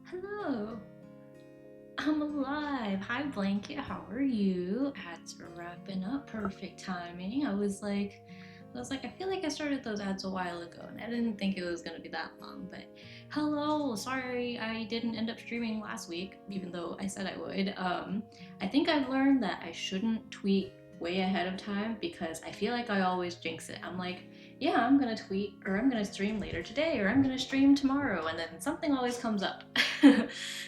Hello, I'm alive. Hi, Blanket. How are you? Ads are wrapping up. Perfect timing. I feel like I started those ads a while ago, and I didn't think it was gonna be that long. But hello, sorry I didn't end up streaming last week, even though I said I would. I think I've learned that I shouldn't tweet way ahead of time because I feel like I always jinx it. I'm like, yeah, I'm gonna tweet or I'm gonna stream later today or I'm gonna stream tomorrow, and then something always comes up.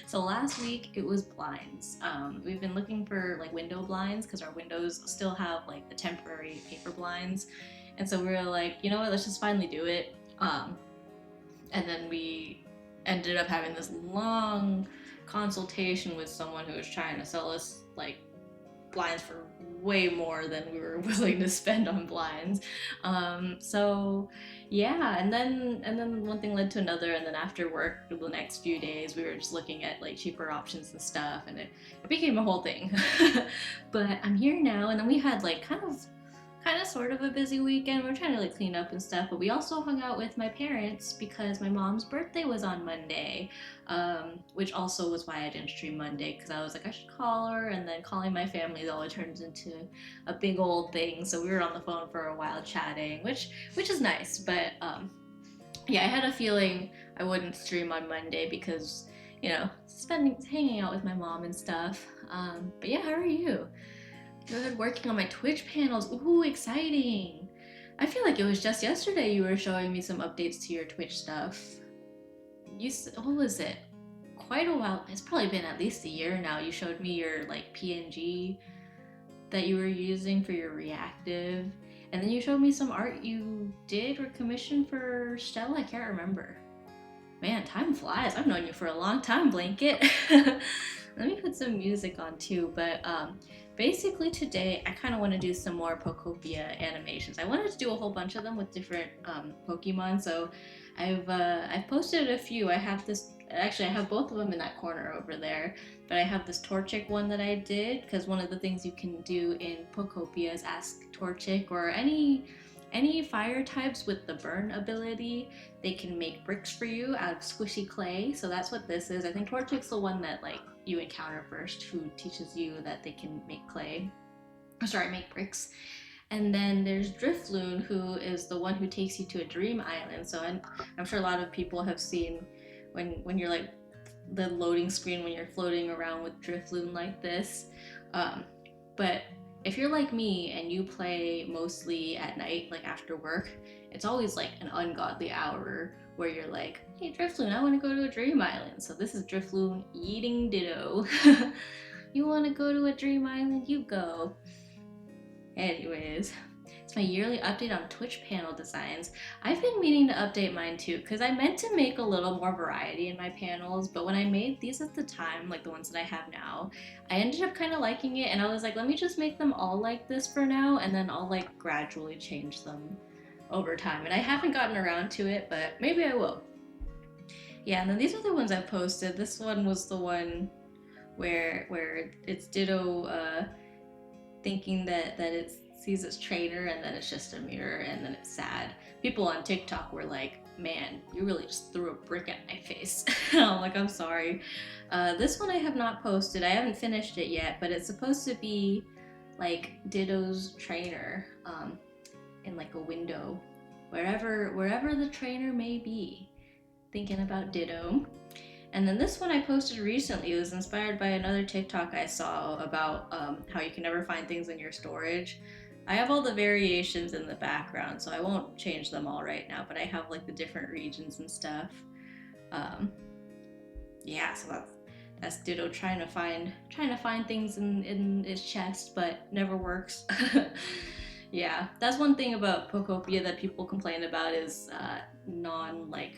So last week it was blinds. We've been looking for like window blinds because our windows still have like the temporary paper blinds, and so we were like, you know what, let's just finally do it. And then we ended up having this long consultation with someone who was trying to sell us like blinds for way more than we were willing to spend on blinds. So yeah, and then one thing led to another, and then after work the next few days we were just looking at like cheaper options and stuff, and it became a whole thing. But I'm here now, and then we had like kind of sort of a busy weekend. We are trying to like clean up and stuff, but we also hung out with my parents because my mom's birthday was on Monday, which also was why I didn't stream Monday because I was like I should call her, and then calling my family always turns into a big old thing. So we were on the phone for a while chatting, which is nice, but yeah, I had a feeling I wouldn't stream on Monday because spending hanging out with my mom and stuff. But yeah, how are you? Good, working on my Twitch panels. Ooh, exciting. I feel like it was just yesterday you were showing me some updates to your Twitch stuff. What was it? Quite a while. It's probably been at least a year now. You showed me your like PNG that you were using for your reactive. And then you showed me some art you did or commissioned for Stella. I can't remember. Man, time flies. I've known you for a long time, Blanket. Let me put some music on too, but basically today I kind of want to do some more Pokopia animations. I wanted to do a whole bunch of them with different Pokemon, so I've posted a few. I have this, actually I have both of them in that corner over there, but I have this Torchic one that I did because one of the things you can do in Pokopia is ask Torchic or any fire types with the burn ability. They can make bricks for you out of squishy clay. So that's what this is. I think Torchic's the one that like you encounter first, who teaches you that they can make clay. Or sorry, make bricks. And then there's Drifloon, who is the one who takes you to a dream island. So I'm sure a lot of people have seen when you're like the loading screen when you're floating around with Drifloon like this. But if you're like me and you play mostly at night, like after work, it's always like an ungodly hour where you're like, hey Drifloon, I want to go to a dream island. So this is Drifloon eating Ditto. You want to go to a dream island? You go. Anyways, it's my yearly update on Twitch panel designs. I've been meaning to update mine too, because I meant to make a little more variety in my panels, but when I made these at the time, like the ones that I have now, I ended up kind of liking it, and I was like, let me just make them all like this for now, and then I'll like gradually change them over time. And I haven't gotten around to it, but maybe I will. Yeah, and then these are the ones I've posted. This one was the one where it's Ditto thinking that it sees its trainer and then it's just a mirror and then it's sad. People on TikTok were like, man, you really just threw a brick at my face. I'm like, I'm sorry. This one I have not posted. I haven't finished it yet, but it's supposed to be like Ditto's trainer in like a window, wherever the trainer may be, thinking about Ditto. And then this one I posted recently was inspired by another TikTok I saw about how you can never find things in your storage. I have all the variations in the background, so I won't change them all right now, but I have like the different regions and stuff. Yeah, so that's Ditto trying to find things in his chest, but never works. Yeah, that's one thing about Pokopia that people complain about is non like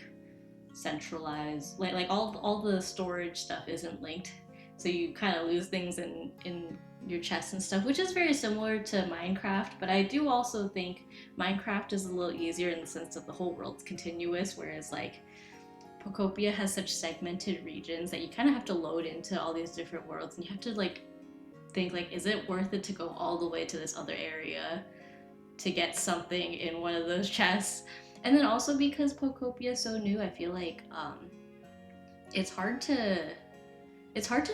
centralized, like all the storage stuff isn't linked, so you kind of lose things in your chest and stuff, which is very similar to Minecraft. But I do also think Minecraft is a little easier in the sense that the whole world's continuous, whereas like Pokopia has such segmented regions that you kind of have to load into all these different worlds, and you have to like think like, is it worth it to go all the way to this other area to get something in one of those chests? And then also because Pokopia is so new, I feel like it's hard to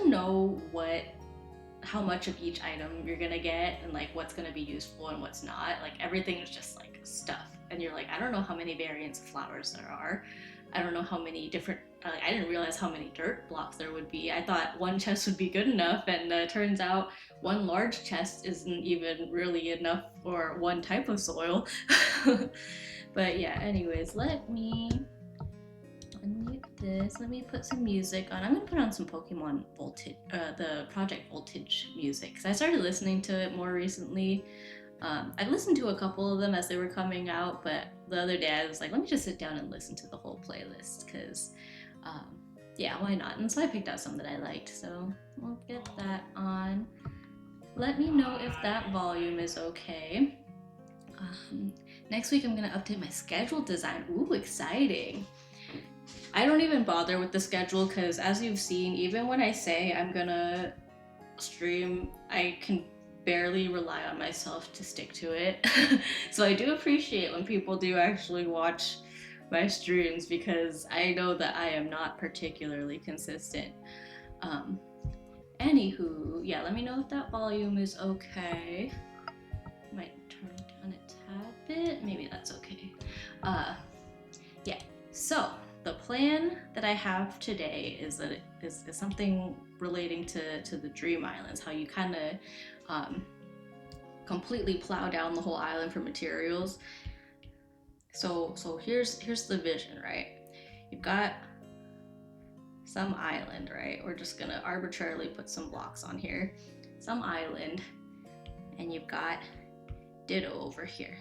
know how much of each item you're gonna get and like what's gonna be useful and what's not. Like everything is just like stuff, and you're like, I don't know how many variants of flowers there are. I don't know how many different. I didn't realize how many dirt blocks there would be. I thought one chest would be good enough, and turns out one large chest isn't even really enough for one type of soil. But yeah, anyways, let me unmute this. Let me put some music on. I'm gonna put on some Pokemon Voltage, the Project Voltage music, because I started listening to it more recently. I've listened to a couple of them as they were coming out, but the other day I was like, let me just sit down and listen to the whole playlist, because yeah, why not? And so I picked out some that I liked, so we'll get that on. Let me know if that volume is okay. Next week I'm gonna update my schedule design. Ooh, exciting. I don't even bother with the schedule because, as you've seen, even when I say I'm gonna stream, I can barely rely on myself to stick to it. So I do appreciate when people do actually watch my streams, because I know that I am not particularly consistent. Anywho, yeah, let me know if that volume is okay. Might turn it down a tad bit. Maybe that's okay. Yeah, so the plan that I have today is that is something relating to the Dream Islands, how you kind of completely plow down the whole island for materials. So here's the vision, right? You've got some island, right? We're just gonna arbitrarily put some blocks on here. Some island, and you've got Ditto over here.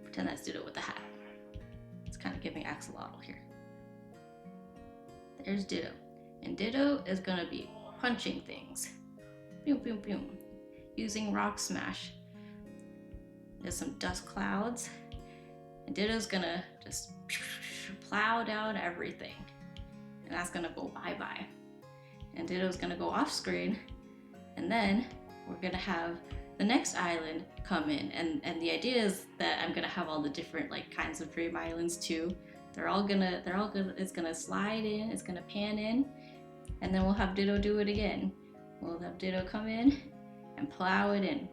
Pretend that's Ditto with the hat. It's kind of giving axolotl here. There's Ditto. And Ditto is gonna be punching things. Boom, boom, boom. Using Rock Smash. There's some dust clouds. And Ditto's gonna just plow down everything. And that's gonna go bye-bye. And Ditto's gonna go off screen. And then we're gonna have the next island come in. And the idea is that I'm gonna have all the different like kinds of dream islands too. It's gonna slide in, it's gonna pan in, and then we'll have Ditto do it again. We'll have Ditto come in and plow it in,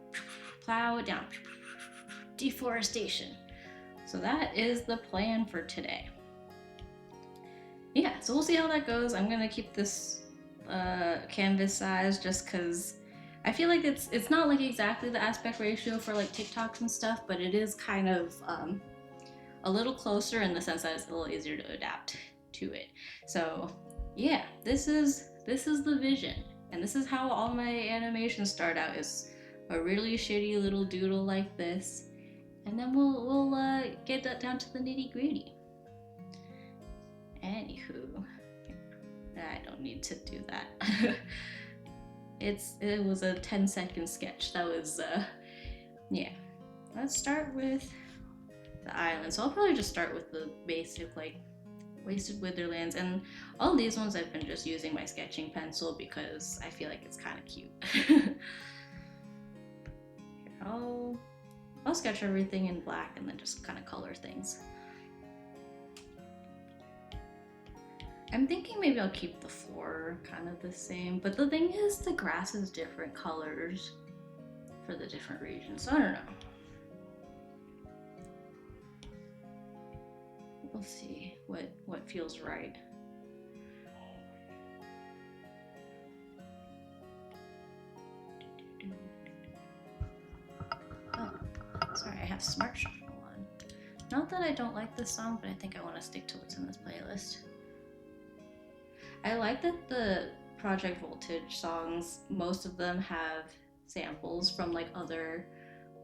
plow it down. Deforestation. So that is the plan for today. Yeah, so we'll see how that goes. I'm gonna keep this canvas size just because I feel like it's not like exactly the aspect ratio for like TikToks and stuff, but it is kind of a little closer in the sense that it's a little easier to adapt to it. So yeah, this is the vision, and this is how all my animations start out, is a really shitty little doodle like this, and then we'll get that down to the nitty gritty. Anywho, I don't need to do that. It was a 10-second sketch. That was yeah. Let's start with the island. So I'll probably just start with the basic like Wasted Witherlands, and all these ones I've been just using my sketching pencil because I feel like it's kind of cute. Here, I'll sketch everything in black and then just kind of color things. I'm thinking maybe I'll keep the floor kind of the same, but the thing is the grass is different colors for the different regions, so I don't know. We'll see what feels right. Oh, sorry, I have Smart Shuffle on. Not that I don't like this song, but I think I want to stick to what's in this playlist. I like that the Project Voltage songs, most of them have samples from like other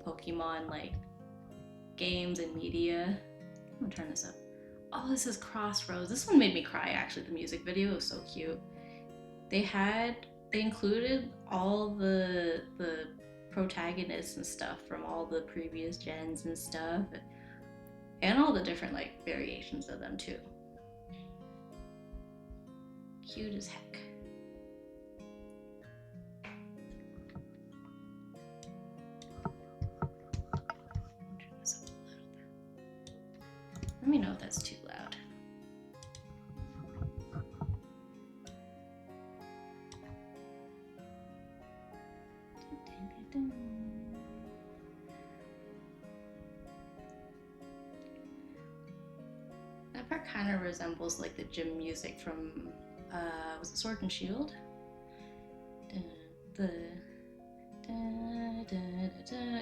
Pokemon like games and media. I'm gonna turn this up. Oh, this is Crossroads. This one made me cry actually. The music video was so cute. They included all the protagonists and stuff from all the previous gens and stuff, and all the different like variations of them too. Cute as heck. Turn this up a little bit. Let me know if that's too loud. That part kind of resembles like the gym music from was it Sword and Shield?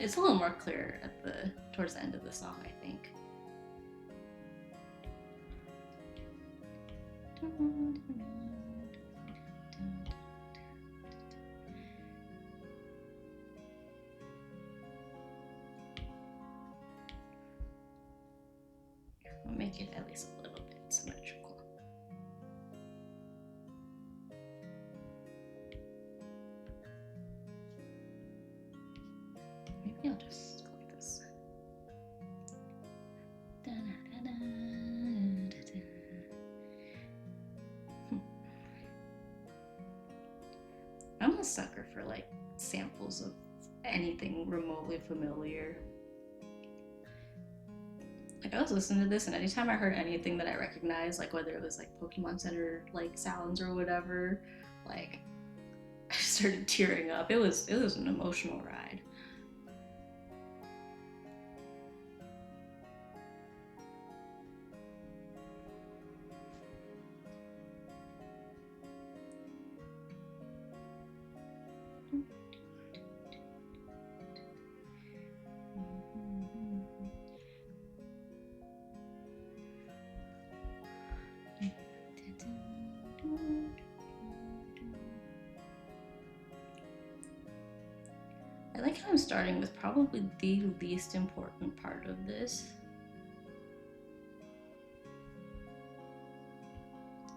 It's a little more clear towards the end of the song, I think. I'll make it at least a little bit symmetrical. Maybe I'll just go like this. I'm a sucker for like samples of anything remotely familiar. Like I was listening to this, and anytime I heard anything that I recognized, like whether it was like Pokemon Center like sounds or whatever, like I started tearing up. It was an emotional ride. I like how I'm starting with probably the least important part of this.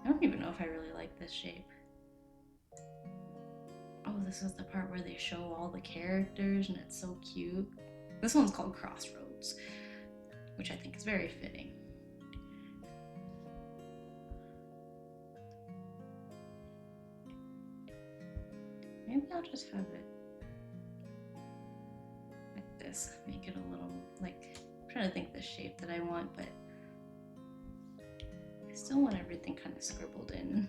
I don't even know if I really like this shape. Oh, this is the part where they show all the characters and it's so cute. This one's called Crossroads, which I think is very fitting. Maybe I'll just have it like this, make it a little, like, I'm trying to think the shape that I want, but I still want everything kind of scribbled in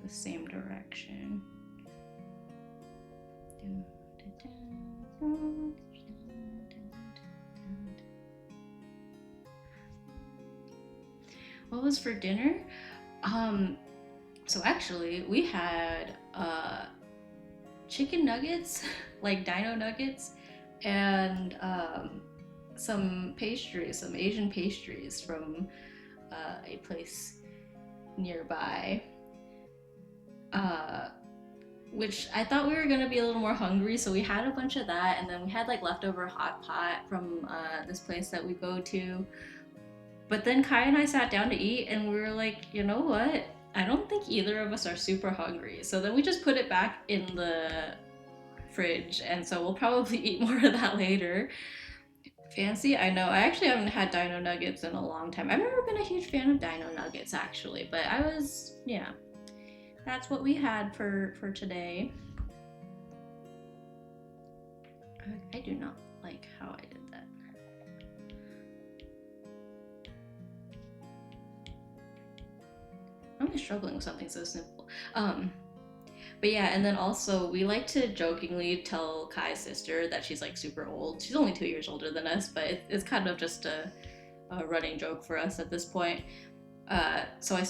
the same direction. What was for dinner? So actually we had chicken nuggets, like dino nuggets, and some pastries, some Asian pastries from a place nearby. Which I thought we were gonna be a little more hungry, so we had a bunch of that, and then we had like leftover hot pot from this place that we go to. But then Kai and I sat down to eat, and we were like, you know what? I don't think either of us are super hungry. So then we just put it back in the fridge, and so we'll probably eat more of that later. Fancy? I know. I actually haven't had dino nuggets in a long time. I've never been a huge fan of dino nuggets, actually, but I was, yeah. That's what we had for today. I do not like how I did that. I'm struggling with something so simple. But yeah, and then also we like to jokingly tell Kai's sister that she's like super old. She's only 2 years older than us, but it's kind of just a running joke for us at this point. So I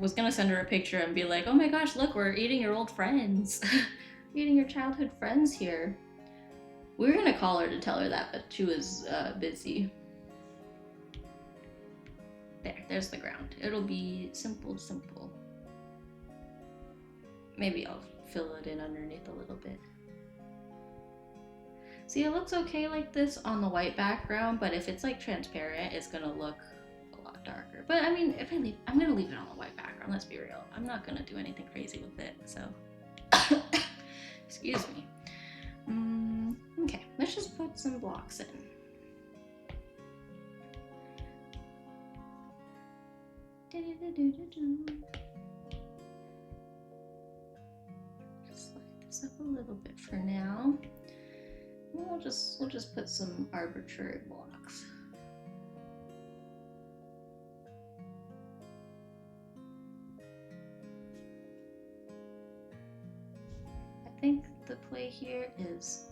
was gonna send her a picture and be like, oh my gosh, look, we're eating your old friends. Eating your childhood friends here. We were gonna call her to tell her that, but she was busy. There's the ground. It'll be simple. Maybe I'll fill it in underneath a little bit. See, it looks okay like this on the white background, but if it's like transparent, it's gonna look a lot darker. But I mean, if I'm gonna leave it on the white background, let's be real. I'm not gonna do anything crazy with it, so. Excuse me. Okay, let's just put some blocks in. Slide this up a little bit for now. We'll just put some arbitrary blocks. I think the play here is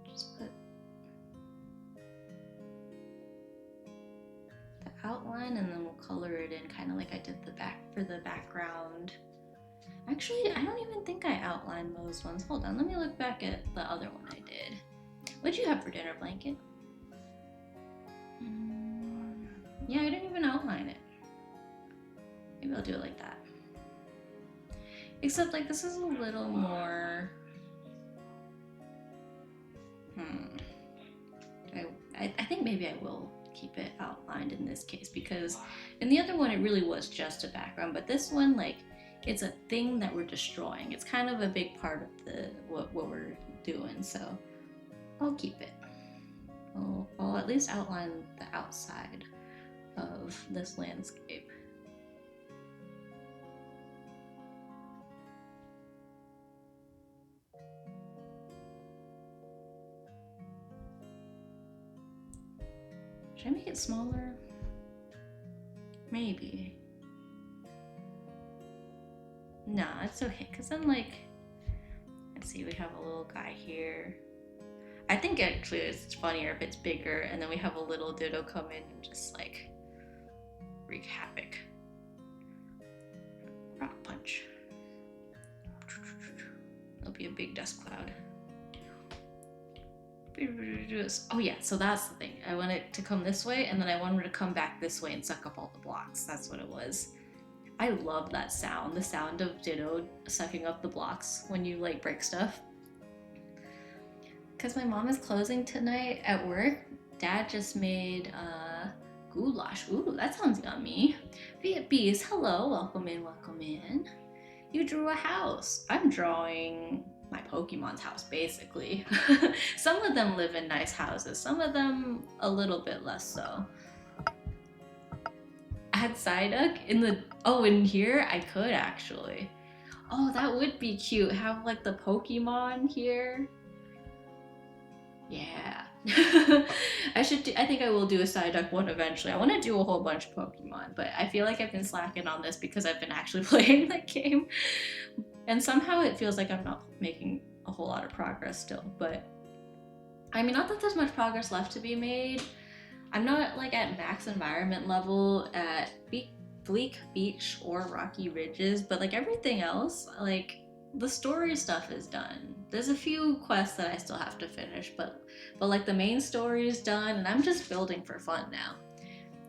just put the outline and then we'll color it in kind of like I did for the background. Actually, I don't even think I outlined those ones. Hold on, let me look back at the other one I did. What'd you have for dinner, Blanket? Yeah, I didn't even outline it. Maybe I'll do it like that. Except like this is a little more... I think maybe I will keep it outlined in this case because in the other one it really was just a background, but this one, like, it's a thing that we're destroying. It's kind of a big part of the what we're doing, so I'll keep it. I'll at least outline the outside of this landscape. Should I make it smaller? Maybe. Nah, it's okay, because then, like, let's see, we have a little guy here. I think actually it's funnier if it's bigger, and then we have a little Ditto come in and just, like, wreak havoc. Rock punch. There'll be a big dust cloud. Oh yeah, so that's the thing. I want it to come this way, and then I want it to come back this way and suck up all the blocks. That's what it was. I love that sound, the sound of Ditto sucking up the blocks when you like break stuff. Because my mom is closing tonight at work, Dad just made goulash. Ooh, that sounds yummy. Bees, hello, welcome in, welcome in. You drew a house. I'm drawing my Pokemon's house, basically. Some of them live in nice houses, some of them a little bit less so. Add Psyduck in the, oh, in here? I could actually. Oh, that would be cute. Have like the Pokemon here. Yeah. I think I will do a Psyduck one eventually. I want to do a whole bunch of Pokemon, but I feel like I've been slacking on this because I've been actually playing the game. And somehow it feels like I'm not making a whole lot of progress still, but I mean, not that there's much progress left to be made. I'm not like at max environment level at Bleak Beach or Rocky Ridges, but like everything else, like the story stuff is done. There's a few quests that I still have to finish, but like the main story is done, and I'm just building for fun now.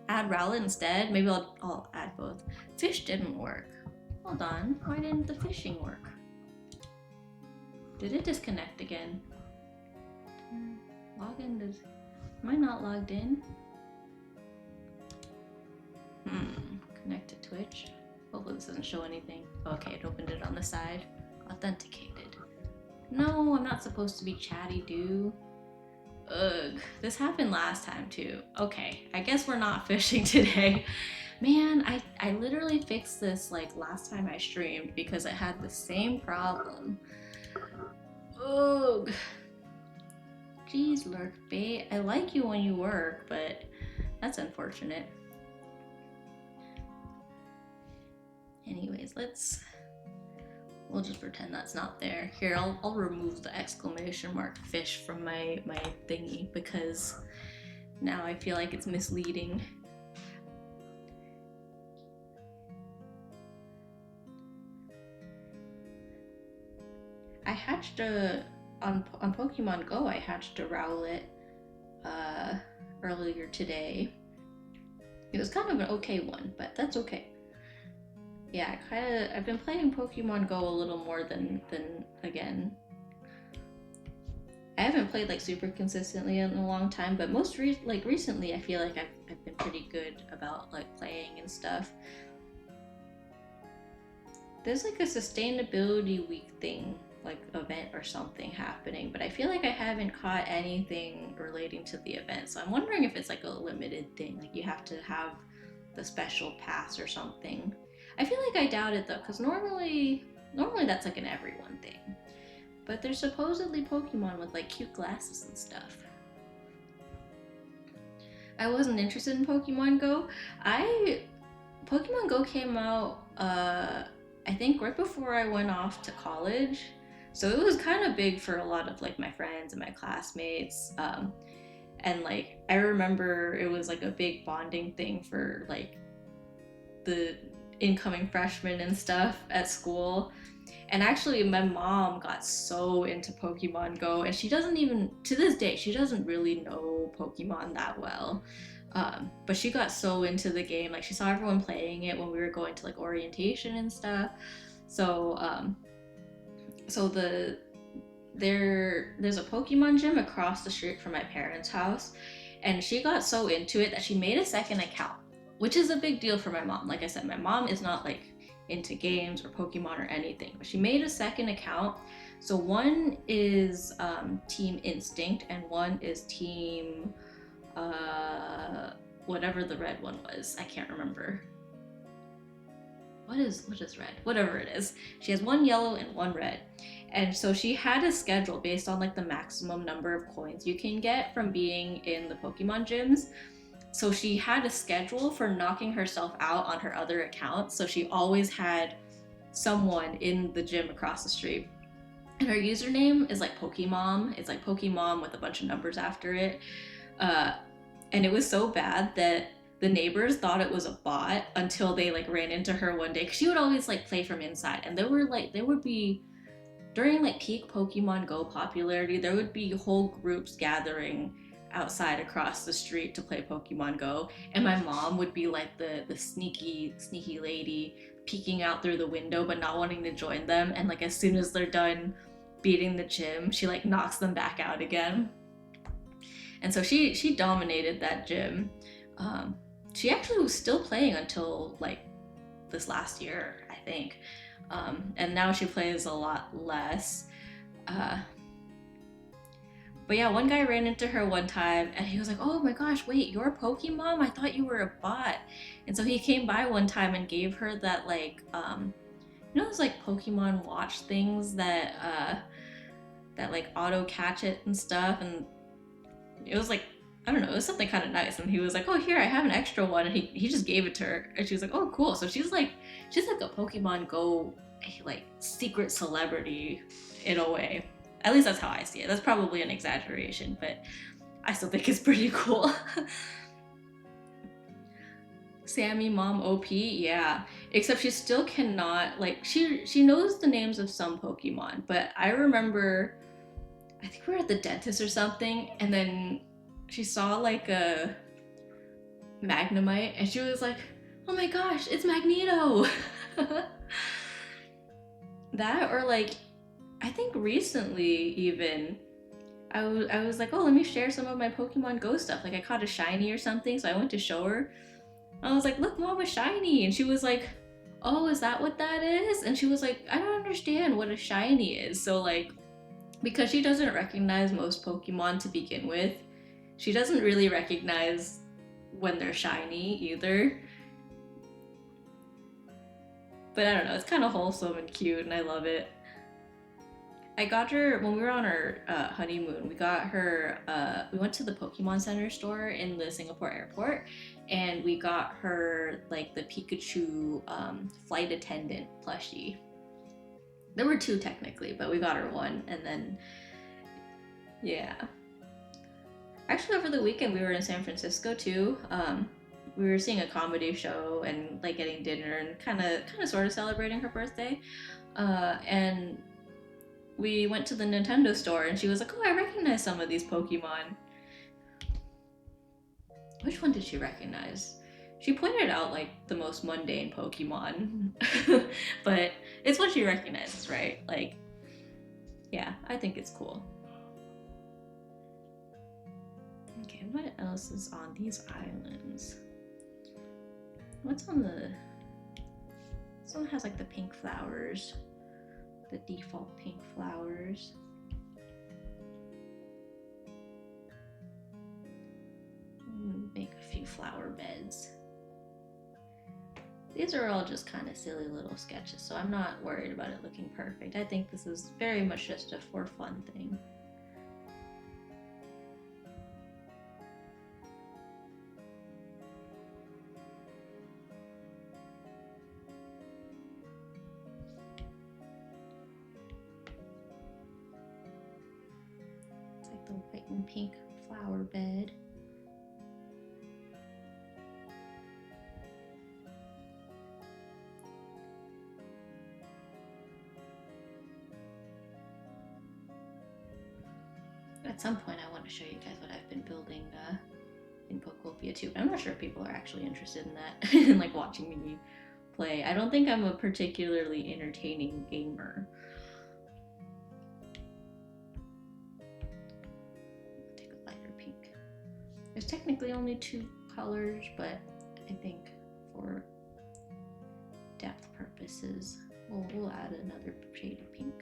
Add Rowlet instead. Maybe I'll add both. Fish didn't work. Hold on. Why didn't the fishing work? Did it disconnect again? Login does. Am I not logged in? Connect to Twitch. Hopefully this doesn't show anything. Okay, it opened it on the side. Authenticated. No, I'm not supposed to be chatty, do. Ugh, this happened last time too. Okay, I guess we're not fishing today. Man, I literally fixed this like last time I streamed because it had the same problem. Ugh. Jeez, Lurkbait. I like you when you work, but that's unfortunate. Anyways, we'll just pretend that's not there. Here, I'll remove the exclamation mark fish from my thingy because now I feel like it's misleading. I hatched on Pokemon Go, I hatched a Rowlet earlier today. It was kind of an okay one, but that's okay. Yeah, I've been playing Pokemon Go a little more than again. I haven't played like super consistently in a long time, but recently I feel like I've been pretty good about like playing and stuff. There's like a sustainability week thing, like event or something happening, but I feel like I haven't caught anything relating to the event, so I'm wondering if it's like a limited thing, like you have to have the special pass or something. I feel like I doubt it though, because normally that's like an everyone thing. But there's supposedly Pokemon with like cute glasses and stuff. I wasn't interested in Pokemon Go. Pokemon Go came out I think right before I went off to college. So it was kind of big for a lot of like my friends and my classmates. And like I remember it was like a big bonding thing for like the incoming freshmen and stuff at school. And actually my mom got so into Pokemon Go, and she doesn't even, to this day, she doesn't really know Pokemon that well. But she got so into the game, like she saw everyone playing it when we were going to like orientation and stuff. So there's a Pokemon gym across the street from my parents' house, and she got so into it that she made a second account, which is a big deal for my mom. Like I said, my mom is not like into games or Pokemon or anything, but she made a second account. So one is Team Instinct and one is Team whatever the red one was. I can't remember. What is red? Whatever it is. She has one yellow and one red. And so she had a schedule based on like the maximum number of coins you can get from being in the Pokemon gyms. So she had a schedule for knocking herself out on her other account. So she always had someone in the gym across the street. And her username is like Pokemon. It's like Pokemon with a bunch of numbers after it. And it was so bad that the neighbors thought it was a bot until they like ran into her one day. Because she would always like play from inside. And there would be, during like peak Pokemon Go popularity, there would be whole groups gathering outside across the street to play Pokemon Go, and my mom would be like the sneaky lady peeking out through the window but not wanting to join them, and like as soon as they're done beating the gym, she like knocks them back out again. And so she dominated that gym. she actually was still playing until like this last year, I think. And now she plays a lot less. Uh, but yeah, one guy ran into her one time and he was like, "Oh my gosh, wait, you're a Pokemon? I thought you were a bot." And so he came by one time and gave her that like you know those like Pokemon watch things that like auto catch it and stuff, and it was like, I don't know, it was something kind of nice. And he was like, "Oh, here, I have an extra one," and he just gave it to her, and she was like, "Oh, cool." So she's like a Pokemon Go like secret celebrity in a way. At least that's how I see it. That's probably an exaggeration, but I still think it's pretty cool. Sammy Mom OP, yeah. Except she still cannot like she knows the names of some Pokemon, but I remember I think we were at the dentist or something, and then she saw like a Magnemite, and she was like, "Oh my gosh, it's Magneto!" That, or like, I think recently even, I was like, "Oh, let me share some of my Pokemon Go stuff." Like I caught a shiny or something, so I went to show her. I was like, "Look, Mom, a shiny," and she was like, "Oh, is that what that is?" And she was like, "I don't understand what a shiny is." So like, because she doesn't recognize most Pokemon to begin with, she doesn't really recognize when they're shiny either. But I don't know, it's kind of wholesome and cute, and I love it. I got her when we were on our honeymoon. We got her. We went to the Pokemon Center store in the Singapore airport, and we got her like the Pikachu flight attendant plushie. There were two technically, but we got her one, and then yeah. Actually, over the weekend we were in San Francisco too. We were seeing a comedy show and like getting dinner and kind of sort of celebrating her birthday. And we went to the Nintendo store and she was like, "Oh, I recognize some of these Pokemon." Which one did she recognize? She pointed out like the most mundane Pokemon, but it's what she recognizes, right? Like, yeah, I think it's cool. Okay, what else is on these islands? What's on the... This one has like the pink flowers. The default pink flowers. Make a few flower beds. These are all just kind of silly little sketches, so I'm not worried about it looking perfect. I think this is very much just a for fun thing. It's like the white and pink flower bed. At some point I want to show you guys what I've been building in Pokopia too. I'm not sure if people are actually interested in that and like watching me play. I don't think I'm a particularly entertaining gamer. Take a lighter pink. There's technically only two colors, but I think for depth purposes, we'll add another shade of pink.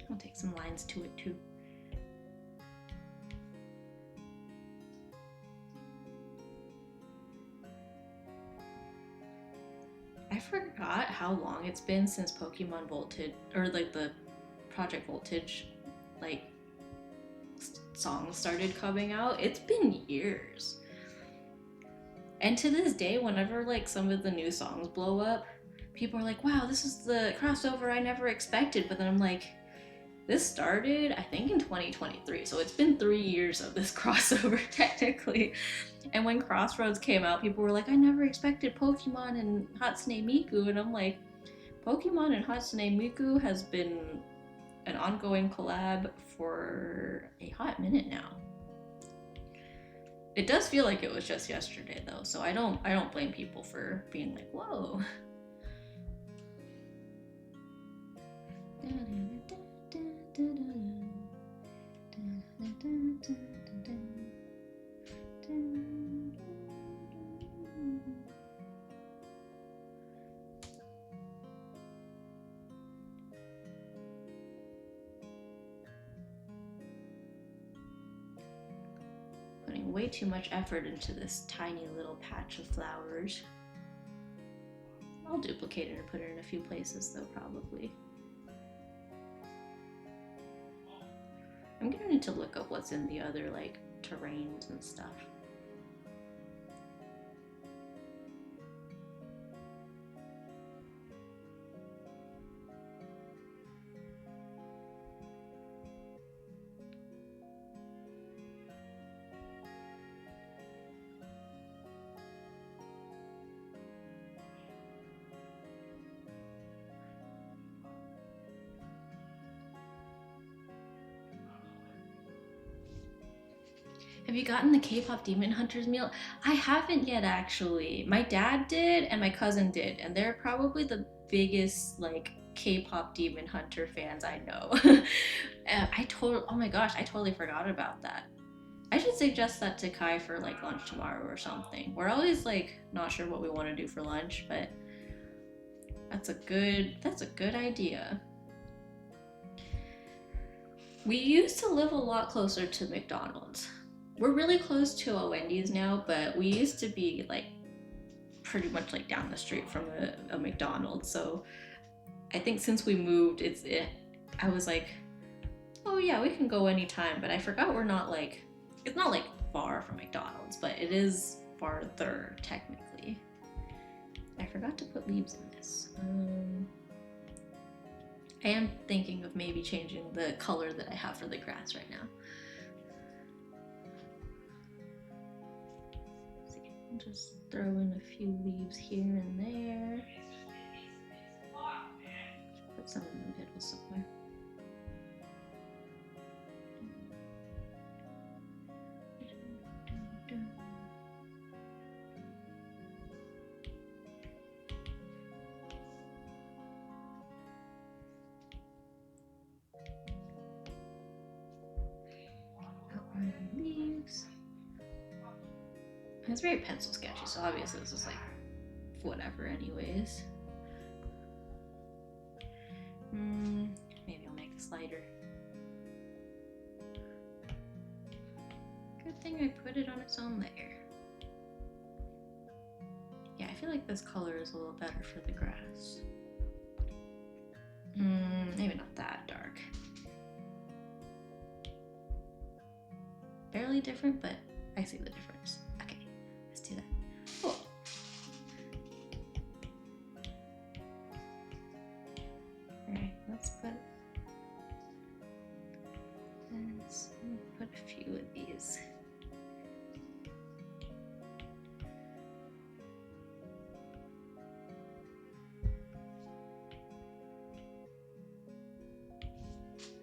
I'll take some lines to it too. I forgot how long it's been since Pokemon Voltage, or like the Project Voltage, like songs started coming out. It's been years. And to this day, whenever like some of the new songs blow up, people are like, "Wow, this is the crossover I never expected." But then I'm like, this started, I think, in 2023, so it's been 3 years of this crossover, technically. And when Crossroads came out, people were like, "I never expected Pokemon and Hatsune Miku," and I'm like, Pokemon and Hatsune Miku has been an ongoing collab for a hot minute now. It does feel like it was just yesterday though, so I don't blame people for being like, whoa. Putting way too much effort into this tiny little patch of flowers. I'll duplicate it or put it in a few places though, probably. I'm gonna need to look up what's in the other like terrains and stuff. Have you gotten the K-pop Demon Hunters meal? I haven't yet actually. My dad did and my cousin did, and they're probably the biggest like K-pop Demon Hunter fans I know. Oh my gosh, I totally forgot about that. I should suggest that to Kai for like lunch tomorrow or something. We're always like not sure what we want to do for lunch, but that's a good idea. We used to live a lot closer to McDonald's. We're really close to a Wendy's now, but we used to be like pretty much like down the street from a McDonald's. So I think since we moved, I was like, oh yeah, we can go anytime. But I forgot we're not like it's not like far from McDonald's, but it is farther technically. I forgot to put leaves in this. I am thinking of maybe changing the color that I have for the grass right now. I'll just throw in a few leaves here and there. Put some in the middle somewhere. Leaves. It's very pencil sketchy, so obviously this is like whatever anyways. Maybe I'll make this lighter. Good thing I put it on its own layer. Yeah, I feel like this color is a little better for the grass. Maybe not that dark. Barely different, but I see the difference. Okay, let's do that. Cool. Alright, let's put a few of these.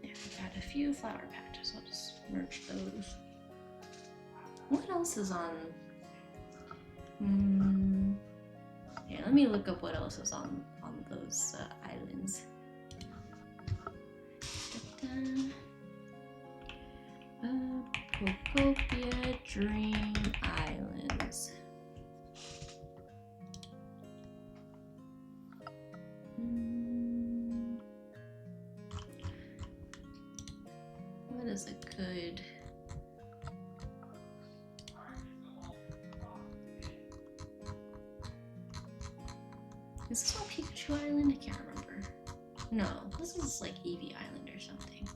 Yeah, I've got a few flower patches. I'll just merge those. What else is on? Yeah, let me look up what else is on those islands. Pokopia Dream Islands. What is a good? Is this on Pikachu Island? I can't remember. No, this is like Eevee Island or something.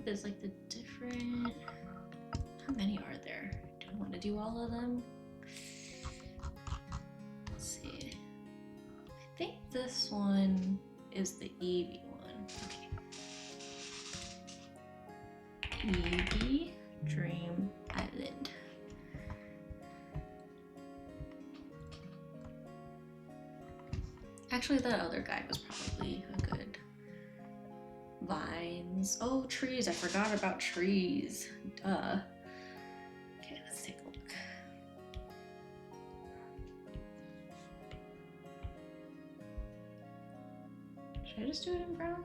There's like the different. How many are there? Do I want to do all of them? Let's see. I think this one is the Eevee one. Okay. Eevee Dream Island. Actually, that other guy was probably a good Vines. Oh, trees. I forgot about trees. Duh. Okay, let's take a look. Should I just do it in brown?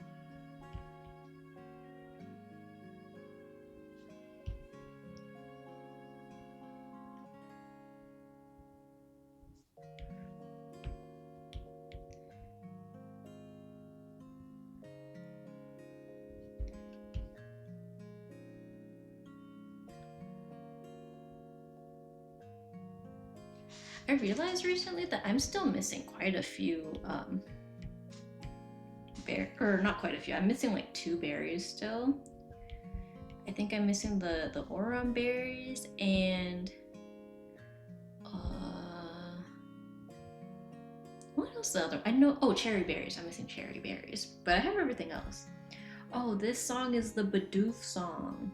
I realized recently that I'm still missing quite a few or not quite a few. I'm missing like 2 berries still. I think I'm missing the Oram berries and what else the other? I know. Oh, cherry berries. I'm missing cherry berries, but I have everything else. Oh, this song is the Bidoof song.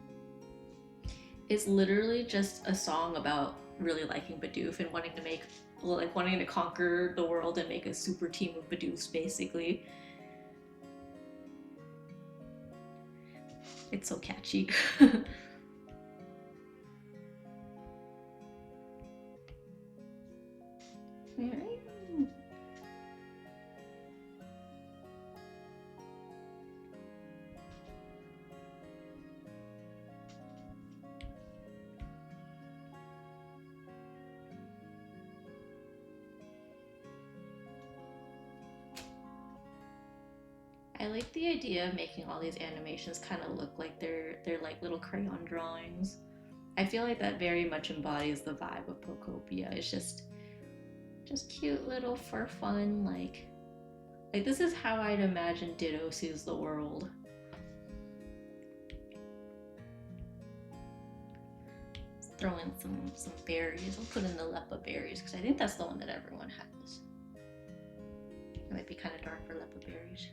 It's literally just a song about really liking Bidoof and wanting to conquer the world and make a super team of Bidoofs, basically. It's so catchy. Alright. I like the idea of making all these animations kind of look like they're like little crayon drawings. I feel like that very much embodies the vibe of Pokopia. It's just cute little for fun, like this is how I'd imagine Ditto sees the world. Let's throw in some berries. I'll put in the Lepa berries because I think that's the one that everyone has. It might be kind of dark for Lepa berries.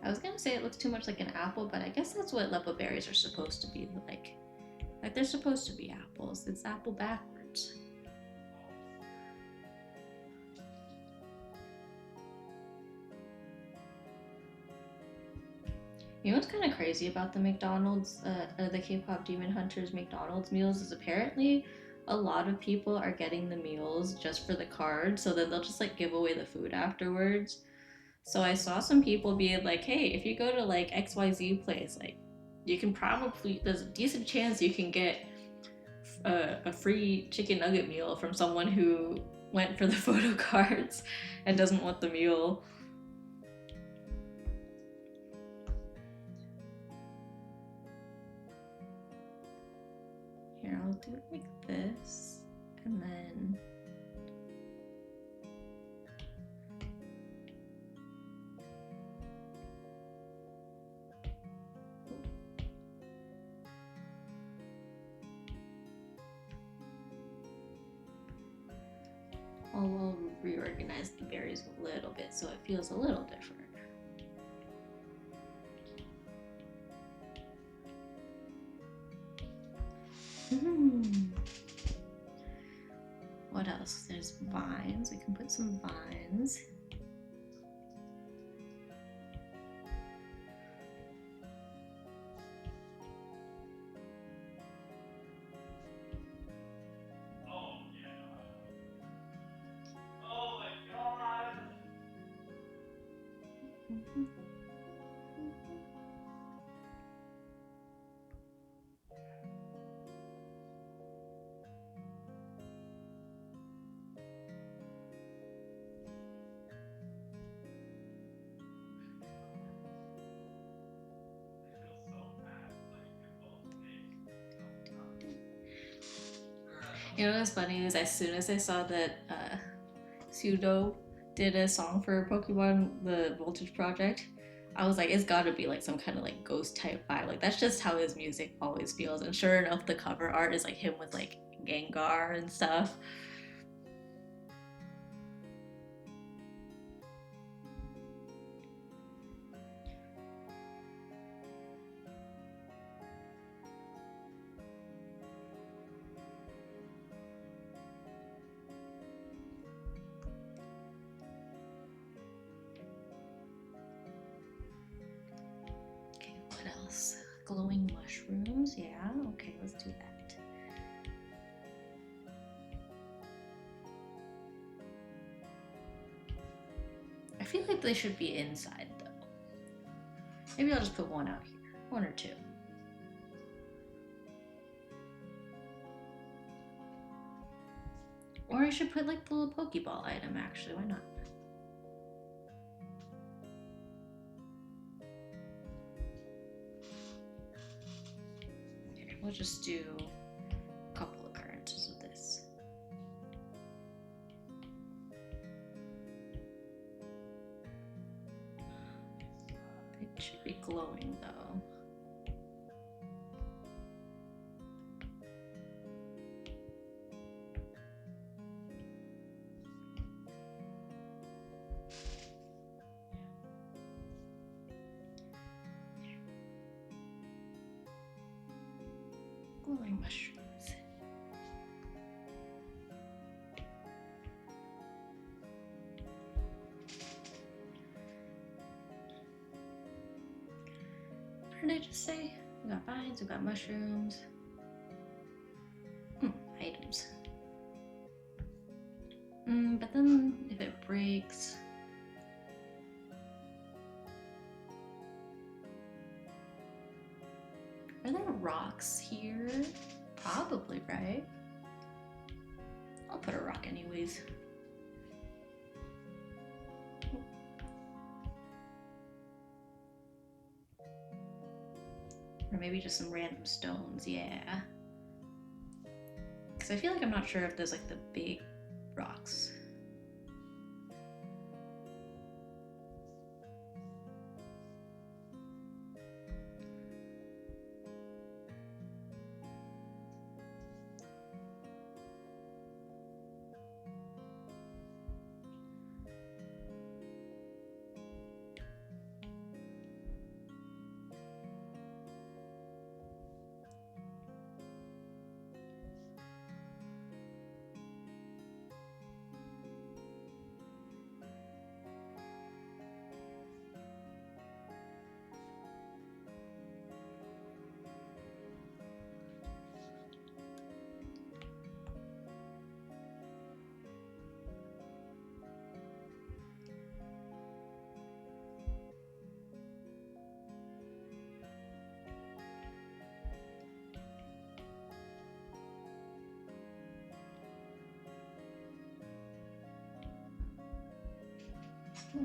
I was gonna say it looks too much like an apple, but I guess that's what Lepa berries are supposed to be like. Like they're supposed to be apples. It's apple backwards. You know what's kind of crazy about the McDonald's, the K-pop Demon Hunters McDonald's meals is apparently a lot of people are getting the meals just for the card, so that they'll just like give away the food afterwards. So I saw some people being like, "Hey, if you go to like XYZ place, like you can probably there's a decent chance you can get a free chicken nugget meal from someone who went for the photo cards and doesn't want the meal." Here, I'll do it like this, and then I'll reorganize the berries a little bit so it feels a little different. What else? There's vines. We can put some vines. You know what's funny is as soon as I saw that Pseudo did a song for Pokemon the Voltage Project, I was like, it's gotta be like some kind of like ghost type vibe. Like that's just how his music always feels. And sure enough, the cover art is like him with like Gengar and stuff. What else? Glowing mushrooms. Yeah, okay, let's do that. I feel like they should be inside though. Maybe I'll just put one out here. One or two. Or I should put like the little Pokeball item actually. Why not? We'll just do a couple occurrences of this. It should be glowing though. Glowing mushrooms. What did I just say? We got vines, we got mushrooms. Items. But then if it breaks. Are there rocks here? Probably, right? I'll put a rock anyways. Or maybe just some random stones, yeah. Because I feel like I'm not sure if there's like the big rocks.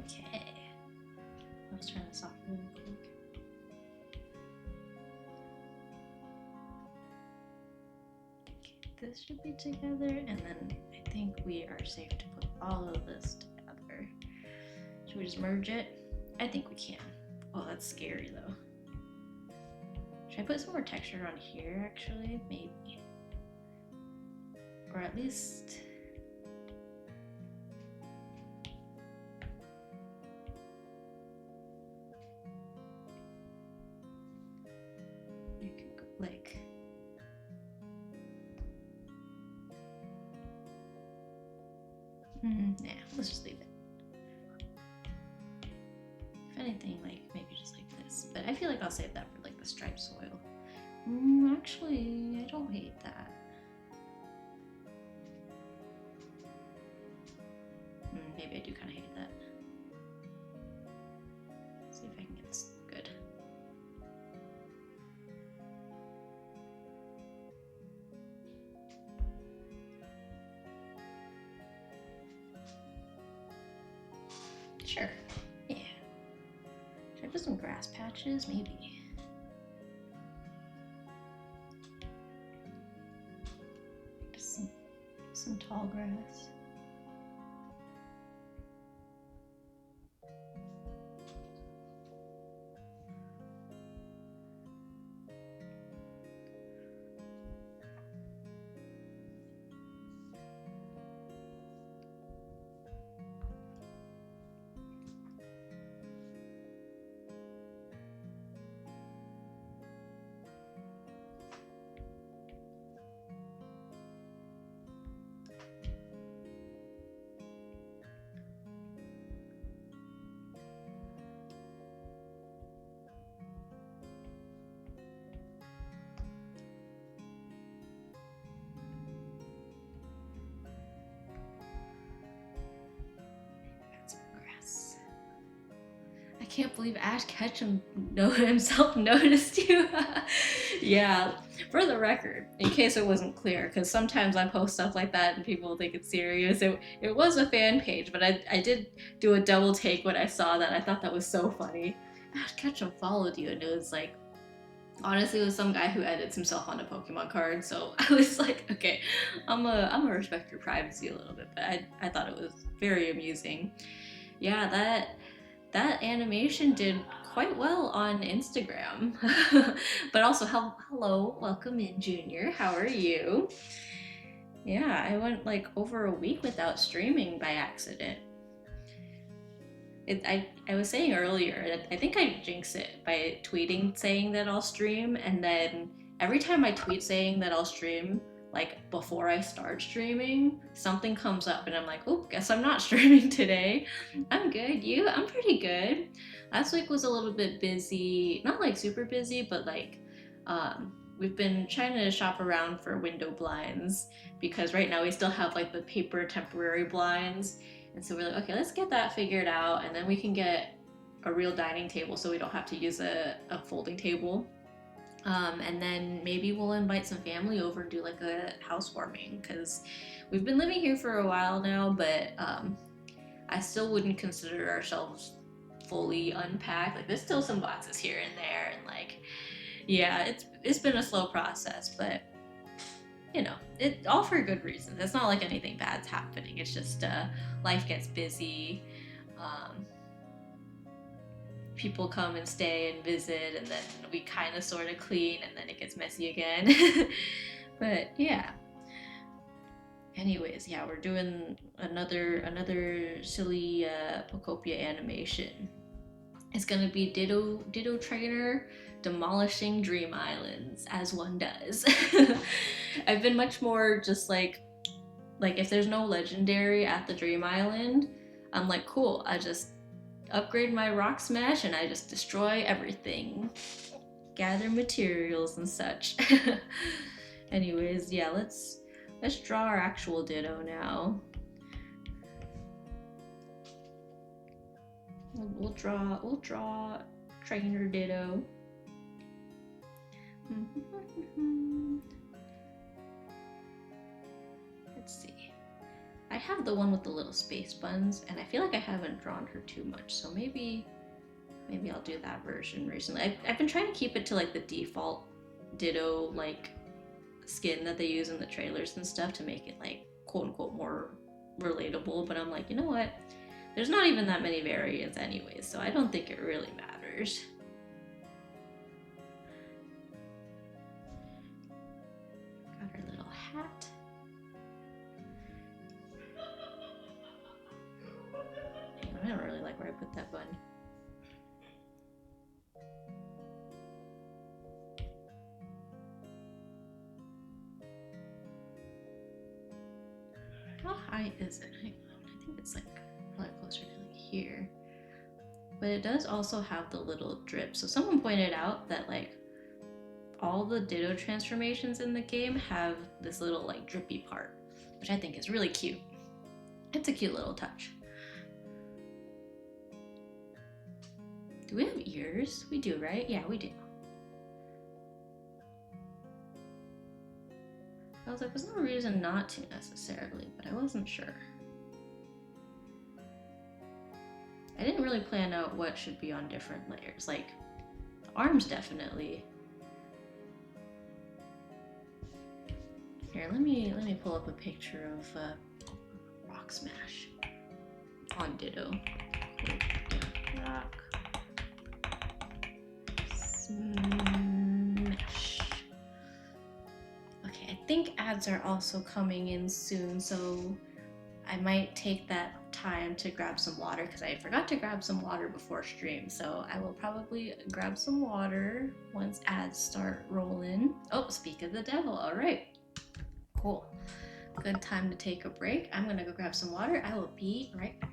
Okay. Let's turn this off really quick. Okay, this should be together, and then I think we are safe to put all of this together. Should we just merge it? I think we can. Oh, that's scary though. Should I put some more texture on here actually? Maybe. Or at least... you could go like... nah, let's just leave it. If anything, like maybe just like this. But I feel like I'll save that for like the striped soil. Actually, I don't hate that. Maybe I do kind of hate that. Let's see if I can get this good. Sure. Yeah. Should I put some grass patches? Maybe. Just some tall grass. can't believe Ash Ketchum himself noticed you. Yeah, for the record, in case it wasn't clear, because sometimes I post stuff like that and people think it's serious. It was a fan page, but I did do a double take when I saw that. I thought that was so funny. Ash Ketchum followed you, and it was like, honestly, it was some guy who edits himself on a Pokemon card. So I was like, okay, I'm gonna respect your privacy a little bit, but I thought it was very amusing. Yeah, that animation did quite well on Instagram. But also, hello, welcome in, Junior. How are you? Yeah, I went like over a week without streaming by accident. I was saying earlier, I think I jinx it by tweeting saying that I'll stream, and then every time I tweet saying that I'll stream, like before I start streaming, something comes up and I'm like, oh, guess I'm not streaming today. I'm good. You? I'm pretty good. Last week was a little bit busy, not like super busy, but like we've been trying to shop around for window blinds because right now we still have like the paper temporary blinds. And so we're like, okay, let's get that figured out, and then we can get a real dining table so we don't have to use a folding table. And then maybe we'll invite some family over and do like a housewarming because we've been living here for a while now, but I still wouldn't consider ourselves fully unpacked. Like there's still some boxes here and there, and like, yeah, it's been a slow process, but you know, it all for good reasons. It's not like anything bad's happening. It's just life gets busy. Um, People come and stay and visit, and then we kind of sort of clean, and then it gets messy again. But yeah. Anyways, yeah, we're doing another silly Pokopia animation. It's gonna be Ditto Trainer demolishing dream islands as one does. I've been much more just like if there's no legendary at the dream island, I'm like, cool, I just upgrade my rock smash and I just destroy everything, gather materials and such. Anyways, yeah, let's draw our actual Ditto now. We'll draw Trainer Ditto. Let's see. I have the one with the little space buns, and I feel like I haven't drawn her too much, so maybe I'll do that version recently. I've been trying to keep it to like the default Ditto like skin that they use in the trailers and stuff to make it like quote unquote more relatable, but I'm like, you know what? There's not even that many variants anyways, so I don't think it really matters. Got her little hat. I don't really like where I put that bun. How high is it? I think it's like probably closer to like here. But it does also have the little drip. So someone pointed out that like all the Ditto transformations in the game have this little like drippy part, which I think is really cute. It's a cute little touch. Do we have ears? We do, right? Yeah, we do. I was like, there's no reason not to necessarily, but I wasn't sure. I didn't really plan out what should be on different layers. Like, the arms definitely. Here, let me pull up a picture of Rock Smash on Ditto. Rock Smash. Okay, I think ads are also coming in soon, so I might take that time to grab some water because I forgot to grab some water before stream, so I will probably grab some water once ads start rolling. Oh, speak of the devil. All right, cool. Good time to take a break. I'm gonna go grab some water. I will be right back.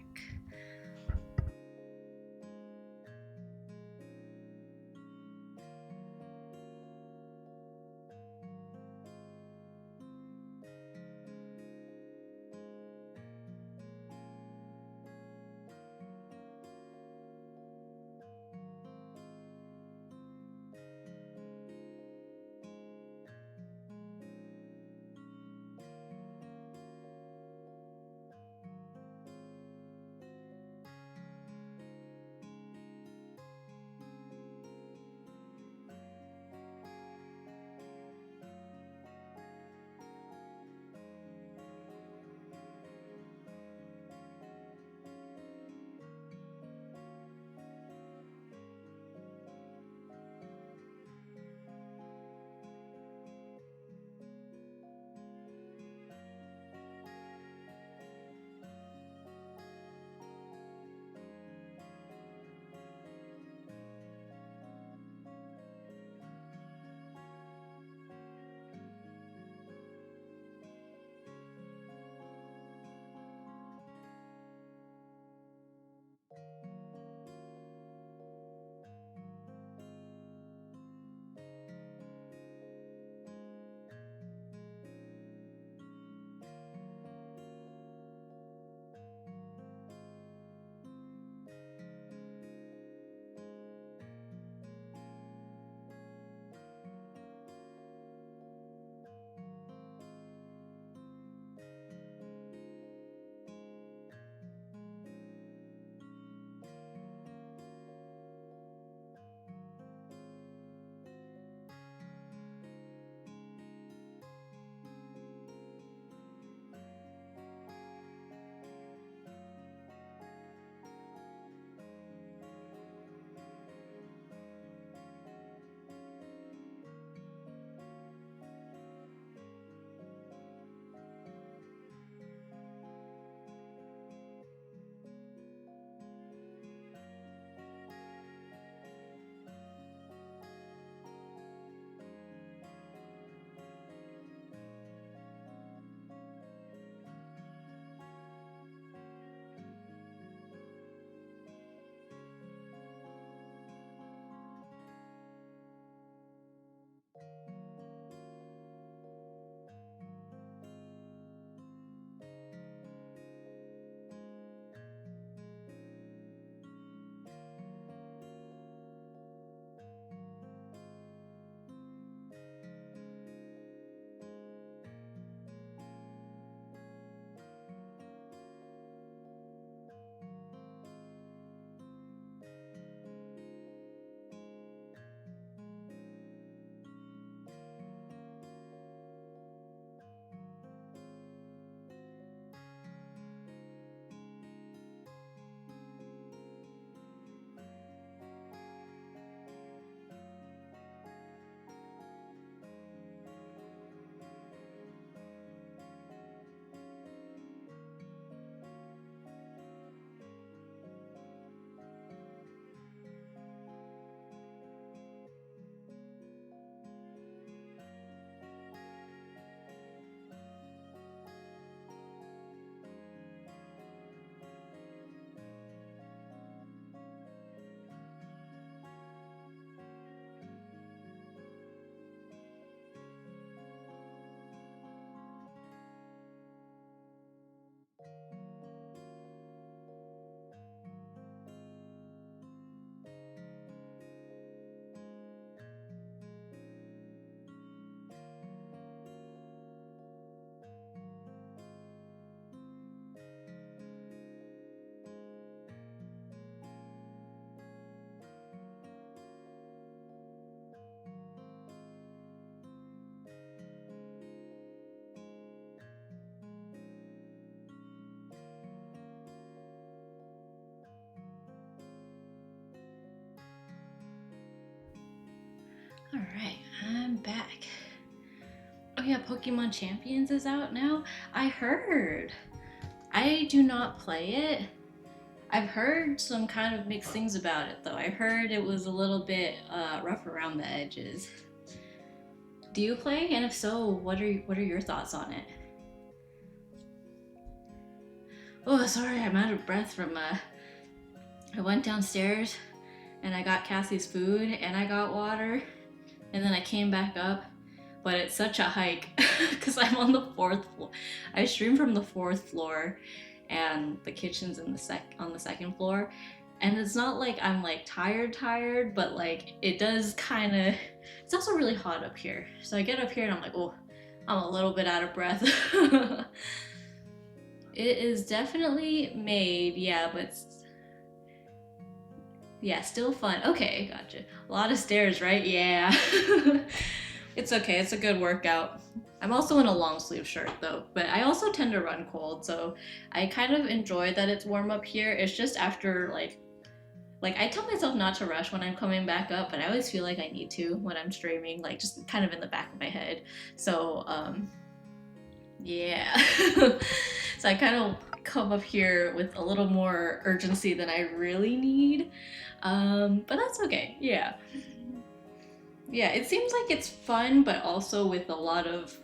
Alright, I'm back. Oh yeah, Pokemon Champions is out now? I heard. I do not play it. I've heard some kind of mixed things about it though. I heard it was a little bit rough around the edges. Do you play? And if so, what are your thoughts on it? Oh, sorry, I'm out of breath from I went downstairs and I got Cassie's food and I got water and then I came back up, but it's such a hike because I'm on the fourth floor. I stream from the fourth floor and the kitchen's in on the second floor, and it's not like I'm like tired, but like it does kind of. It's also really hot up here, so I get up here and I'm like, oh, I'm a little bit out of breath. It is definitely made, yeah, but yeah, still fun. Okay, gotcha. A lot of stairs, right? Yeah. It's okay, it's a good workout. I'm also in a long sleeve shirt though, but I also tend to run cold, so I kind of enjoy that it's warm up here. It's just after like I tell myself not to rush when I'm coming back up, but I always feel like I need to when I'm streaming, like just kind of in the back of my head. So yeah. So I kind of come up here with a little more urgency than I really need. But that's okay. Yeah. Yeah, it seems like it's fun, but also with a lot of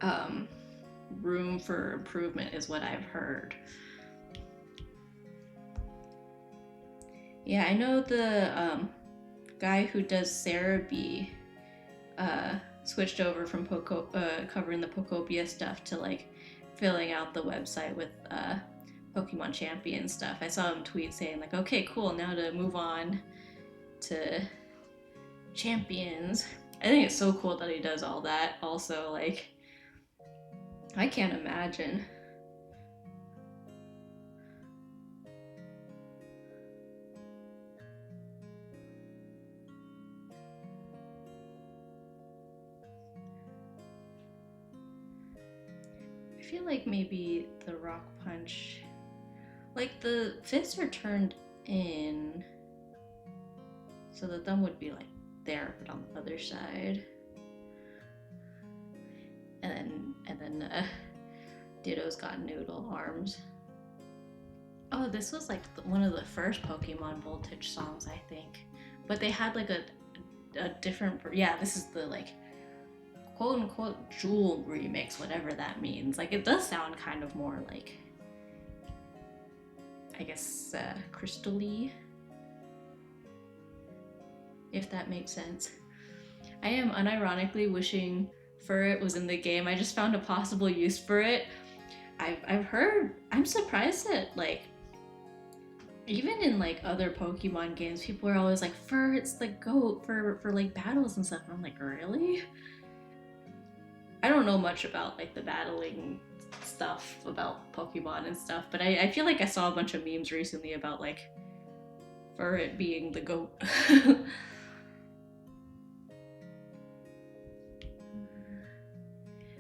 um, room for improvement, is what I've heard. Yeah, I know the guy who does Cerebi switched over from covering the Pokopia stuff to like filling out the website with Pokemon Champion stuff. I saw him tweet saying like, "Okay, cool, now to move on to Champions." I think it's so cool that he does all that. Also, like, I can't imagine. I feel like maybe the Rock Punch, like the fists are turned in, so the thumb would be like there, but on the other side. And then Ditto's got noodle arms. Oh, this was like one of the first Pokemon Voltage songs, I think. But they had like a different. Yeah, this is the like quote unquote Jewel remix, whatever that means. Like it does sound kind of more like, I guess, crystal-y, if that makes sense. I am unironically wishing Furret was in the game. I just found a possible use for it. I've heard. I'm surprised that like even in like other Pokemon games, people are always like Furret's the goat for like battles and stuff. And I'm like, really? I don't know much about like the battling stuff about Pokemon and stuff, but I feel like I saw a bunch of memes recently about like Furret being the goat.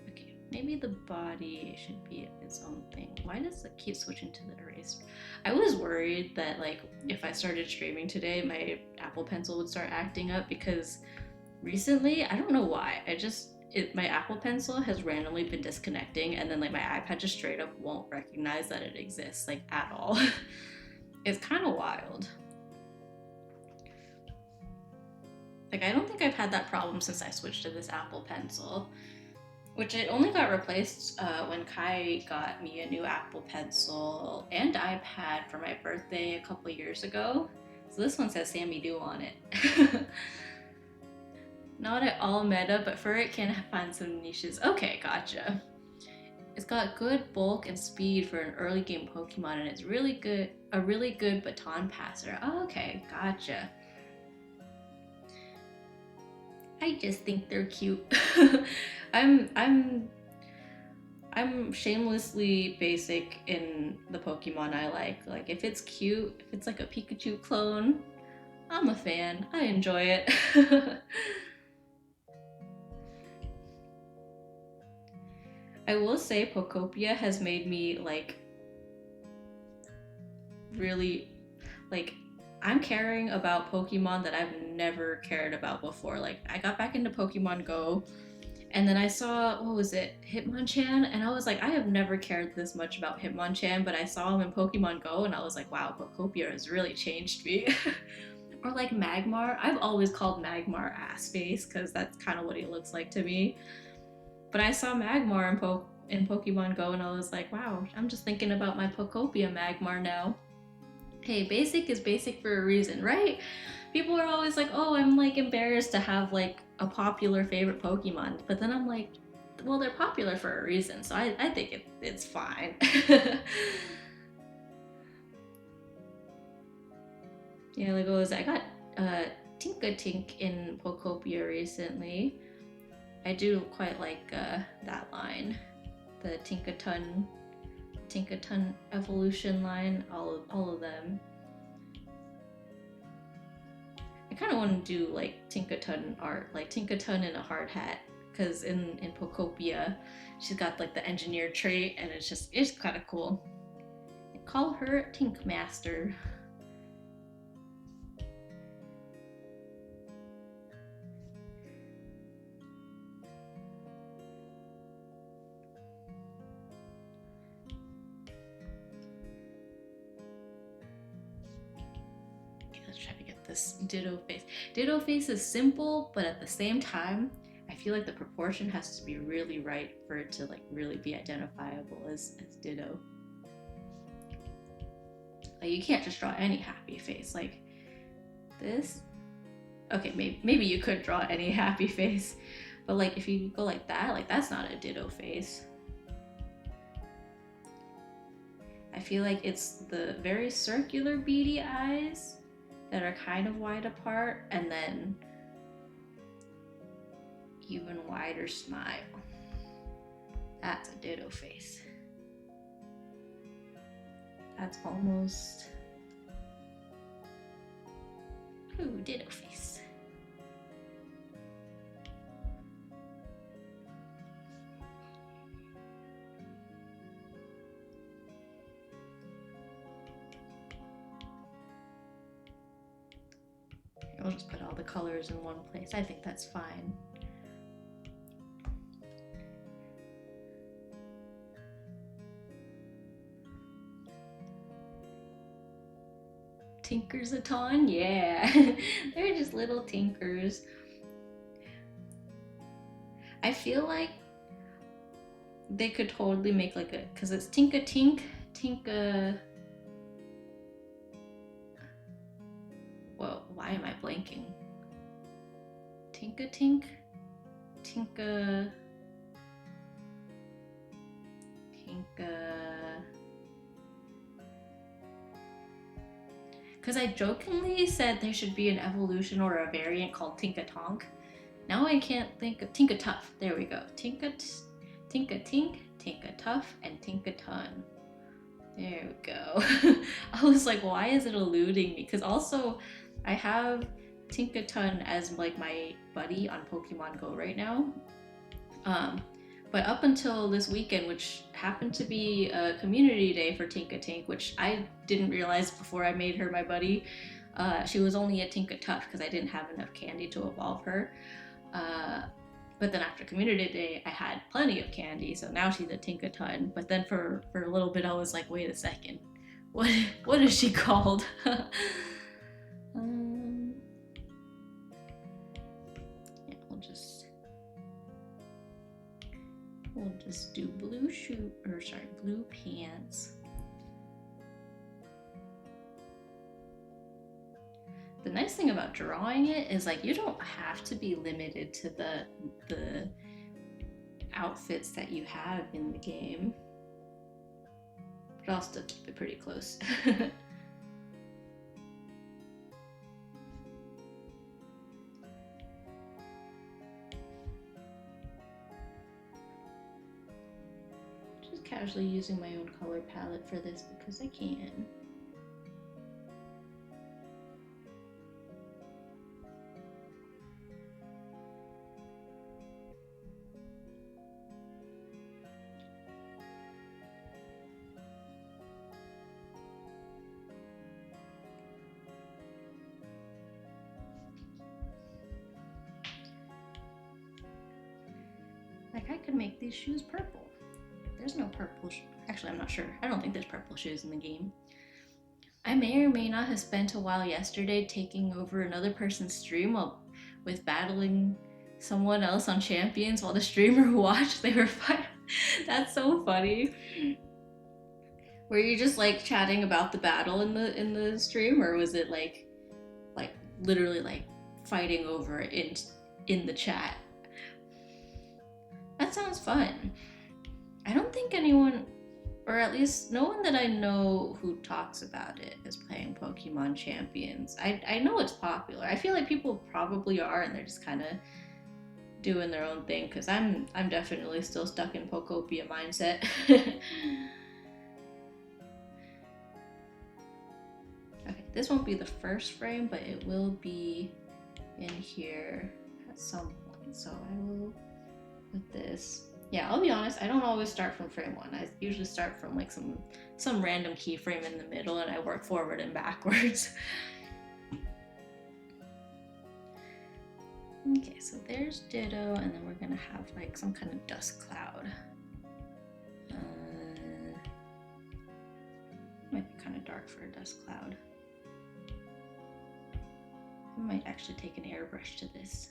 Okay, maybe the body should be its own thing. Why does it keep switching to the eraser? I was worried that like if I started streaming today, my Apple Pencil would start acting up because recently, I don't know why, my Apple Pencil has randomly been disconnecting, and then like my iPad just straight up won't recognize that it exists like at all. It's kind of wild. Like I don't think I've had that problem since I switched to this Apple Pencil, which it only got replaced when Kai got me a new Apple Pencil and iPad for my birthday a couple years ago. So this one says Sammy Dew on it. Not at all meta, but Furret can find some niches. Okay, gotcha. It's got good bulk and speed for an early game Pokemon, and it's a really good baton passer. Oh, okay, gotcha. I just think they're cute. I'm shamelessly basic in the Pokemon I like. Like if it's cute, if it's like a Pikachu clone, I'm a fan. I enjoy it. I will say Pokopia has made me like really like I'm caring about Pokemon that I've never cared about before. Like I got back into Pokemon Go and then I saw, what was it, Hitmonchan, and I was like, I have never cared this much about Hitmonchan, but I saw him in Pokemon Go and I was like, wow, Pokopia has really changed me. Or like Magmar. I've always called Magmar ass face because that's kind of what he looks like to me. But I saw Magmar in Pokemon Go and I was like, wow, I'm just thinking about my Pokopia Magmar now. Hey, basic is basic for a reason, right? People are always like, oh, I'm like embarrassed to have like a popular favorite Pokemon. But then I'm like, well, they're popular for a reason, so I think it's fine. Yeah, like I got Tink in Pokopia recently. I do quite like that line, the Tinkaton evolution line, all of them. I kind of want to do like Tinkaton art, like Tinkaton in a hard hat, because in Pokopia, she's got like the engineer trait, and it's kind of cool. I call her Tink Master. Let's try to get this Ditto face. Ditto face is simple, but at the same time, I feel like the proportion has to be really right for it to like really be identifiable as Ditto. Like you can't just draw any happy face like this. Okay, maybe you could draw any happy face, but like if you go like that's not a Ditto face. I feel like it's the very circular beady eyes that are kind of wide apart, and then even wider smile. That's a Ditto face. That's almost... Ooh, Ditto face. I'll just put all the colors in one place. I think that's fine. Tinkersaton? Yeah. They're just little tinkers. I feel like they could totally make like a, because it's Tinka. Whoa, why am I blanking? Tinka. Because I jokingly said there should be an evolution or a variant called Tinkatonk. Now I can't think of Tinkatuff. There we go. Tinkatink, Tinkatuff, and Tinkaton. There we go. I was like, why is it eluding me? Because also, I have Tinkaton as like my buddy on Pokemon Go right now. But up until this weekend, which happened to be a community day for Tinkatink, which I didn't realize before I made her my buddy, she was only a Tinkatuff because I didn't have enough candy to evolve her. But then after community day, I had plenty of candy, so now she's a Tinkaton. But then for a little bit, I was like, wait a second, what is she called? Yeah, we'll just do blue pants. The nice thing about drawing it is like you don't have to be limited to the outfits that you have in the game, but I'll still keep it pretty close. Just casually using my own color palette for this because I can. Like, I could make these shoes purple. There's no purple. Actually, I'm not sure. I don't think there's purple shoes in the game. I may or may not have spent a while yesterday taking over another person's stream with battling someone else on champions while the streamer watched. They were fighting. That's so funny. Were you just like chatting about the battle in the stream, or was it like literally like fighting over it in the chat? That sounds fun. I don't think anyone, or at least no one that I know who talks about it, is playing Pokemon Champions. I know it's popular. I feel like people probably are, and they're just kind of doing their own thing, because I'm definitely still stuck in Pokopia mindset. Okay, this won't be the first frame, but it will be in here at some point. So I will put this. Yeah, I'll be honest, I don't always start from frame 1. I usually start from like some random keyframe in the middle, and I work forward and backwards. Okay, so there's Ditto, and then we're gonna have like some kind of dust cloud. Might be kind of dark for a dust cloud. I might actually take an airbrush to this.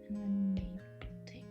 And then maybe take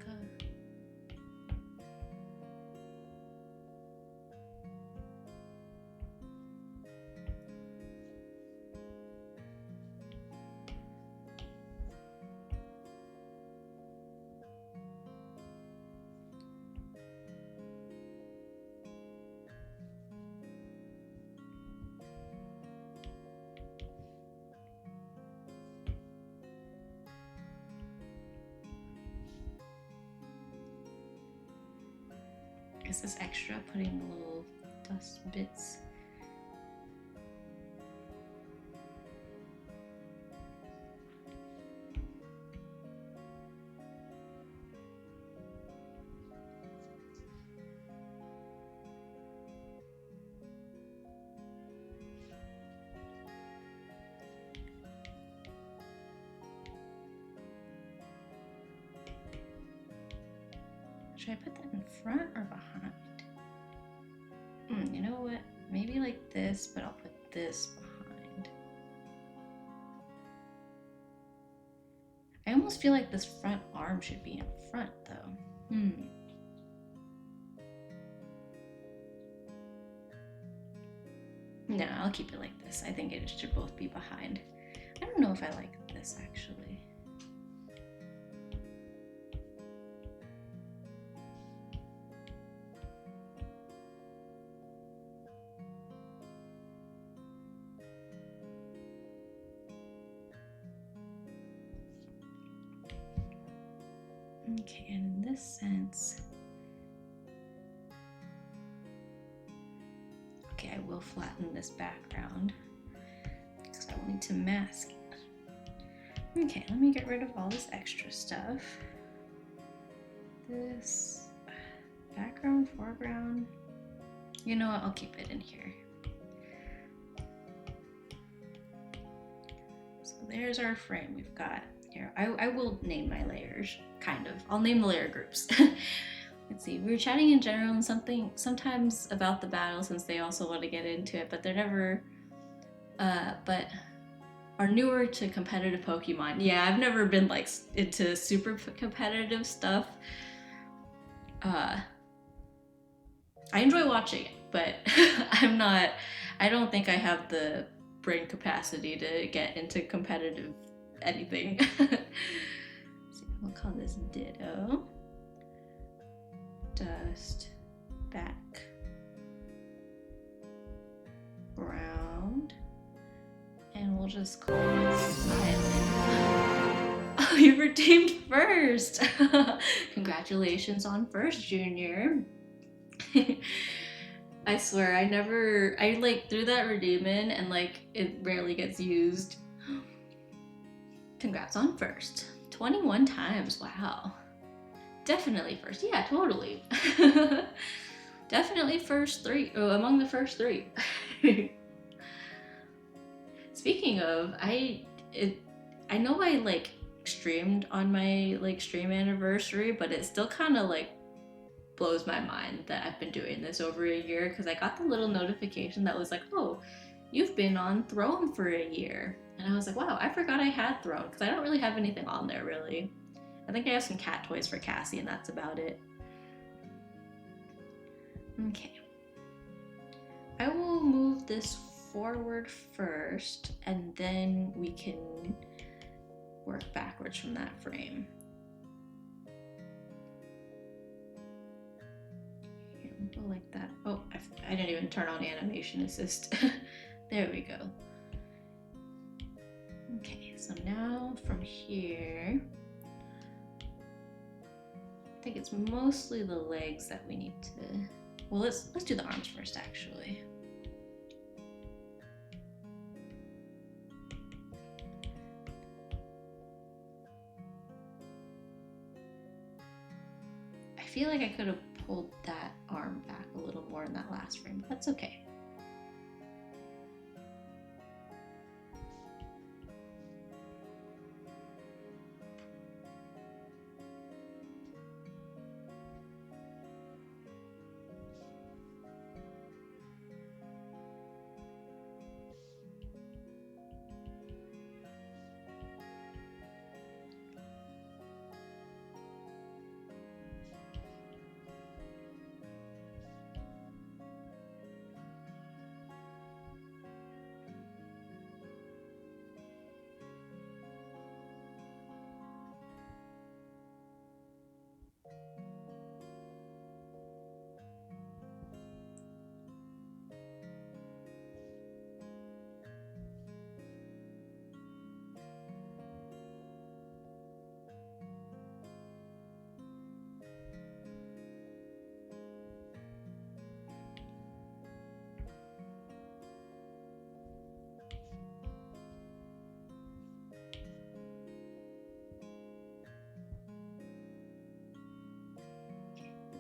is this extra putting the little dust bits? Should I put that in front or behind? You know what? Maybe like this, but I'll put this behind. I almost feel like this front arm should be in front though. No, I'll keep it like this. I think it should both be behind. I don't know if I like this actually. Okay, and in this sense, okay, I will flatten this background because I want to mask it. Okay, let me get rid of all this extra stuff. This background, foreground. You know what? I'll keep it in here. So there's our frame. We've got here. I will name my layers, kind of. I'll name the layer groups. Let's see. We were chatting in general and sometimes about the battle, since they also want to get into it, but they're never. But are newer to competitive Pokemon. Yeah, I've never been like into super competitive stuff. I enjoy watching it, but I don't think I have the brain capacity to get into competitive anything. So we'll call this Ditto. Dust, back, ground, and we'll just call it Silent. Oh, you redeemed first! Congratulations on first, Junior. I swear, I like threw that redeem in and like it rarely gets used. Congrats on first. 21 times, wow. Definitely first, yeah, totally. Definitely first 3, among the first 3. Speaking of, I know I like streamed on my like stream anniversary, but it still kind of like blows my mind that I've been doing this over a year because I got the little notification that was like, "Oh, you've been on Throne for a year." And I was like, "Wow, I forgot I had Throne because I don't really have anything on there really. I think I have some cat toys for Cassie and that's about it." Okay. I will move this forward first and then we can work backwards from that frame. Here, we'll go like that. Oh, I didn't even turn on animation assist. There we go. Okay, so now from here, I think it's mostly the legs that we need to, well, let's do the arms first actually. I feel like I could have pulled that arm back a little more in that last frame, but that's okay.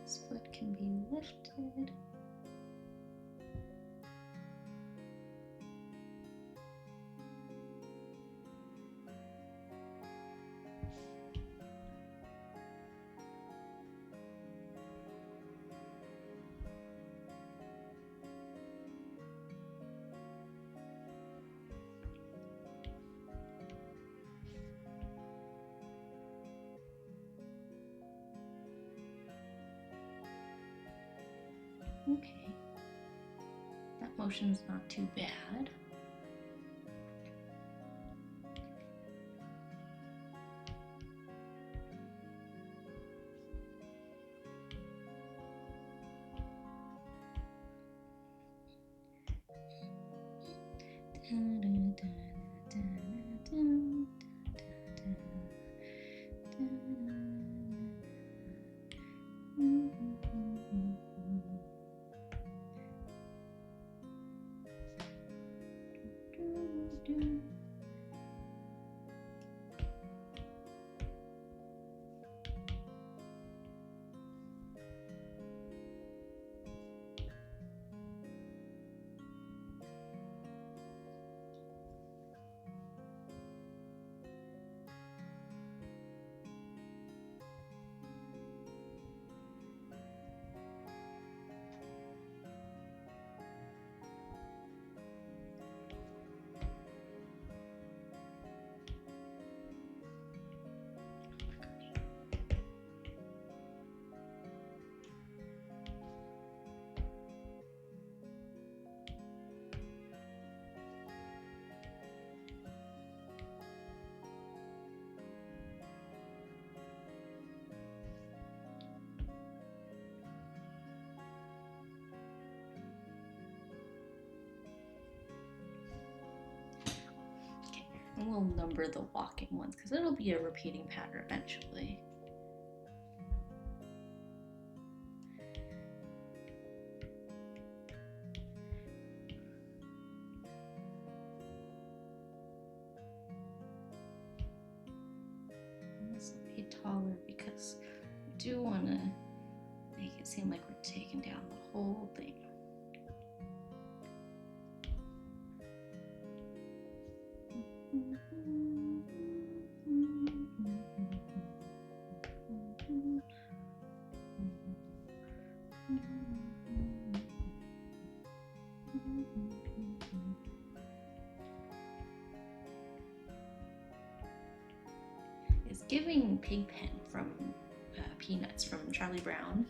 This foot can be lifted. Okay, that motion's not too bad. And we'll number the walking ones because it'll be a repeating pattern eventually. This will be taller because we do want to make it seem like we're taking down the whole thing. It's giving Pigpen from Peanuts from Charlie Brown.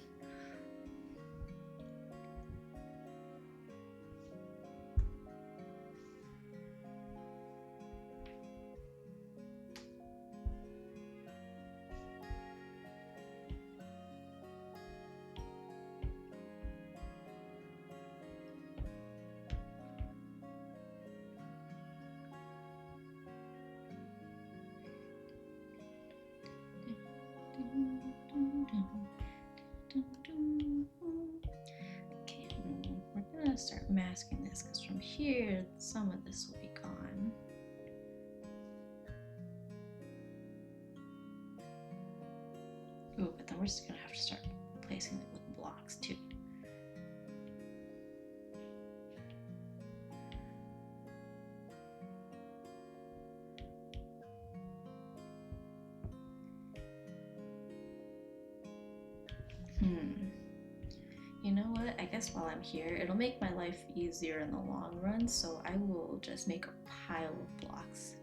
Okay, we're gonna start masking this because from here, some of this will be gone. Ooh, but then we're just gonna have to start placing it with blocks too. You know what? I guess while I'm here, it'll make my life easier in the long run, so I will just make a pile of blocks.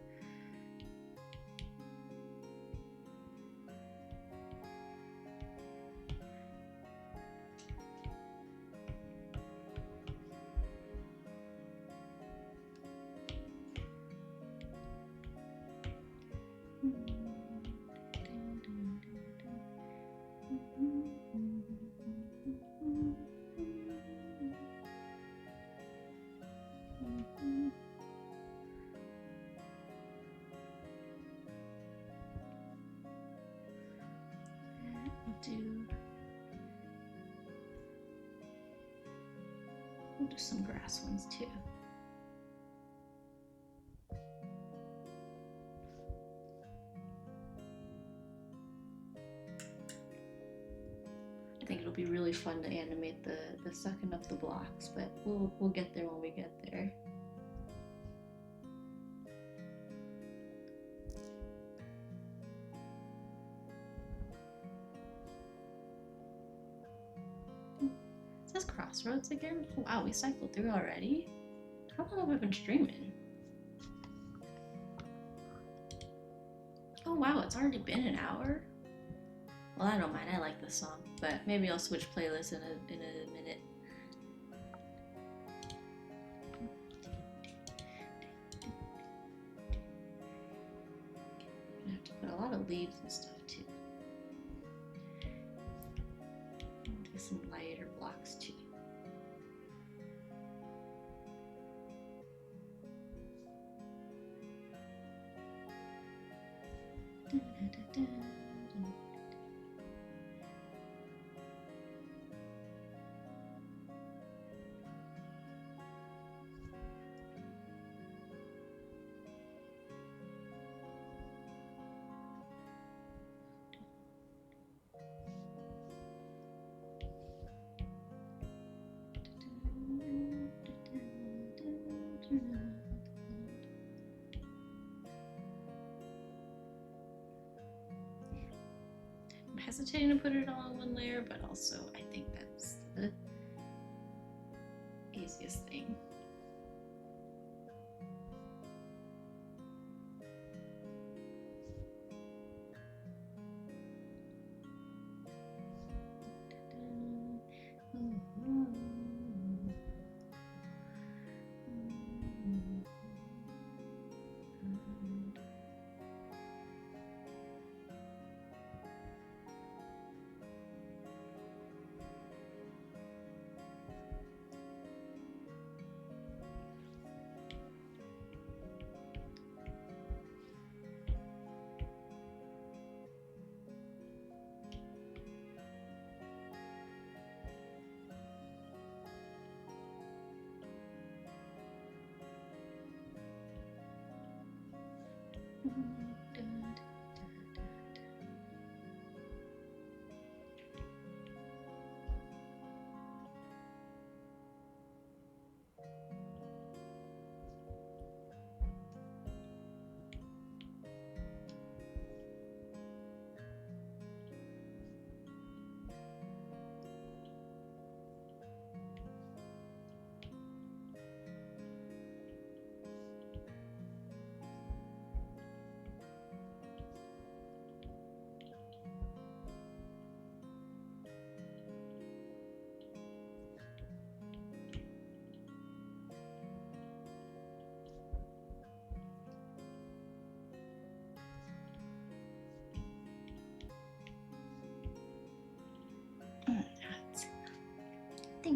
We'll do some grass ones too. I think it'll be really fun to animate the sucking up the blocks, but we'll get there when we get there. It says Crossroads again? Oh, wow, we cycled through already? How long have I been streaming? Oh wow, it's already been an hour? Well, I don't mind, I like this song, but maybe I'll switch playlists in a minute. I have to put a lot of leaves and stuff too. Do some lighter blocks too. I'm hesitating to put it all in one layer, but also I think that's the easiest thing.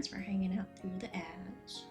Thanks for hanging out through the ads.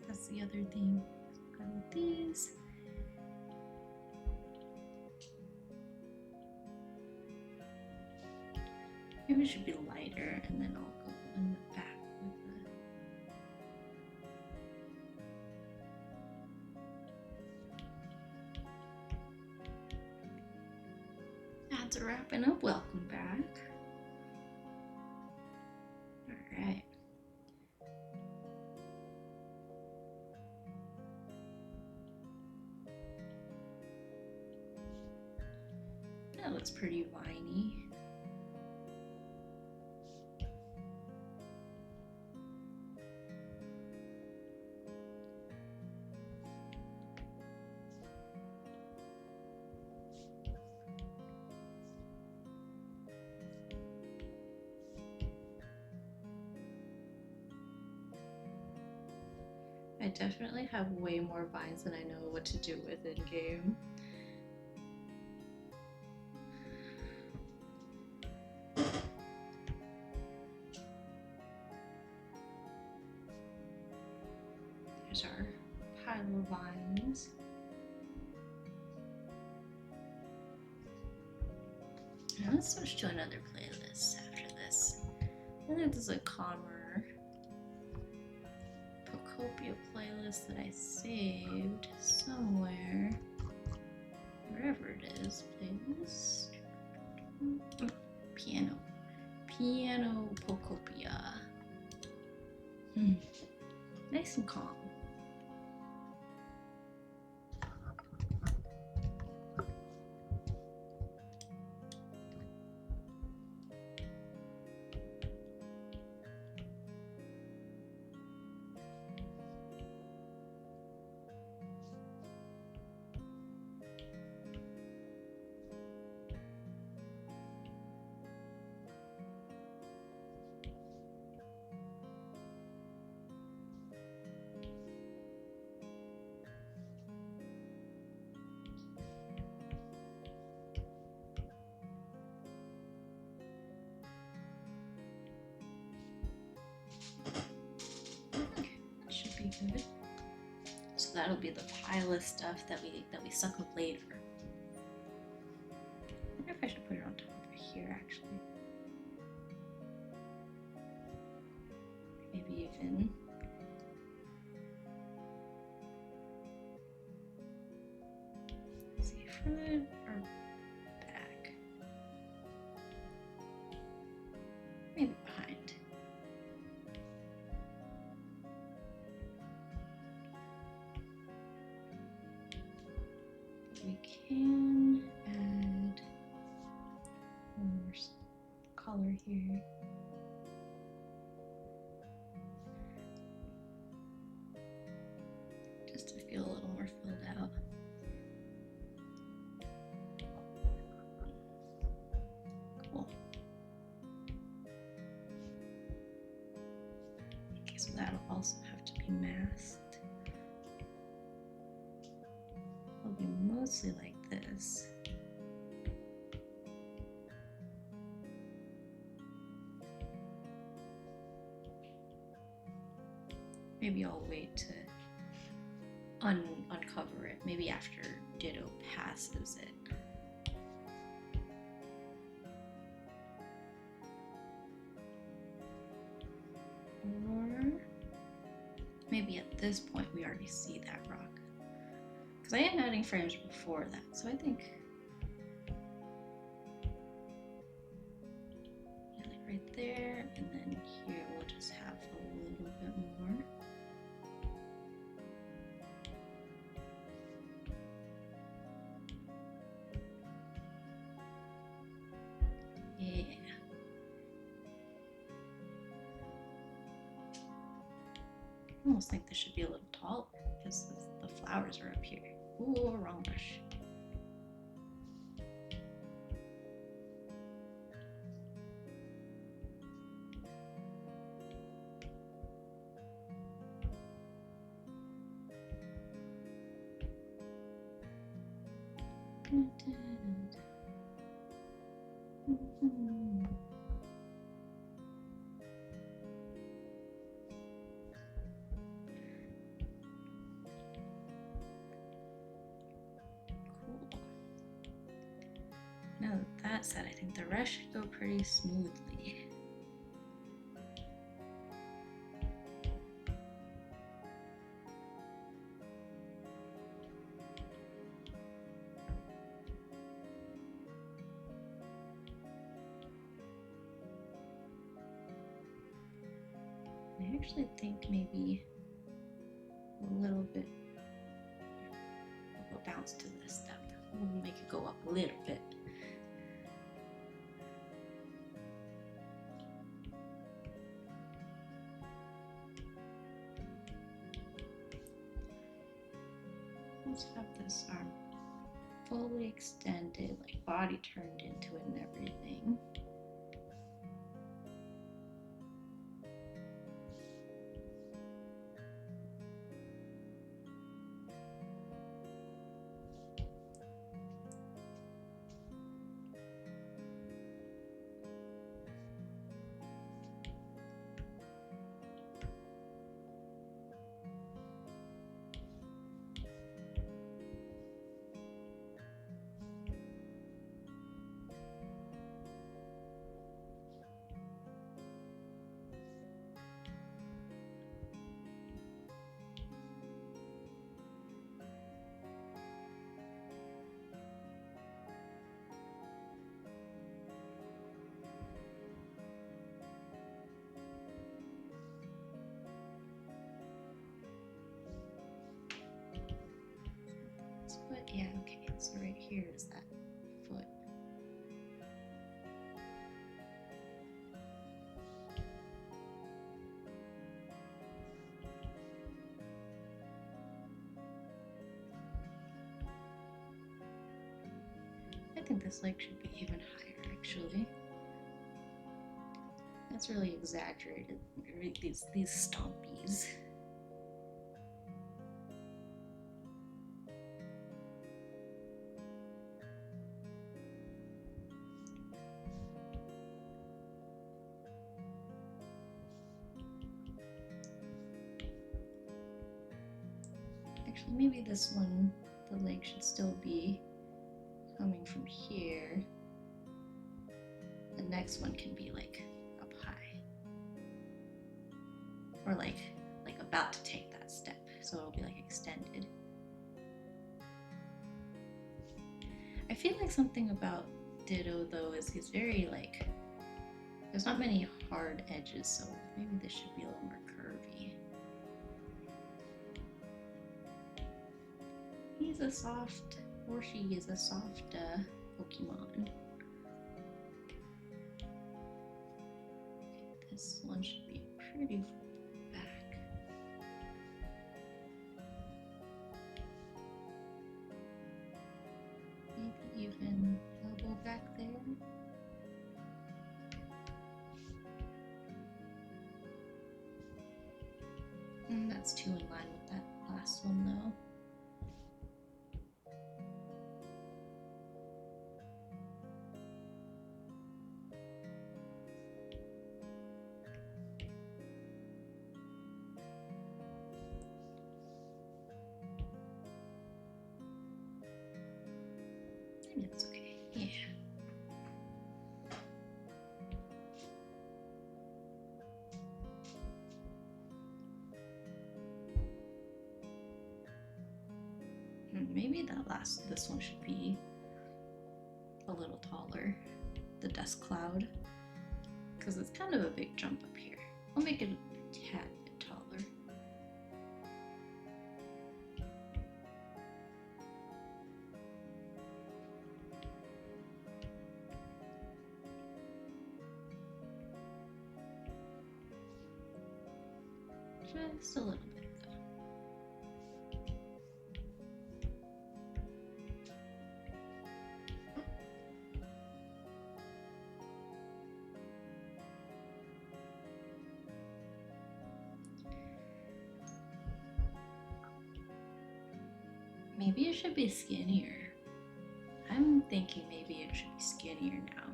That's the other thing. Go with these. Maybe it should be lighter, and then I'll go in the back with the ads are wrapping up. Welcome back. All right. That looks pretty viney. I definitely have way more vines than I know what to do with in game. There's our pile of vines. Now let's switch to another playlist after this. I think this is a calmer Pokopia playlist that I saved somewhere. Wherever it is. Playlist. Piano. Piano Pokopia. Nice and calm. Good. So that'll be the pile of stuff that we suck up later. I wonder if I should put it on top of here actually. Maybe even see front or back. Maybe behind. We can add more color here. Just to feel a little more filled out. Cool. Okay, so that'll also have to be masked. It'll be mostly like this. Maybe I'll wait to uncover it, maybe after Ditto passes it. Or maybe at this point we already see that rock. Because I am adding frames before that, so I think yeah, like right there, and then here we'll just have a little bit more. Yeah. I almost think this should be a little taller because the flowers are up here. Ooh, wrong brush. Now that that's said, I think the rest should go pretty smoothly. I actually think maybe a little bit of a bounce to this step. We'll make it go up a little bit. Let's have this arm fully extended, like body turned into it and everything. Foot, yeah, okay, so right here is that foot. I think this leg should be even higher, actually. That's really exaggerated, these stompies. Actually, maybe this one, the leg should still be coming from here. The next one can be like up high, or like about to take that step, so it'll be like extended. I feel like something about Ditto though is he's very like, there's not many hard edges, so maybe this should be a little more curvy. He's a soft, or she is a soft Pokemon. This one should be pretty back. Maybe even elbow back there. And that's too in line with that last one though. It's okay, yeah. Maybe this one should be a little taller, the dust cloud, because it's kind of a big jump up here. I'll make it a tad bit taller. Just a little bit. Maybe it should be skinnier. I'm thinking maybe it should be skinnier now.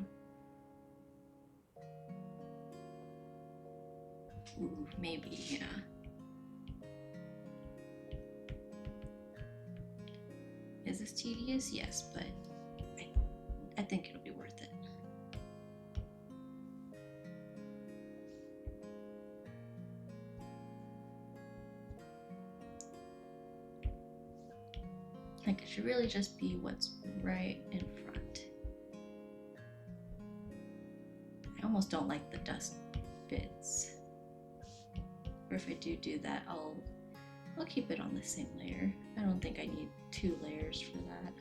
Ooh, maybe, yeah. Is this tedious? Yes, but I think it'll be worth it. Like, it should really just be what's right in front. I almost don't like the dust bits. Or if I do that, I'll keep it on the same layer. I don't think I need 2 layers for that.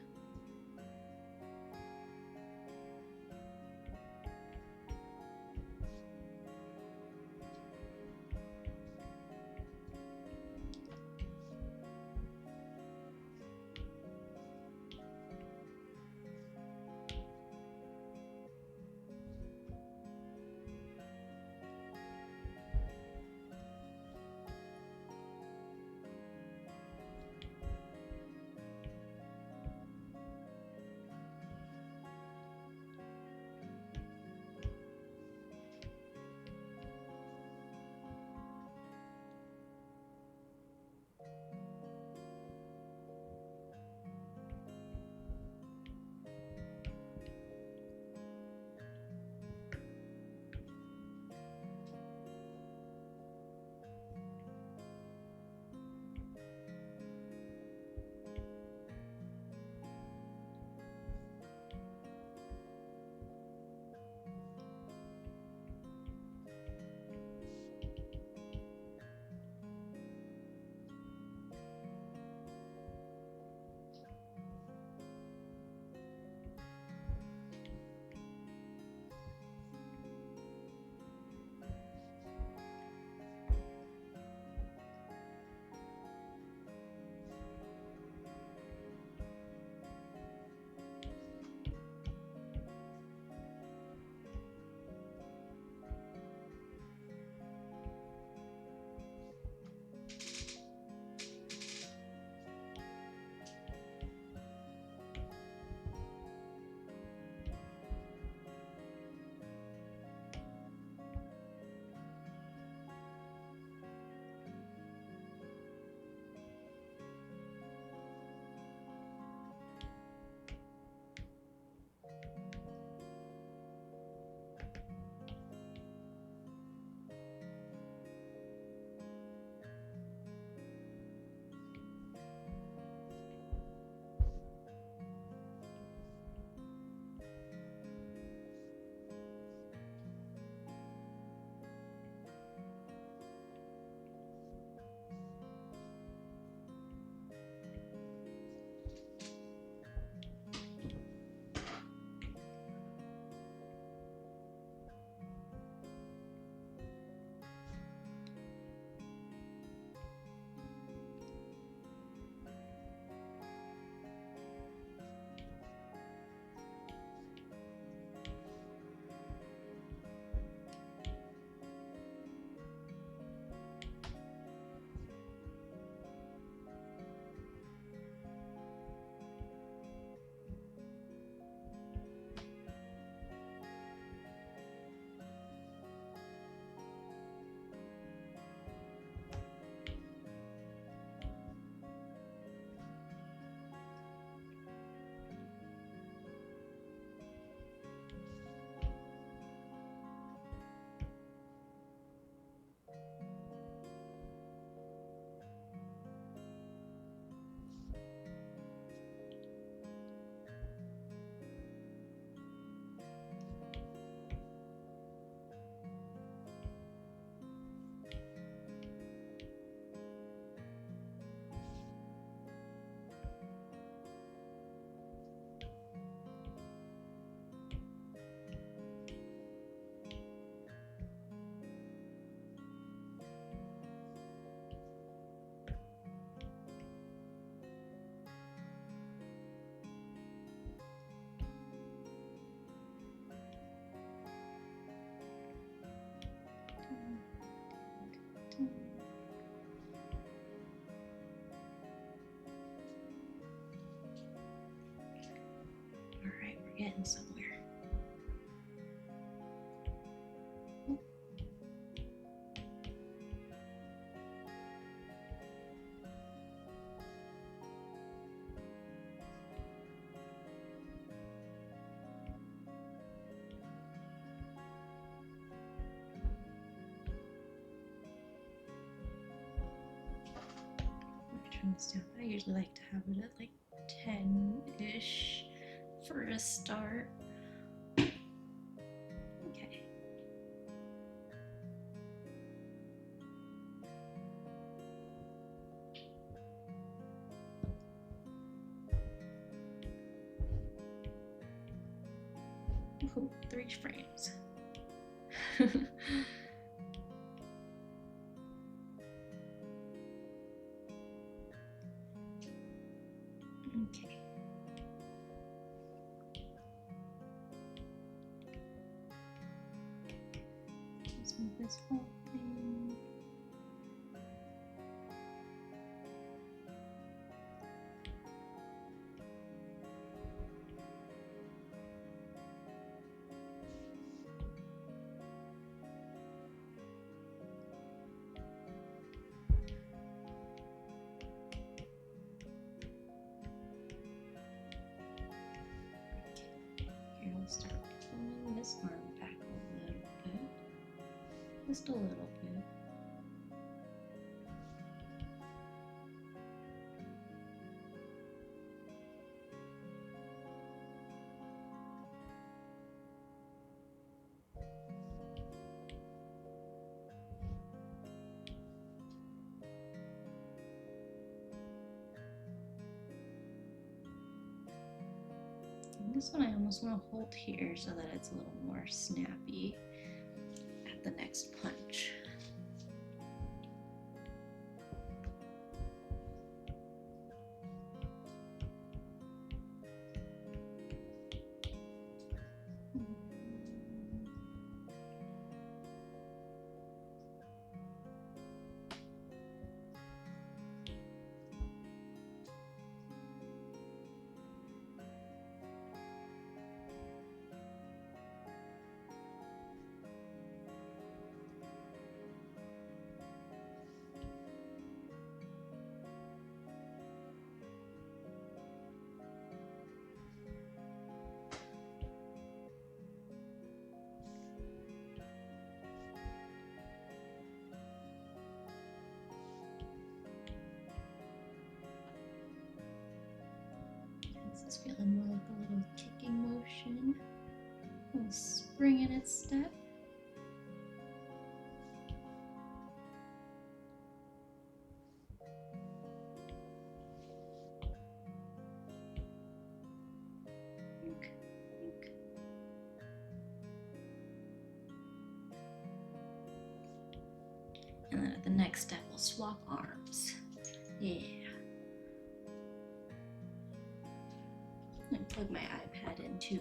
turn this down. I usually like to have it at like 10-ish for a start. Okay. Ooh, 3 frames. Okay. Let's move this whole thing. Here, I'll start pulling this arm back a little bit. Just a little bit. And this one I almost want to hold here so that it's a little more snappy at the next punch. This is feeling more like a little kicking motion, a little spring in its step. And then at the next step, we'll swap arms. Yeah. And plug my iPad in too.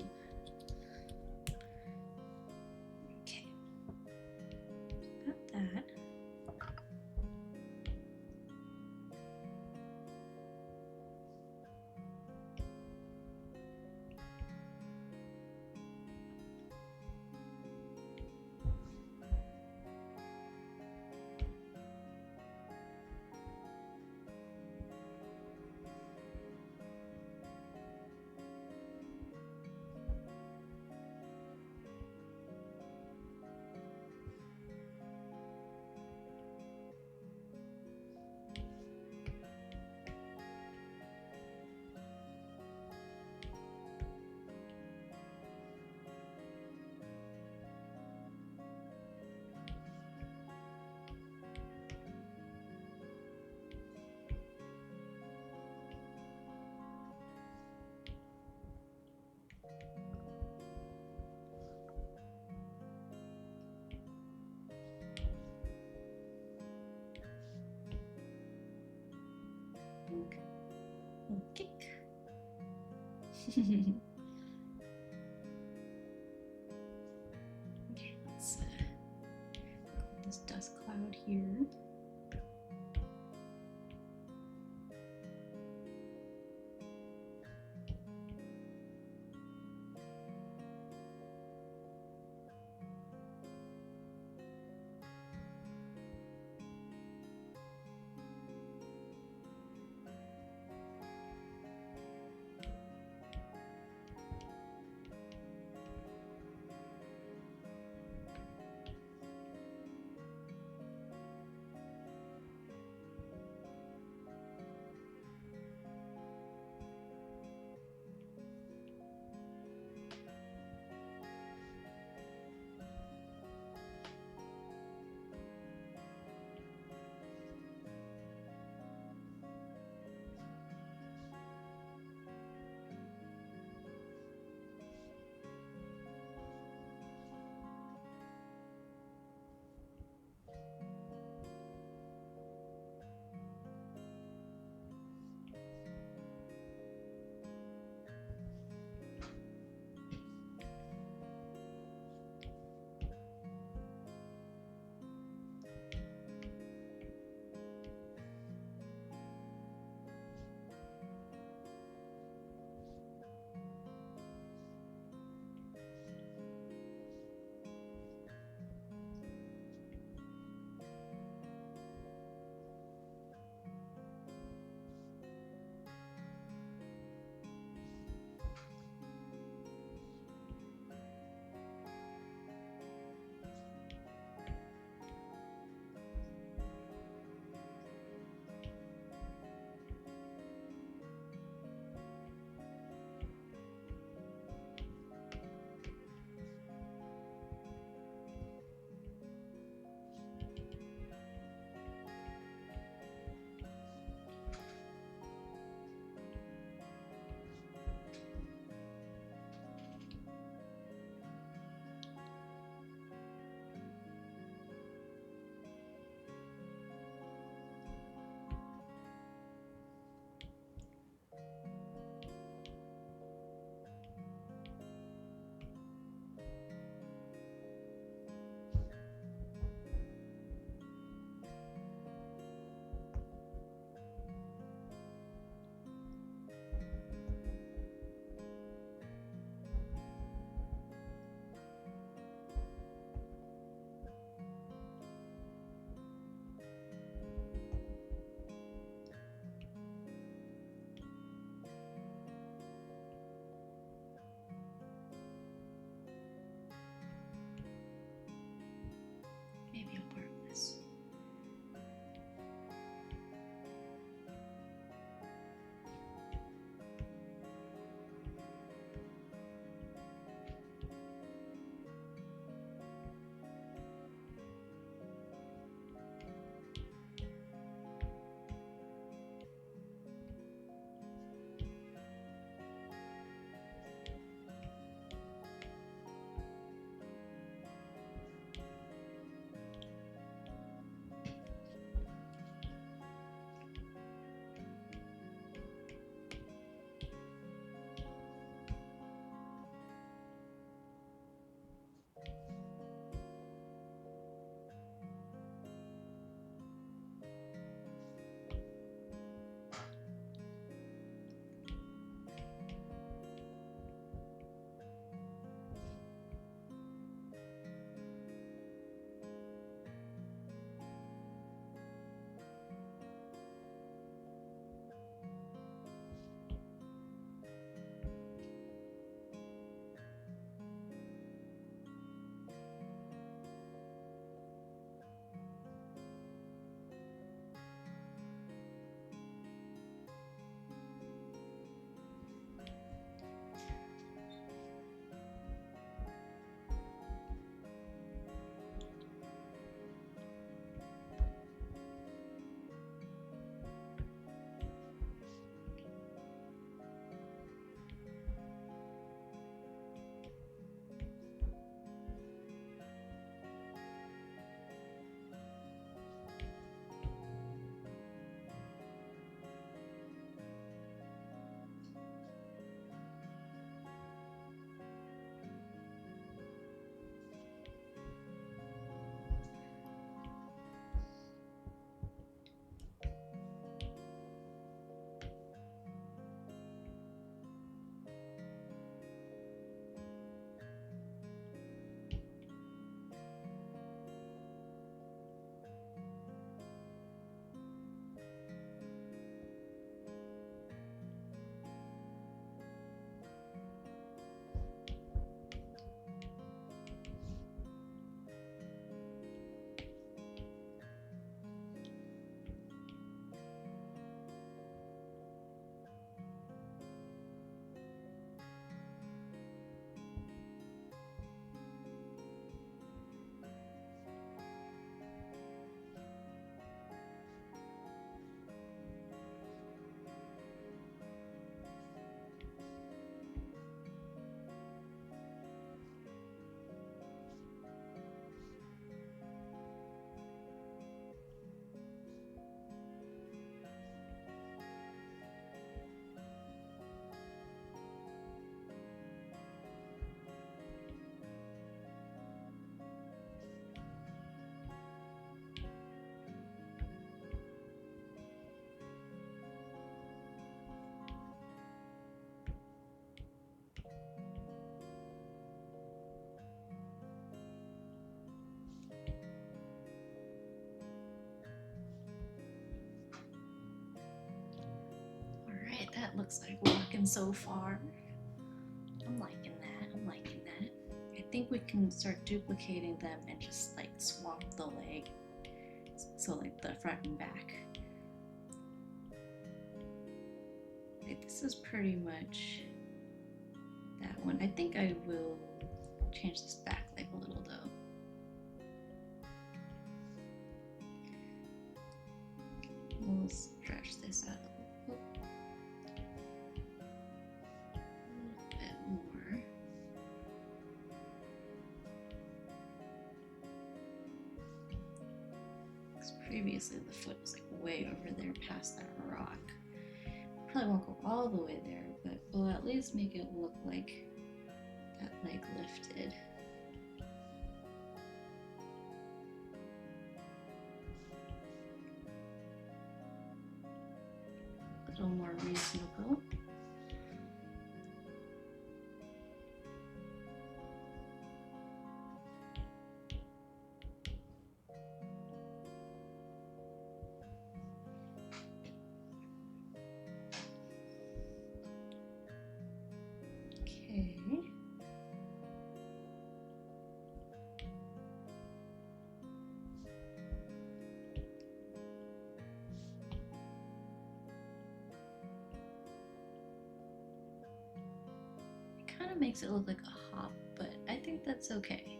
Okay. Got that. Little kick. Okay, let's put this dust cloud here. that looks like walking so far. I'm liking that. I'm liking that. I think we can start duplicating them and just like swap the leg. So like the front and back. Okay, this is pretty much that one. I think I will change this back leg a little though. We'll stretch this out a little bit more. Because previously the foot was like way over there past that rock. Probably won't go all the way there, but we'll at least make it look like that leg lifted. A little more reasonable. Okay. Kind of makes it look like a hop, but I think that's okay.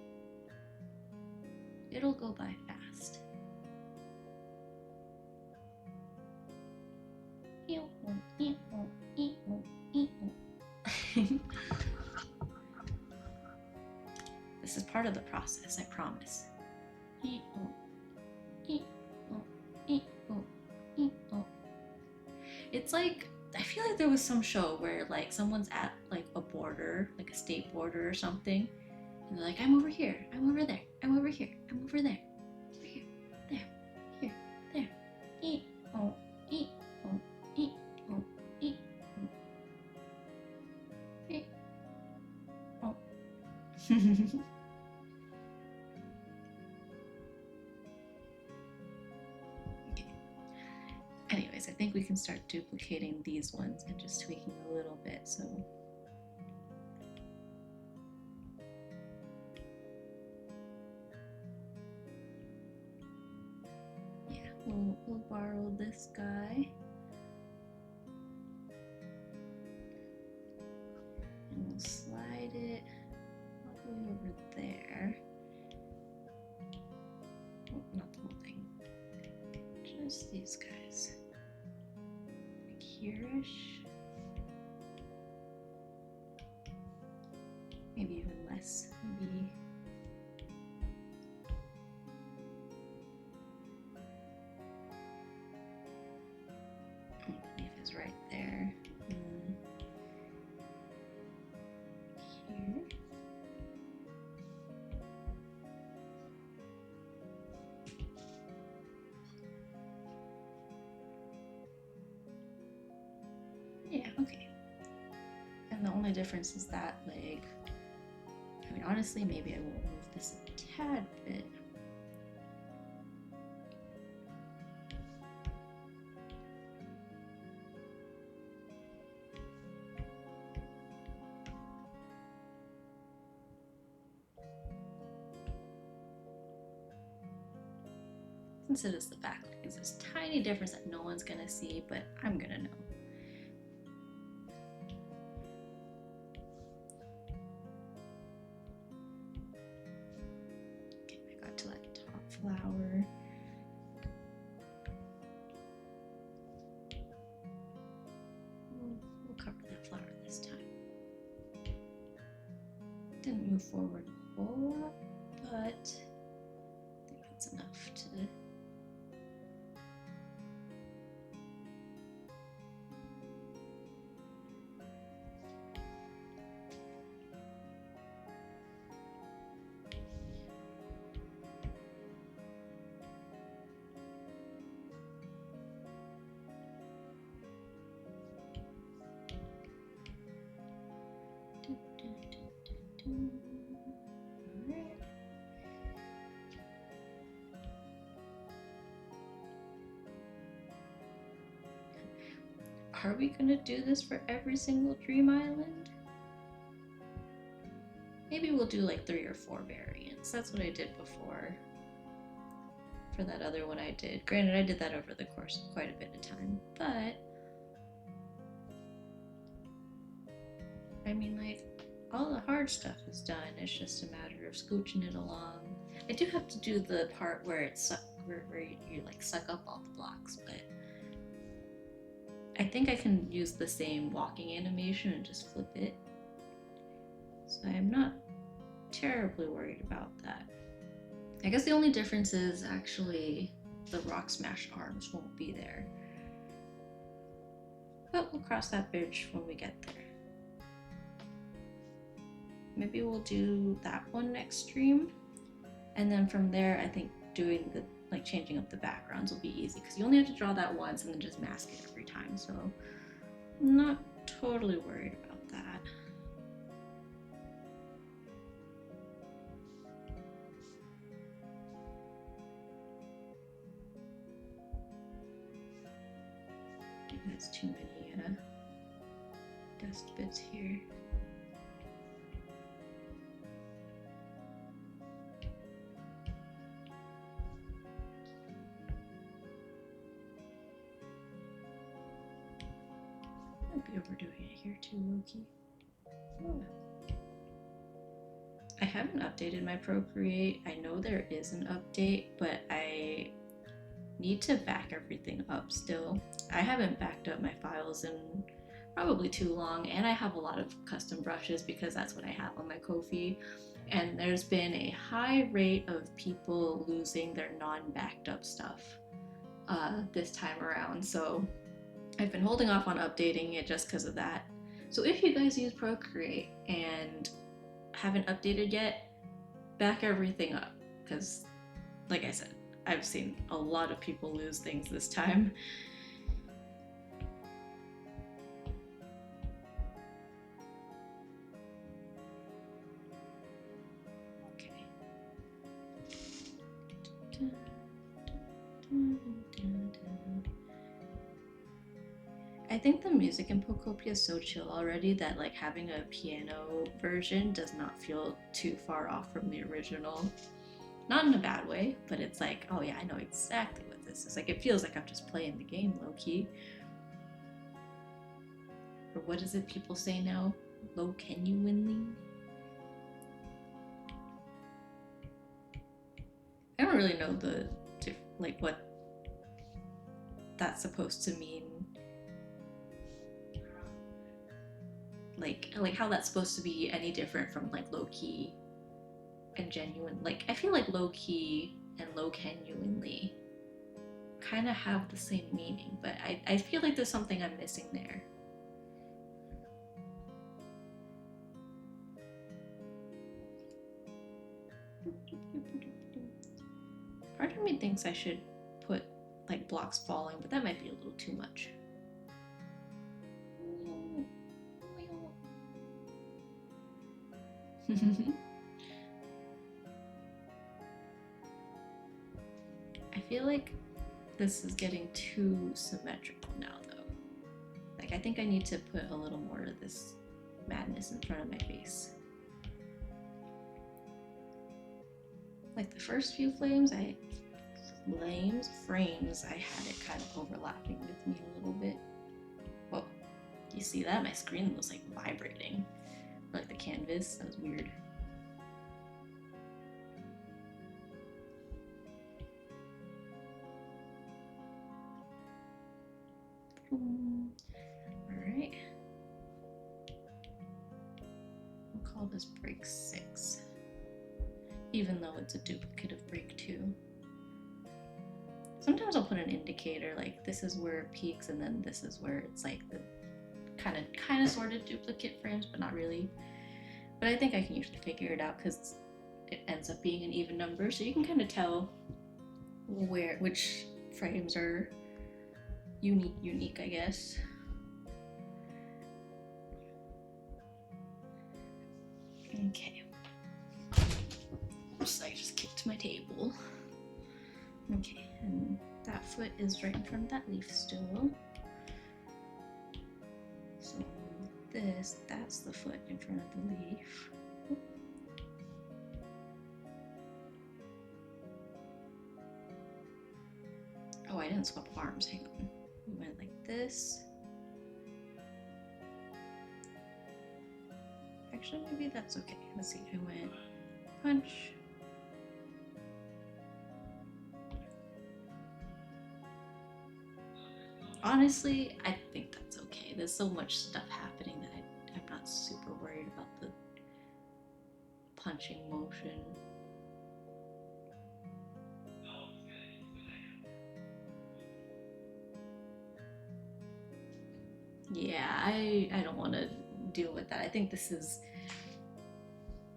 It'll go by fast. This is part of the process, I promise. It's like, I feel like there was some show where like someone's at like a border, like a state border or something, and they're like, I'm over here, I'm over there, I'm over here, I'm over there, over here, there, here, there, oh, oh, oh, oh, oh. Anyways, I think we can start duplicating these ones and just tweaking a little bit. So yeah, we'll borrow this guy and we'll slide it all the way over there. Oh, not the whole thing, just these guys. Here-ish. Maybe even less. Maybe leaf is right there. Here. Yeah, okay. And the only difference is that leg. I mean, honestly, maybe I will move this a tad bit. Since it is the back leg, it's this tiny difference that no one's gonna see, but I'm gonna know. Flower. We'll cover that flower this time. Didn't move forward a whole lot, but I think that's enough to Alright. Are we gonna do this for every single dream island? Maybe we'll do like 3 or 4 variants. That's what I did before. For that other one I did. Granted, I did that over the course of quite a bit of time, but I mean, like, all the hard stuff is done. It's just a matter of scooching it along. I do have to do the part where where you like suck up all the blocks, but I think I can use the same walking animation and just flip it. So I'm not terribly worried about that. I guess the only difference is actually the rock smash arms won't be there. But we'll cross that bridge when we get there. Maybe we'll do that one next stream. And then from there, I think doing the like changing up the backgrounds will be easy because you only have to draw that once and then just mask it every time. So I'm not totally worried about that. There's too many dust bits here. Might be overdoing it here too, Loki. Oh. I haven't updated my Procreate. I know there is an update, but I need to back everything up still. I haven't backed up my files in probably too long, and I have a lot of custom brushes because that's what I have on my Ko-fi. And there's been a high rate of people losing their non-backed up stuff this time around. So I've been holding off on updating it just because of that. So if you guys use Procreate and haven't updated yet, back everything up because, like I said, I've seen a lot of people lose things this time. Okay. I think the music in Pokopia is so chill already that like having a piano version does not feel too far off from the original. Not in a bad way, but it's like, oh yeah, I know exactly what this is. Like, it feels like I'm just playing the game low-key. Or what is it people say now? Low-genuinely? I don't really know like what that's supposed to mean. Like how that's supposed to be any different from like low-key and genuine. Like, I feel like low-key and low-genuinely kind of have the same meaning, but I feel like there's something I'm missing there. Part of me thinks I should put like blocks falling, but that might be a little too much. I feel like this is getting too symmetrical now though. Like, I think I need to put a little more of this madness in front of my face. Like the first few frames, I had it kind of overlapping with me a little bit. Whoa, you see that? My screen was like vibrating. Like the canvas, that was weird. Alright. We'll call this break 6. Even though it's a duplicate of break 2. Sometimes I'll put an indicator, like this is where it peaks and then this is where it's like the kind of sort of duplicate frames, but not really. But I think I can usually figure it out because it ends up being an even number, so you can kind of tell which frames are unique, I guess. Okay. Oops, I just kicked my table. Okay, and that foot is right in front of that leaf still. this. That's the foot in front of the leaf. Oh, I didn't swap arms. Hang on. We went like this. Actually, maybe that's okay. Let's see. I went punch. Honestly, I think that's okay. There's so much stuff happening that I'm not super worried about the punching motion. Yeah, I don't want to deal with that. I think this is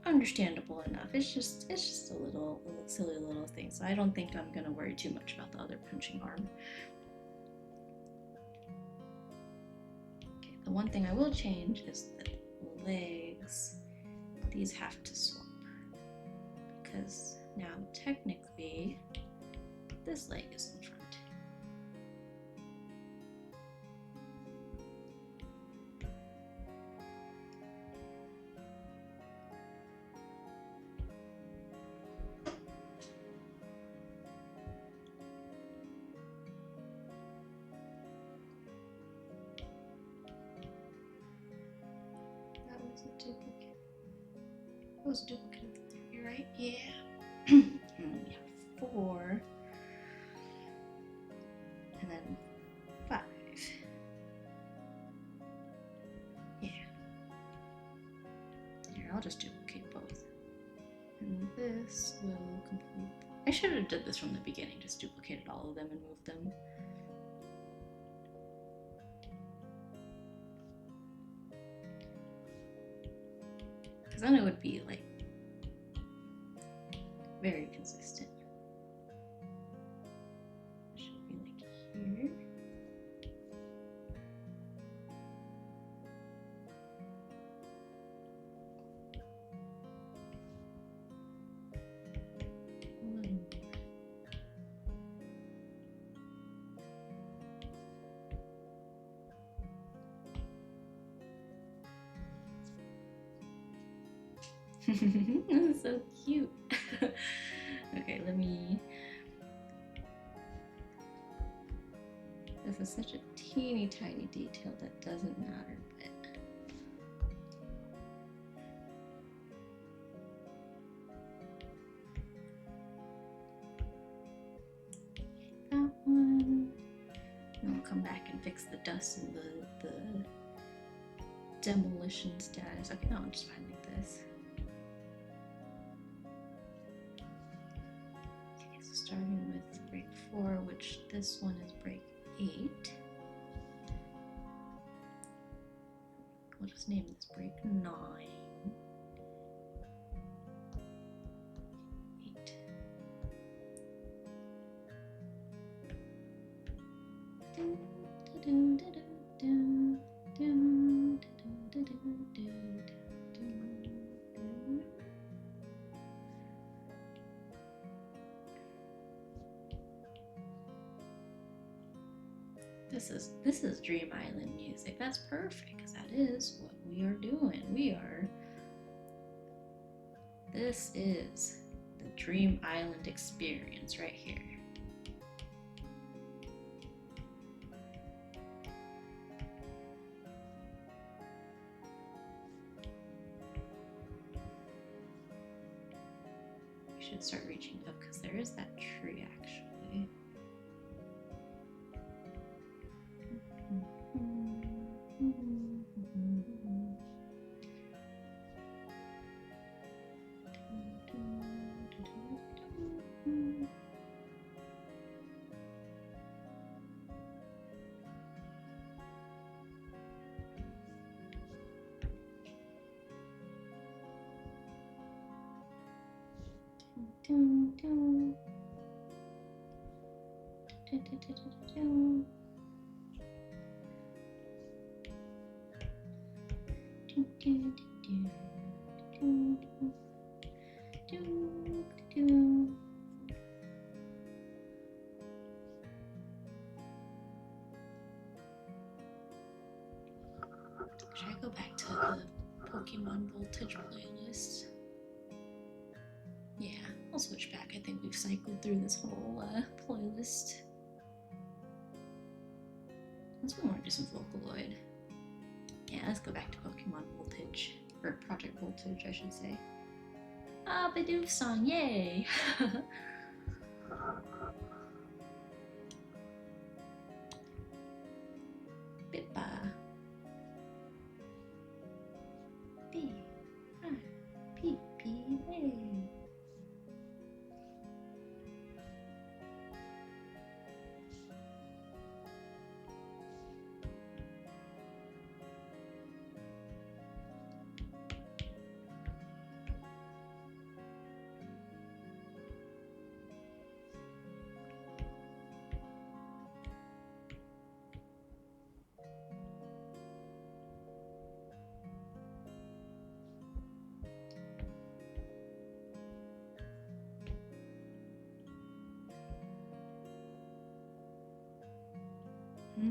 understandable enough. It's just a little silly little thing. So I don't think I'm gonna worry too much about the other punching arm. Okay, the one thing I will change is the legs. These have to swap because now technically this leg is in front. That was a duplicate. That was a duplicate of the 3, right? Yeah. And then we have 4. And then 5. Yeah. Here, I'll just duplicate both. And this will complete. I should have did this from the beginning, just duplicated all of them and moved them. Because then it would be like very consistent. It should be like here. This is so cute. Okay, let me. This is such a teeny tiny detail that doesn't matter, but. That one. And I'll come back and fix the dust and the demolition status. Okay, no, I'm just fine like this. Okay, so starting with break 4, which this one is break 8. We'll just name this break 9. 8. This is Dream Island music. That's perfect because that is what we are doing. This is the Dream Island experience right here. We should start reaching up because there is that tree actually. Should I go back to the Pokemon Voltage playlist? Yeah, I'll switch back. I think we've cycled through this whole playlist. Let's go more just some Vocaloid. Yeah, let's go back to Pokemon Voltage. Or Project Voltage, I should say. Ah, Bidoof song, yay! Bippa. B. I. P. P. A.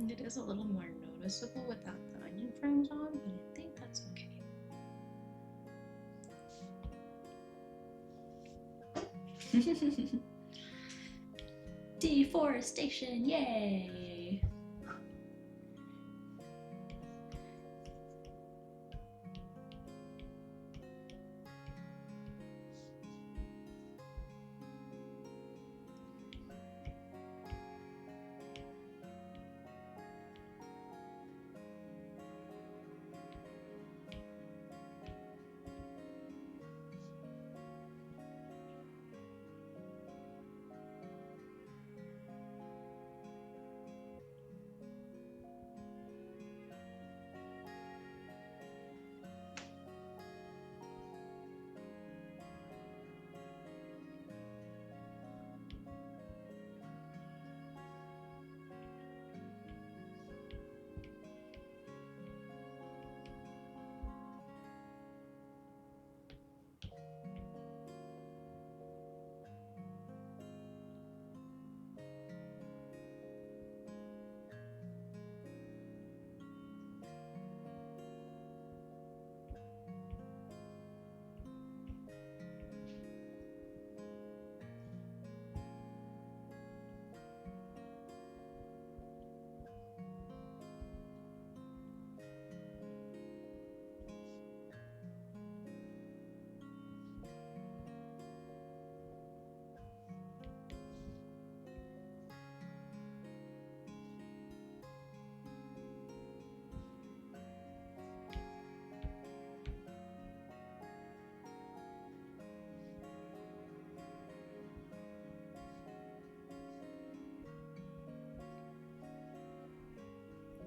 It is a little more noticeable without the onion frames on, but I think that's okay. Deforestation, yay!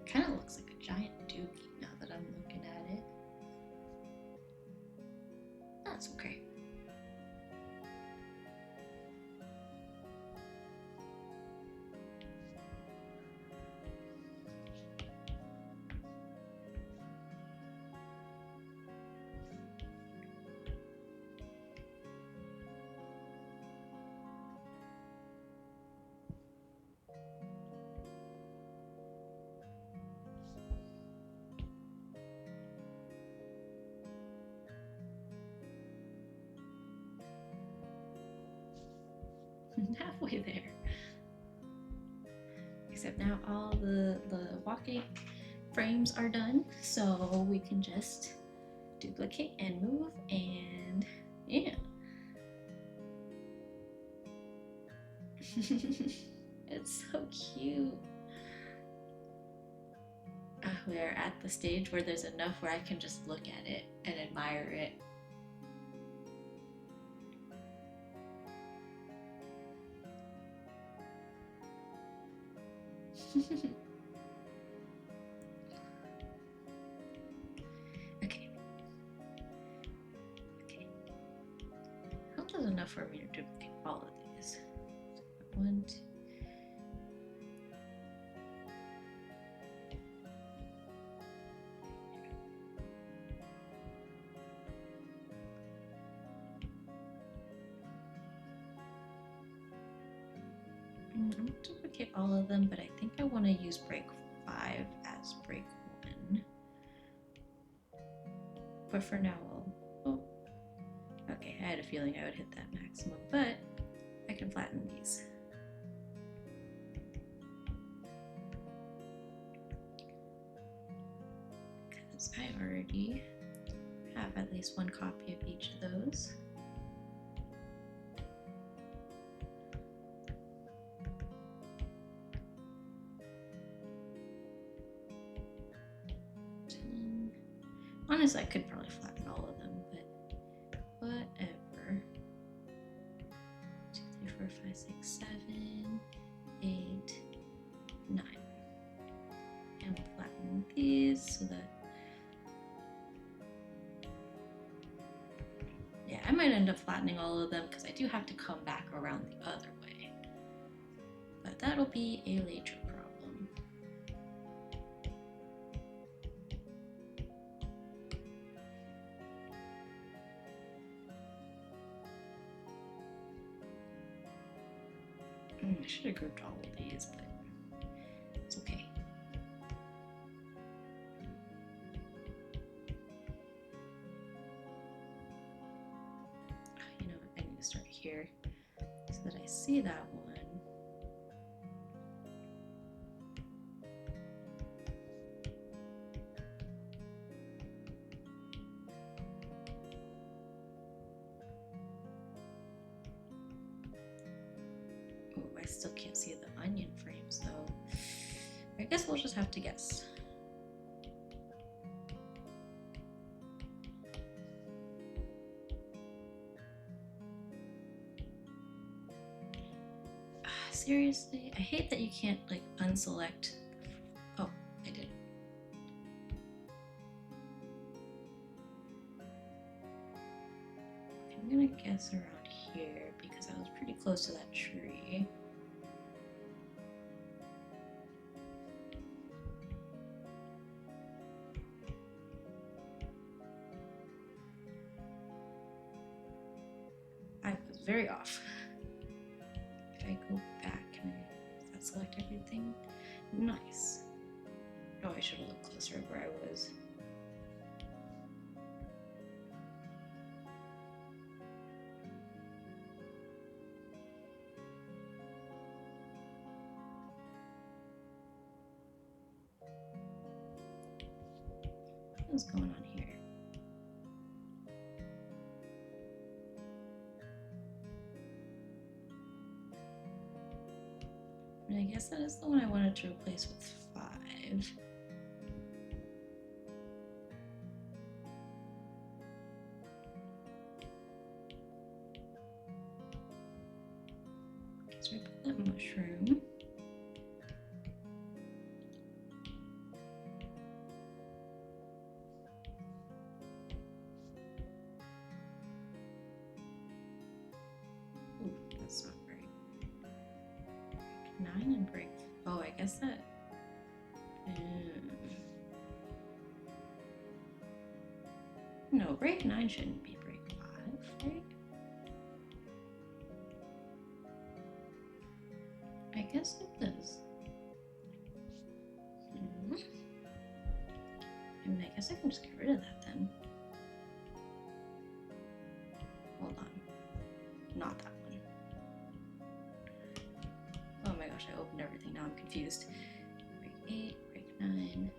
Kind of looks like a giant dookie now that I'm looking at it. That's okay. Halfway there. Except now all the walking frames are done, so we can just duplicate and move, and yeah. It's so cute. We're at the stage where there's enough where I can just look at it and admire it. Okay. I hope there's enough for me to duplicate all of these. 1, 2. I'm going to duplicate all of them, but I think I want to use break 5 as break 1. But for now, oh, okay, I had a feeling I would hit that maximum, but I can flatten these. Because I already have at least one copy of each of those. Honestly, I could probably flatten all of them, but whatever. 2, 3, 4, 5, 6, 7, 8, 9. And we'll flatten these so that, yeah, I might end up flattening all of them because I do have to come back around the other way. But that'll be a later problem. I should have grouped all of these, but it's okay. You know what? I need to start here so that I see that one. I still can't see the onion frames though. I guess we'll just have to guess. Seriously? I hate that you can't like unselect. Oh, I did. I'm gonna guess around here because I was pretty close to that tree. I was very off. If I go back, can I select everything? Nice. Oh, I should have looked closer at where I was. What's going on here? I guess that is the one I wanted to replace with 5. Okay, so I put that mushroom. Ooh, that's not right. 9 and break. Oh, I guess that. No, break 9 shouldn't be break 5, right? I guess it does. I mean, I guess I can just get rid of that then. Hold on. Not that one. Oh my gosh, I opened everything. Now I'm confused. Break 8, break 9.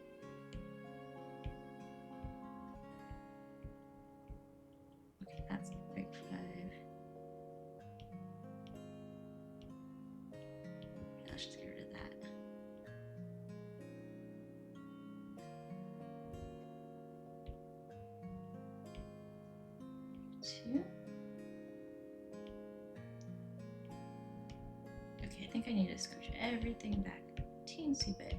Okay, that's break 5. Yeah, let's just get rid of that. Two. Okay, I think I need to scooch everything back a teensy bit.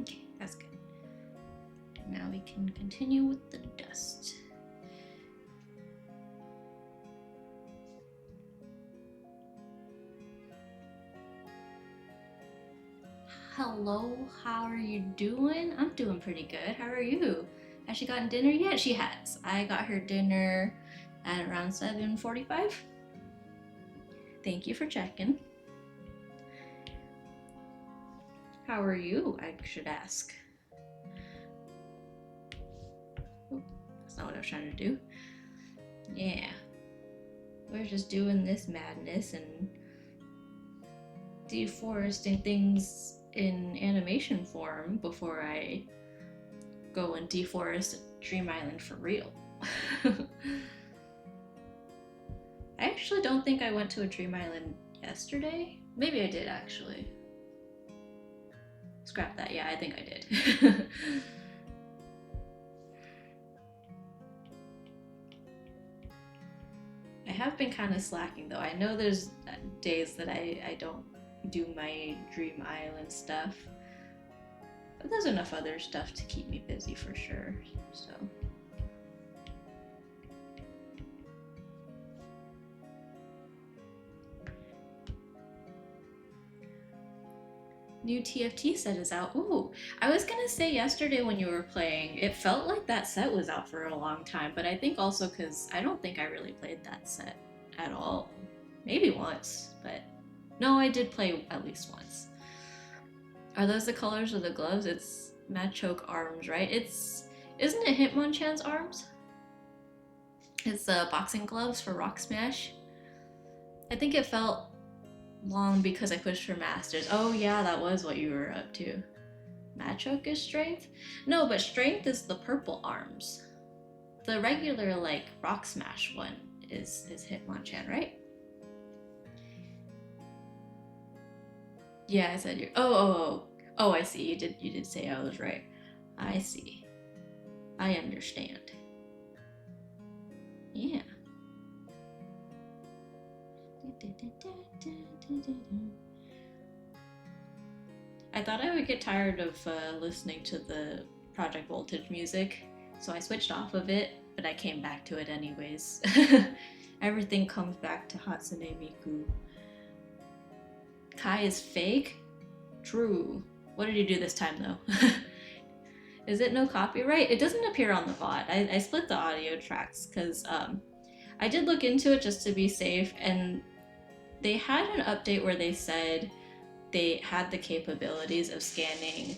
Okay, that's good. Now we can continue with the dust. hello, how are you doing? I'm doing pretty good. How are you? Has she gotten dinner yet? She has. I got her dinner at around 7:45. Thank you for checking. How are you? I should ask. Oh, that's not what I was trying to do. Yeah. We're just doing this madness and deforesting things in animation form before I go and deforest Dream Island for real. I actually don't think I went to a Dream Island yesterday. Maybe I did actually. Scrap that. Yeah, I think I did. I have been kind of slacking though. I know there's days that I don't do my Dream Island stuff, but there's enough other stuff to keep me busy for sure. So. New TFT set is out. Ooh, I was gonna say yesterday when you were playing, it felt like that set was out for a long time, but I think also because I don't think I really played that set at all. Maybe once, but no, I did play at least once. Are those the colors of the gloves? It's Machoke arms, right? Isn't it Hitmonchan's arms? It's the boxing gloves for Rock Smash. I think it felt long because I pushed for Masters. Oh yeah, that was what you were up to. Machoke is strength? No, but strength is the purple arms. The regular like Rock Smash one is Hitmonchan, right? Yeah, I said you. Oh, I see. You did say I was right. I see. I understand. Yeah. I thought I would get tired of listening to the Project Voltage music, so I switched off of it, but I came back to it anyways. Everything comes back to Hatsune Miku. Kai is fake? True. What did you do this time though? Is it no copyright? It doesn't appear on the VOD. I split the audio tracks because I did look into it just to be safe, and they had an update where they said they had the capabilities of scanning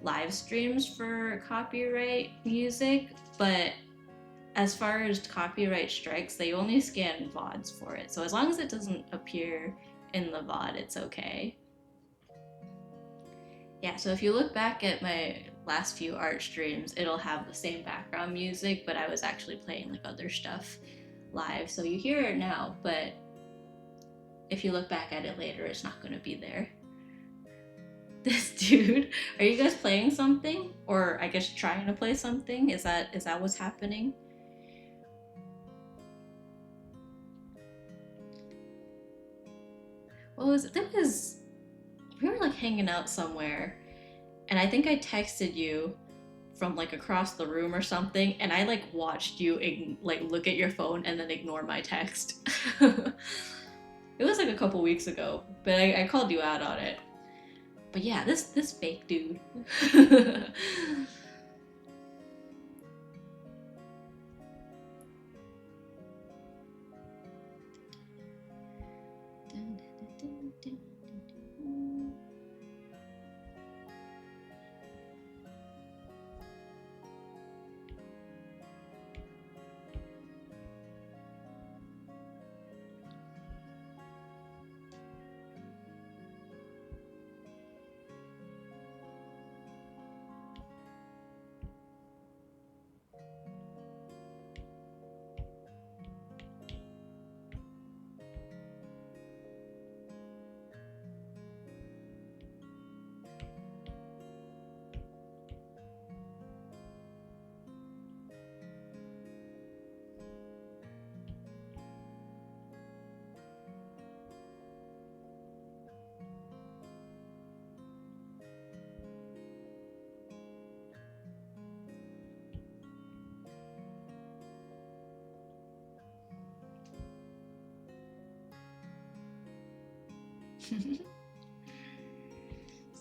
live streams for copyright music, but as far as copyright strikes, they only scan VODs for it. So as long as it doesn't appear in the VOD, it's okay. Yeah, so if you look back at my last few art streams, it'll have the same background music, but I was actually playing like other stuff live. So you hear it now, but if you look back at it later, it's not going to be there. This dude, are you guys playing something? Or I guess trying to play something? Is that what's happening? What was it? We were like hanging out somewhere, and I think I texted you from like across the room or something, and I like watched you like look at your phone and then ignore my text. It was like a couple weeks ago, but I called you out on it. But yeah, this fake dude.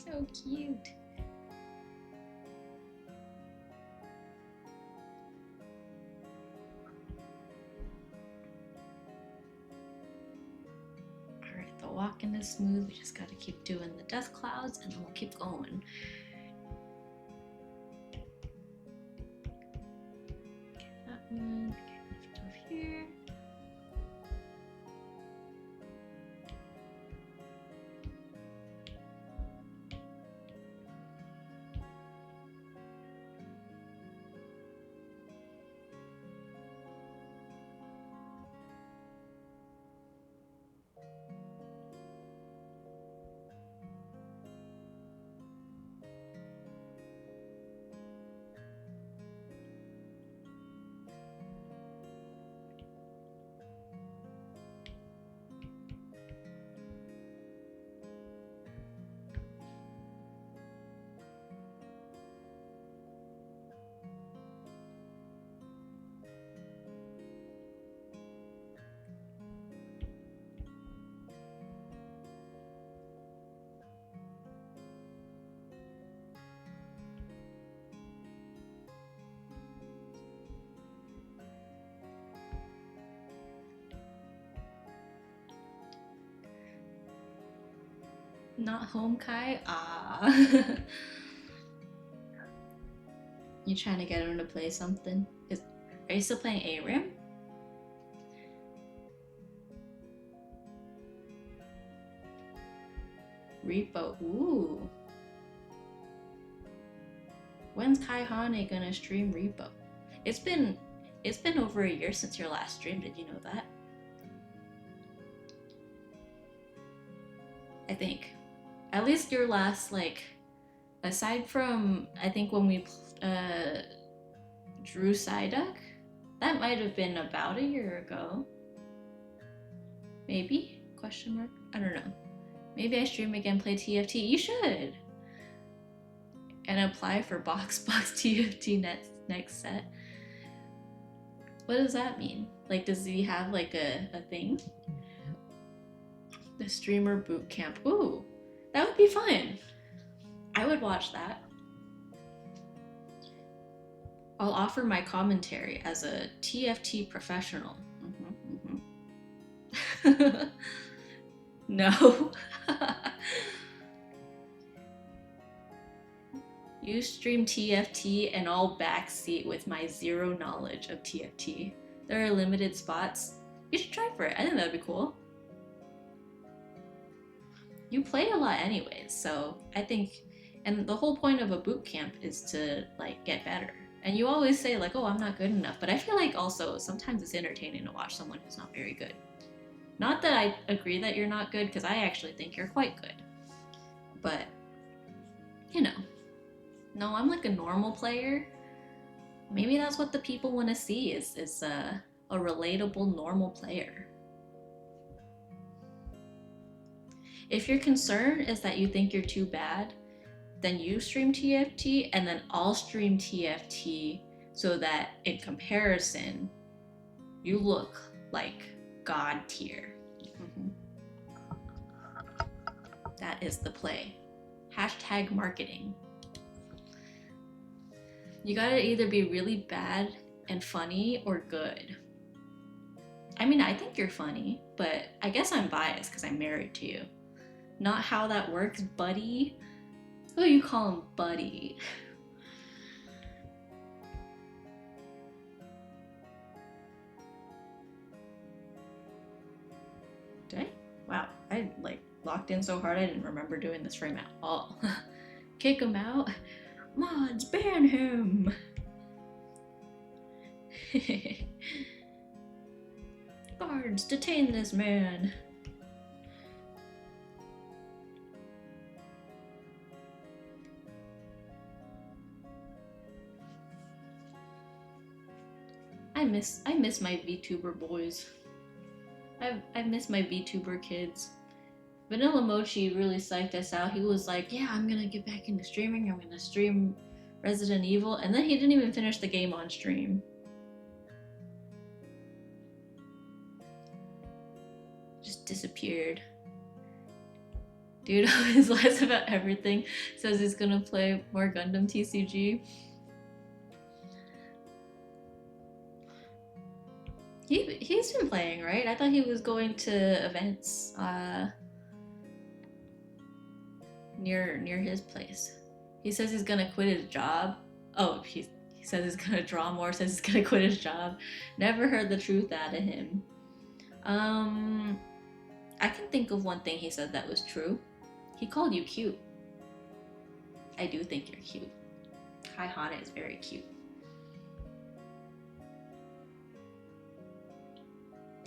So cute. Alright, the walking is smooth. We just gotta keep doing the death clouds and then we'll keep going. Okay, that one. Okay, lift off here. Not home, Kai? Ah. You trying to get him to play something? Are you still playing ARAM? Repo. Ooh. When's Kai Hane gonna stream Repo? It's been over a year since your last stream. Did you know that? I think. At least your last, like, aside from I think when we drew Psyduck, that might have been about a year ago. Maybe? Question mark? I don't know. Maybe I stream again, play TFT. You should! And apply for Box TFT next set. What does that mean? Like, does he have like a thing? The streamer boot camp. Ooh, that would be fun. I would watch that. I'll offer my commentary as a TFT professional. No. You stream TFT and I'll backseat with my zero knowledge of TFT. There are limited spots. You should try for it. I think that'd be cool. You play a lot anyways, so I think, and the whole point of a boot camp is to like get better. And you always say like, oh, I'm not good enough, but I feel like also sometimes it's entertaining to watch someone who's not very good. Not that I agree that you're not good, because I actually think you're quite good. But, you know, no, I'm like a normal player. Maybe that's what the people want to see is a relatable normal player. If your concern is that you think you're too bad, then you stream TFT and then I'll stream TFT so that in comparison, you look like God tier. That is the play. Hashtag marketing. You gotta either be really bad and funny or good. I mean, I think you're funny, but I guess I'm biased because I'm married to you. Not how that works, buddy. Oh, you call him buddy. Did I? Wow, I like locked in so hard I didn't remember doing this frame at all. Kick him out. Mods, ban him. Guards, detain this man. I miss my VTuber boys. I miss my VTuber kids. Vanilla Mochi really psyched us out. He was like, yeah, I'm gonna get back into streaming. I'm gonna stream Resident Evil. And then he didn't even finish the game on stream. Just disappeared. Dude always lies about everything. Says he's gonna play more Gundam TCG. He's been playing, right? I thought he was going to events near his place. He says he's gonna quit his job. Oh, he says he's gonna draw more. Says he's gonna quit his job. Never heard the truth out of him. I can think of one thing he said that was true. He called you cute. I do think you're cute. Hi Hana is very cute.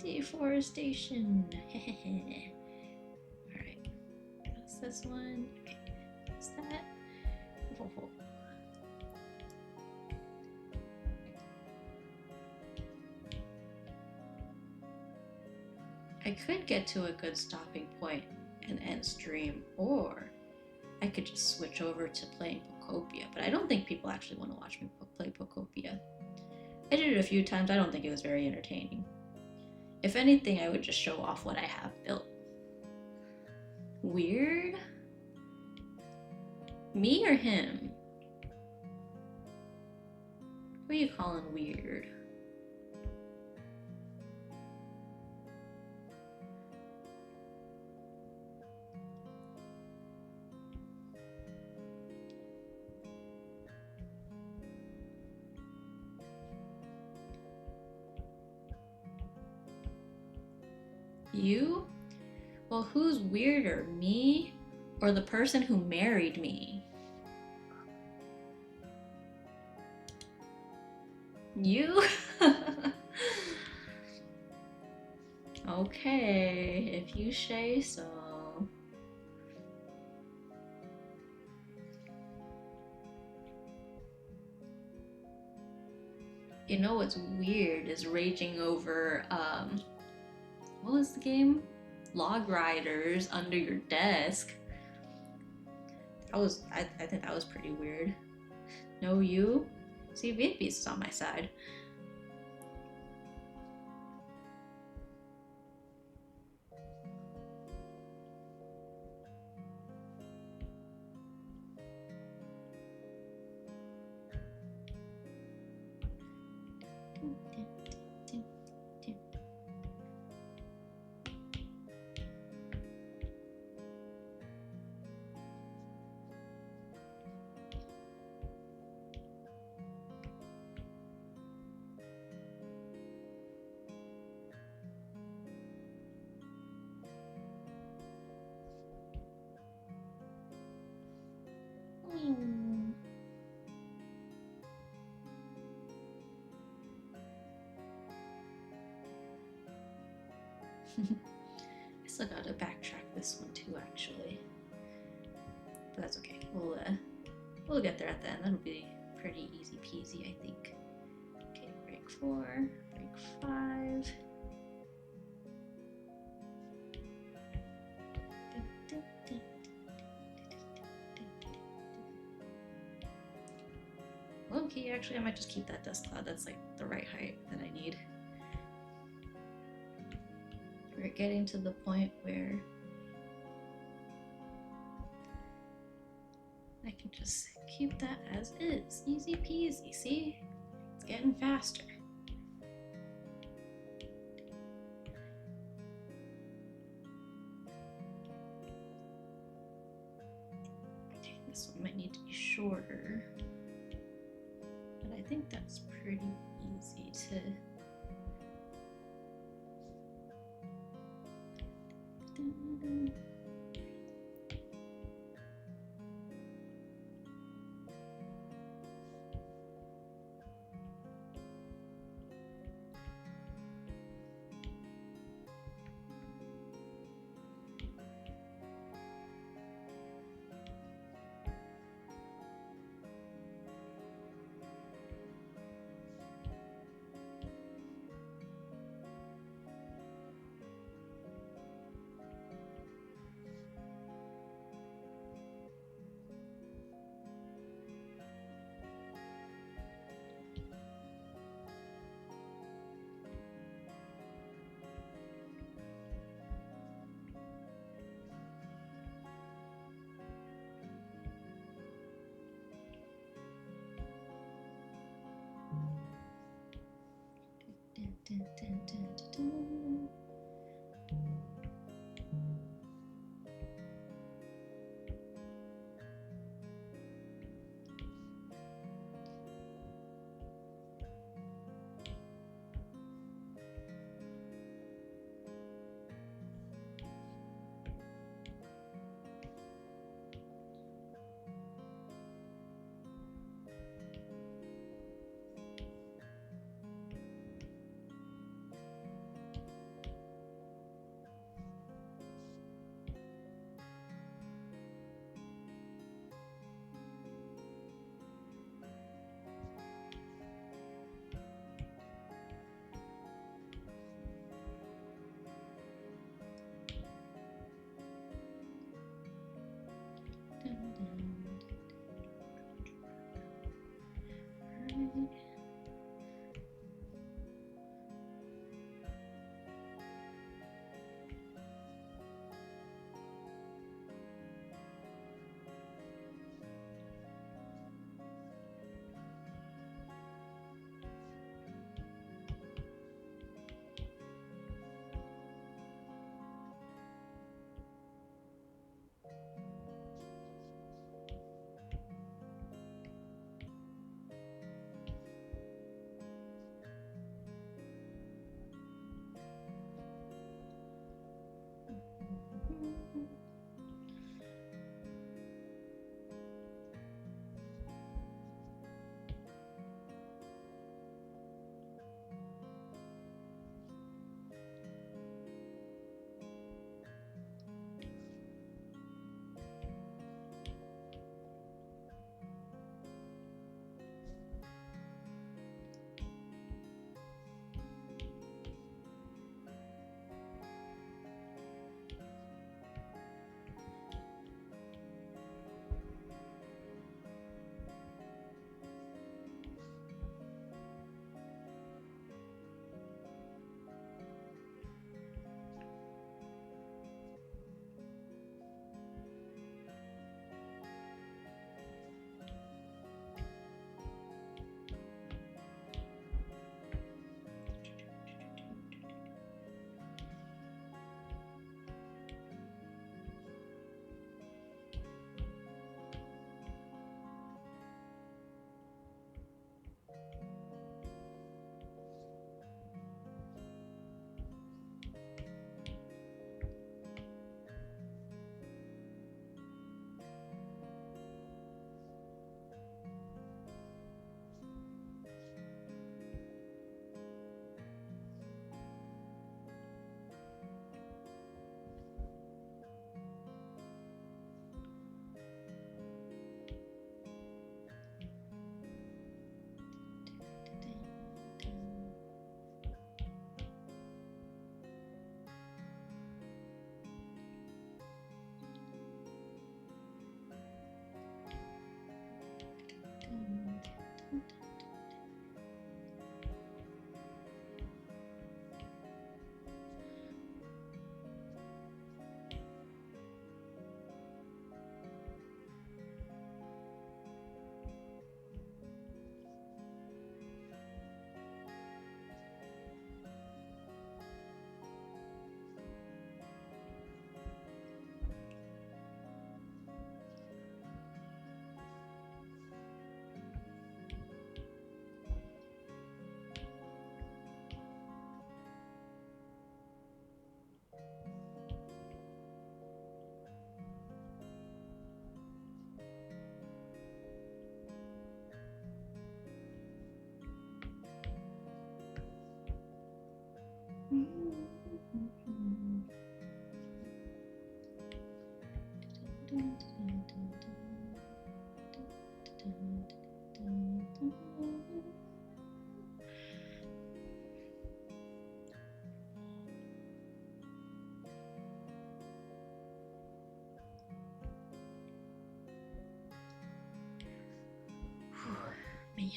Deforestation. Alright. What's this one? Okay. What's that? Oh. I could get to a good stopping point and end stream, or I could just switch over to playing Pokopia, but I don't think people actually want to watch me play Pokopia. I did it a few times. I don't think it was very entertaining. If anything, I would just show off what I have built. Weird? Me or him? Who are you calling weird? You? Well, who's weirder, me or the person who married me? You? Okay, if you say so. You know what's weird is raging over, what was the game? Log Riders under your desk. I think that was pretty weird. No, you? See, Vidbeast is on my side. I still gotta backtrack this one too, actually. But that's okay. We'll get there at the end. That'll be pretty easy peasy, I think. Okay, break 4, break 5. Okay, actually, I might just keep that dust cloud. That's like the right height that I need. We're getting to the point where I can just keep that as is. Easy peasy, see? It's getting faster. Okay, this one might need to be shorter. But I think that's pretty easy to... Dun, dun, dun, dun, dun. Man,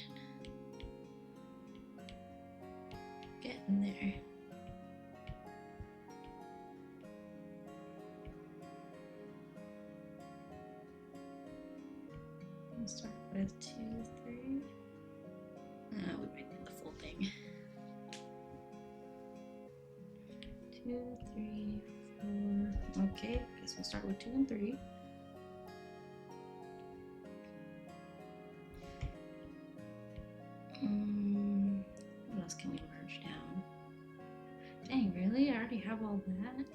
getting there. We'll start with 2, 3. We might do the full thing. 2, 3, 4. Okay, guess we'll start with 2 and 3. What else can we merge down? Dang, really? I already have all that?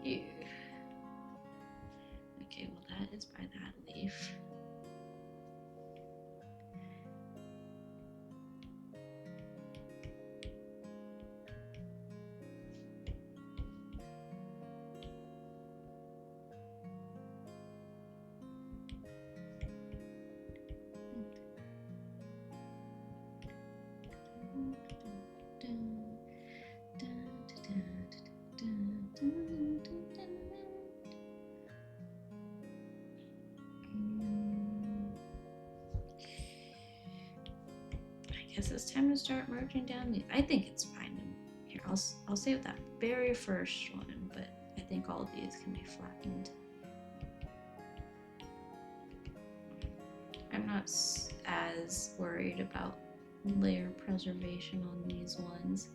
Ew. Okay, well that is by that leaf. I guess it's time to start merging down these. I think it's fine. Here, I'll save that very first one, but I think all of these can be flattened. I'm not as worried about layer preservation on these ones.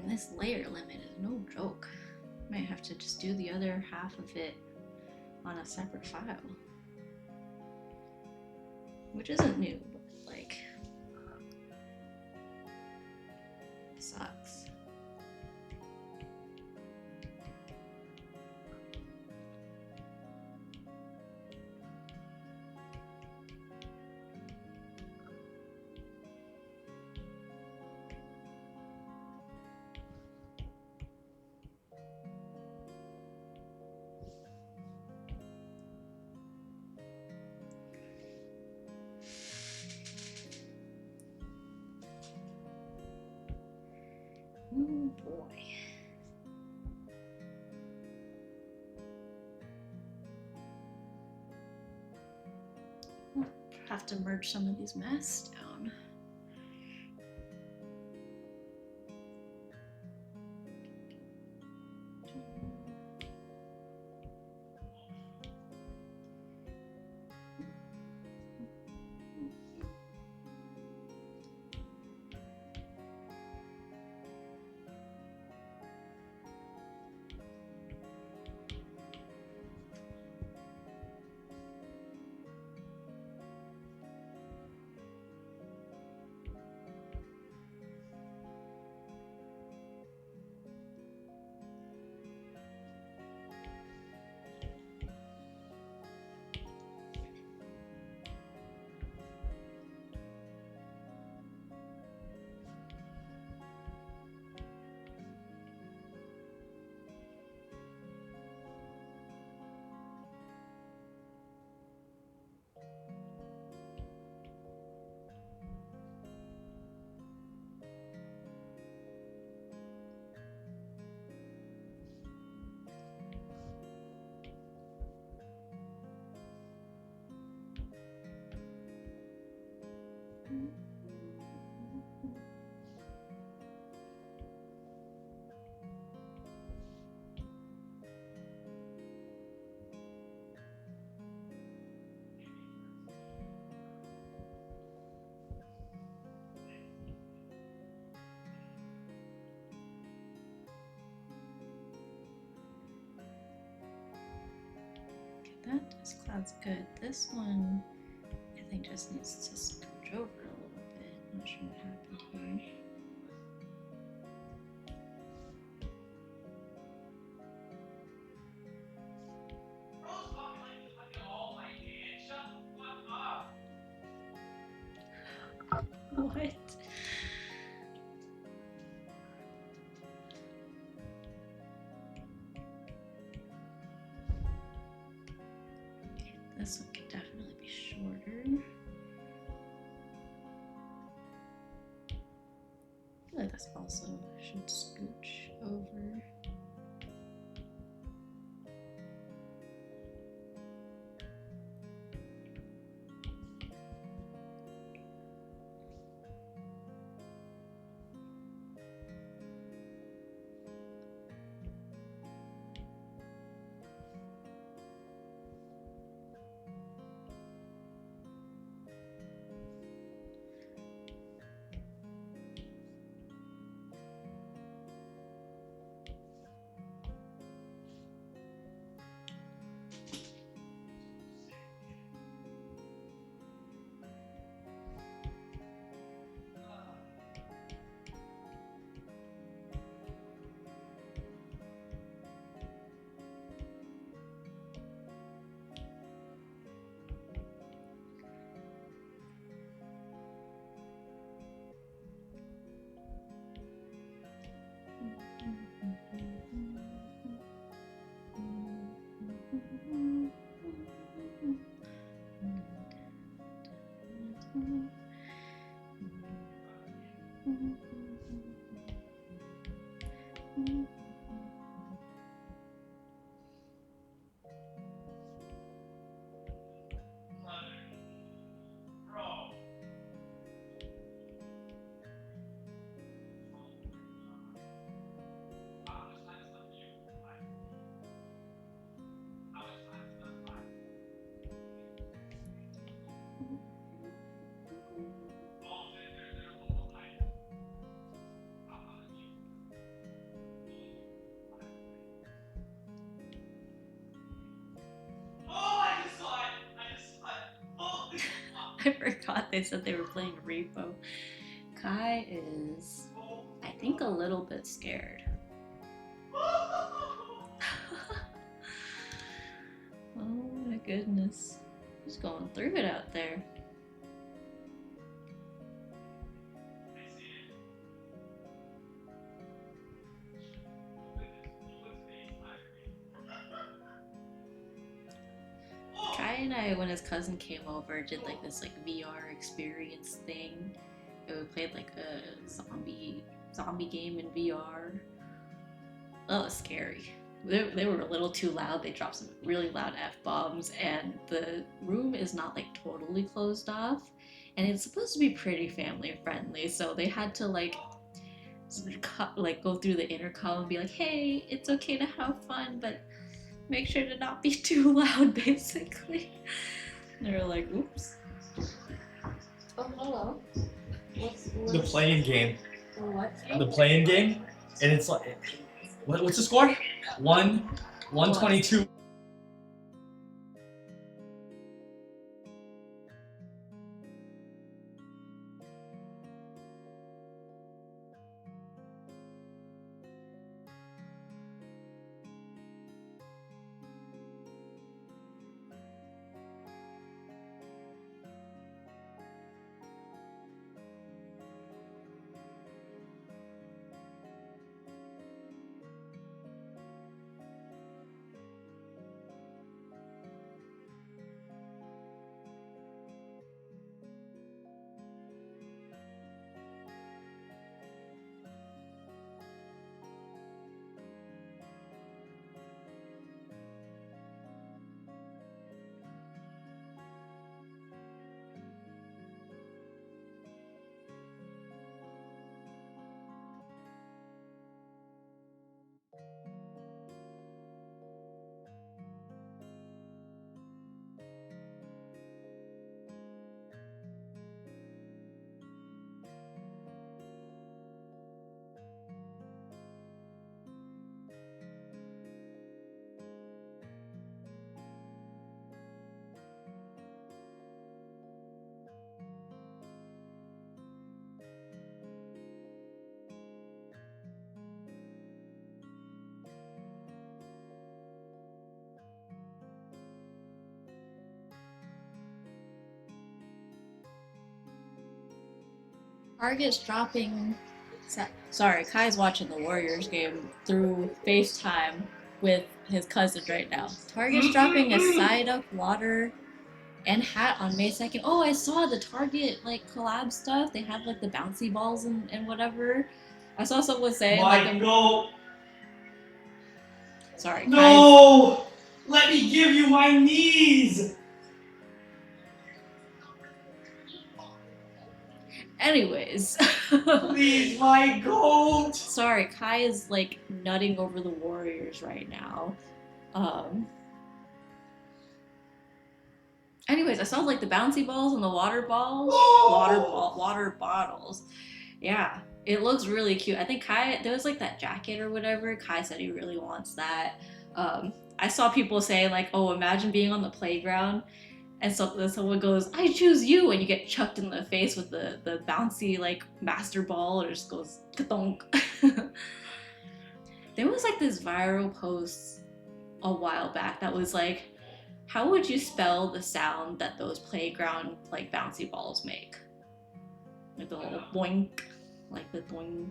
this layer limit is no joke. Might have to just do the other half of it on a separate file. Which isn't new, but like, sucks. Oh boy. I'll have to merge some of these masks down. That cloud's good. This one, I think, just needs to scooch over a little bit. Not sure what happened here. What? This one could definitely be shorter. I feel like this also should scooch over. I forgot they said they were playing repo. Kai is, I think, a little bit scared. Oh my goodness. He's going through it out there. Kai and I, when his cousin came over, did like this like VR experience thing. And we played like a zombie game in VR. That was scary. They were a little too loud. They dropped some really loud f-bombs, and the room is not like totally closed off, and it's supposed to be pretty family friendly. So they had to like go through the intercom and be like, "Hey, it's okay to have fun, but make sure to not be too loud," basically. And they were like, "Oops." Oh, hello. What's The playing game. what? The playing game, and it's like, what's the score? 122. Target's dropping. Sorry, Kai's watching the Warriors game through FaceTime with his cousin right now. Target's dropping a side up water and hat on May 2nd. Oh, I saw the Target like collab stuff. They had like the bouncy balls and whatever. I saw someone say like Go. Sorry, No! Let me give you my knees! Anyways. Please, my goat! Sorry, Kai is like nutting over the Warriors right now. Anyways, I saw like the bouncy balls and the water balls. Water bottles. Yeah, it looks really cute. I think Kai, there was like that jacket or whatever. Kai said he really wants that. I saw people say like, "Oh, imagine being on the playground and someone goes, 'I choose you,' and you get chucked in the face with the bouncy like master ball, or just goes ka-thunk." There was like this viral post a while back that was like, how would you spell the sound that those playground like bouncy balls make? Like the little boink, like the boing.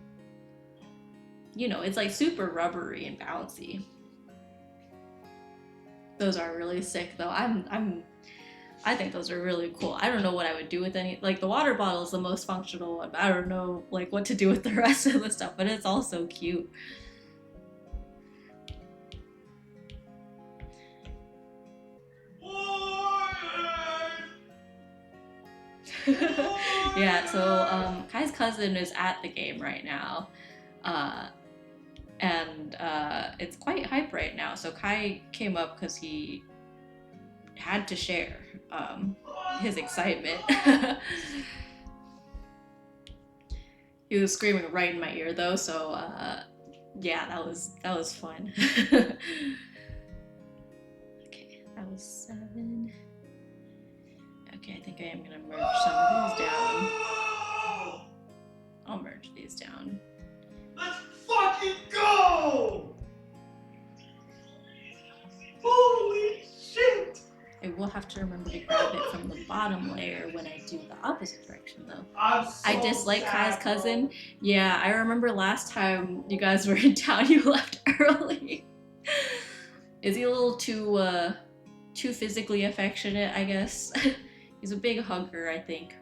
You know, it's like super rubbery and bouncy. Those are really sick though. I think those are really cool. I don't know what I would do with any, like the water bottle is the most functional one, but I don't know like what to do with the rest of the stuff, but it's all so cute. Yeah, so Kai's cousin is at the game right now. And it's quite hype right now. So Kai came up because he had to share his excitement. He was screaming right in my ear though, so yeah, that was fun. Okay, that was 7. Okay, Okay, I think I am gonna merge some of these down. I'll merge these down. Let's fucking go! Holy shit! I will have to remember to grab it from the bottom layer when I do the opposite direction, though. I'm so I dislike sad, Kai's bro. cousin. Yeah, I remember last time you guys were in town, you left early. Is he a little too physically affectionate, I guess? He's a big hugger, I think.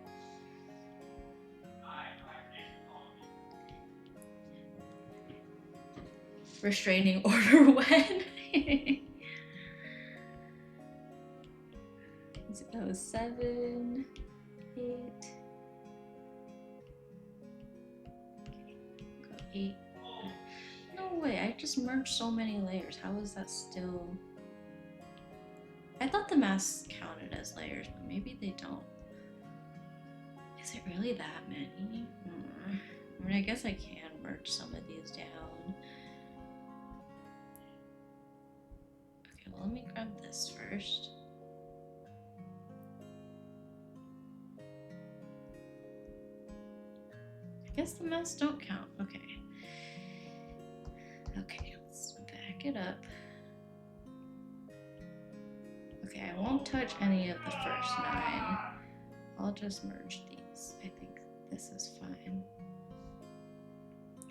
Restraining order when? That was 7, 8. Go 8. No way, I just merged so many layers. How is that still... I thought the masks counted as layers, but maybe they don't. Is it really that many? I mean, I guess I can merge some of these down. Okay, well, let me grab this first. I guess the masks don't count. Okay. Okay, let's back it up. Okay, I won't touch any of the first 9. I'll just merge these. I think this is fine.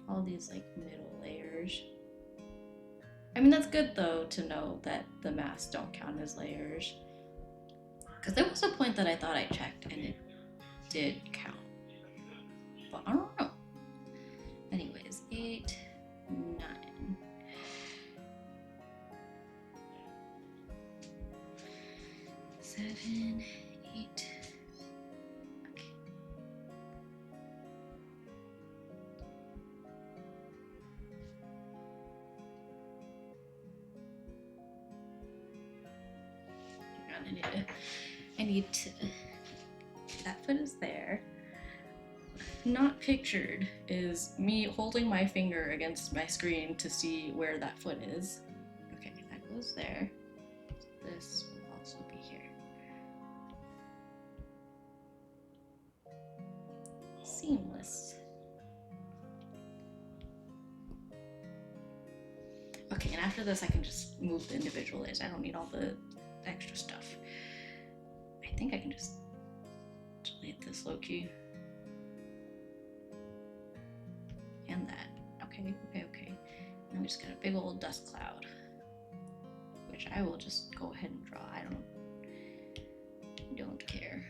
All these like middle layers. I mean, that's good though to know that the masks don't count as layers. Because there was a point that I thought I checked and it did count. But I don't know. Anyways, 8, 9. Seven, 8. Okay. I need to. That foot is there. Not pictured is me holding my finger against my screen to see where that foot is. Okay, that goes there. This will also be here. Seamless. Okay, and after this I can just move the individual layers. I don't need all the extra stuff. I think I can just delete this low-key. And that. Okay. And we just got a big old dust cloud, which I will just go ahead and draw. I don't care.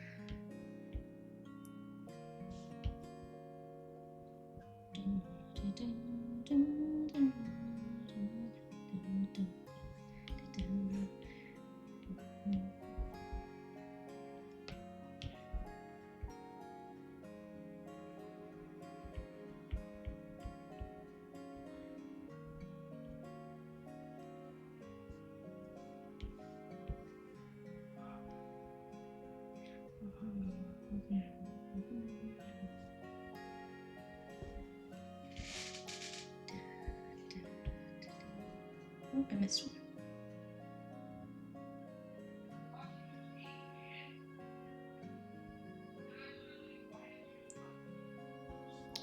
Oh, I missed one.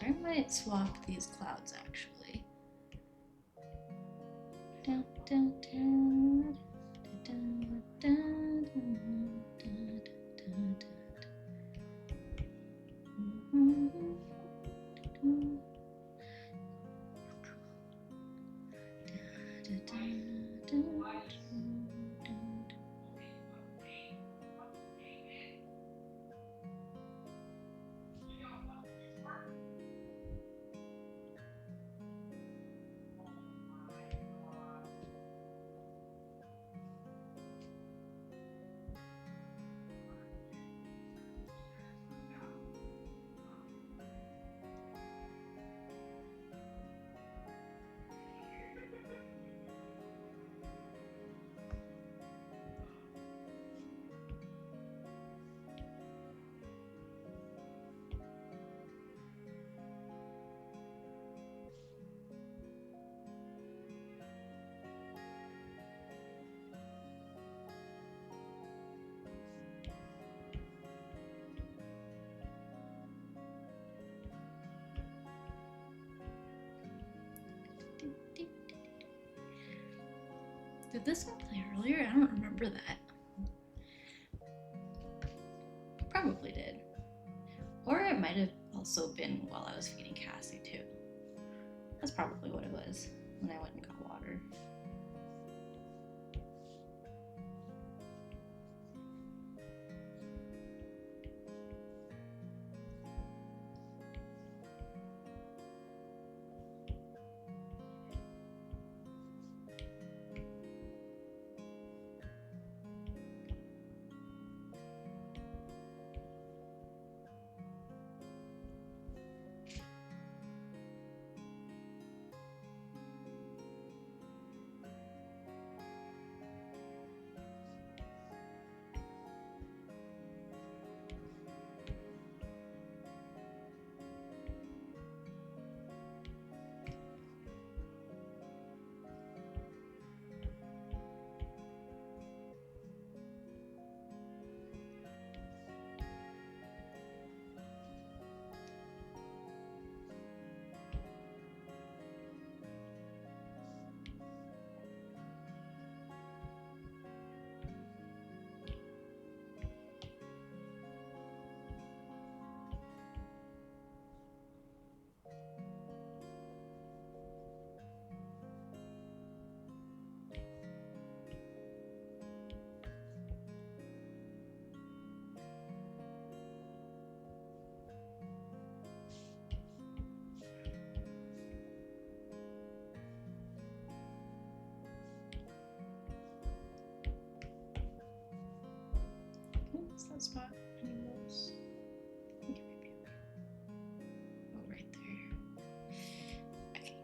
I might swap these clouds actually. Dun, dun, dun, dun, dun, dun, dun, dun, dun. Did this one play earlier? I don't remember that. Probably did. Or it might have also been while I was feeding Cassie too. That's probably what it was when I went and got water. What's that spot? Animals. I think it might be right there. Okay.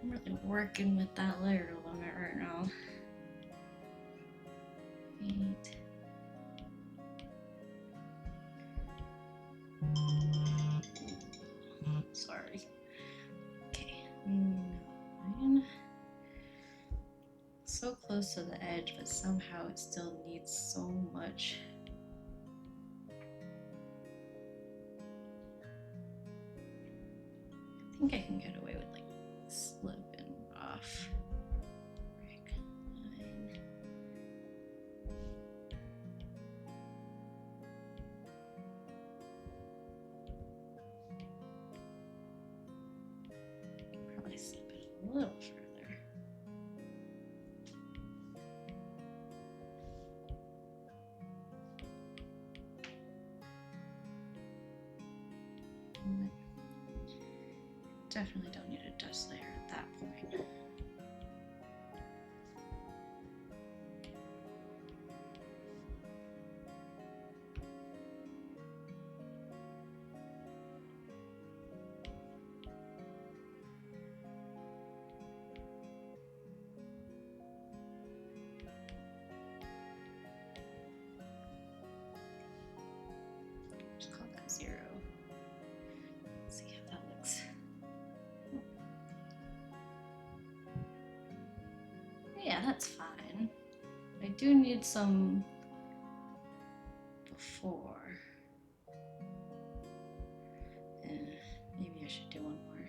I'm really working with that layer limit right now. 8. Sorry. Okay, 9. So close to the edge, but somehow it still needs so much. I think I can get away with like slipping off. Break 9. Probably slip it a little further. Definitely don't need a dust layer at that point. Just call that 0. Let's see how that looks. Yeah, that's fine. I do need some before. Maybe I should do one more.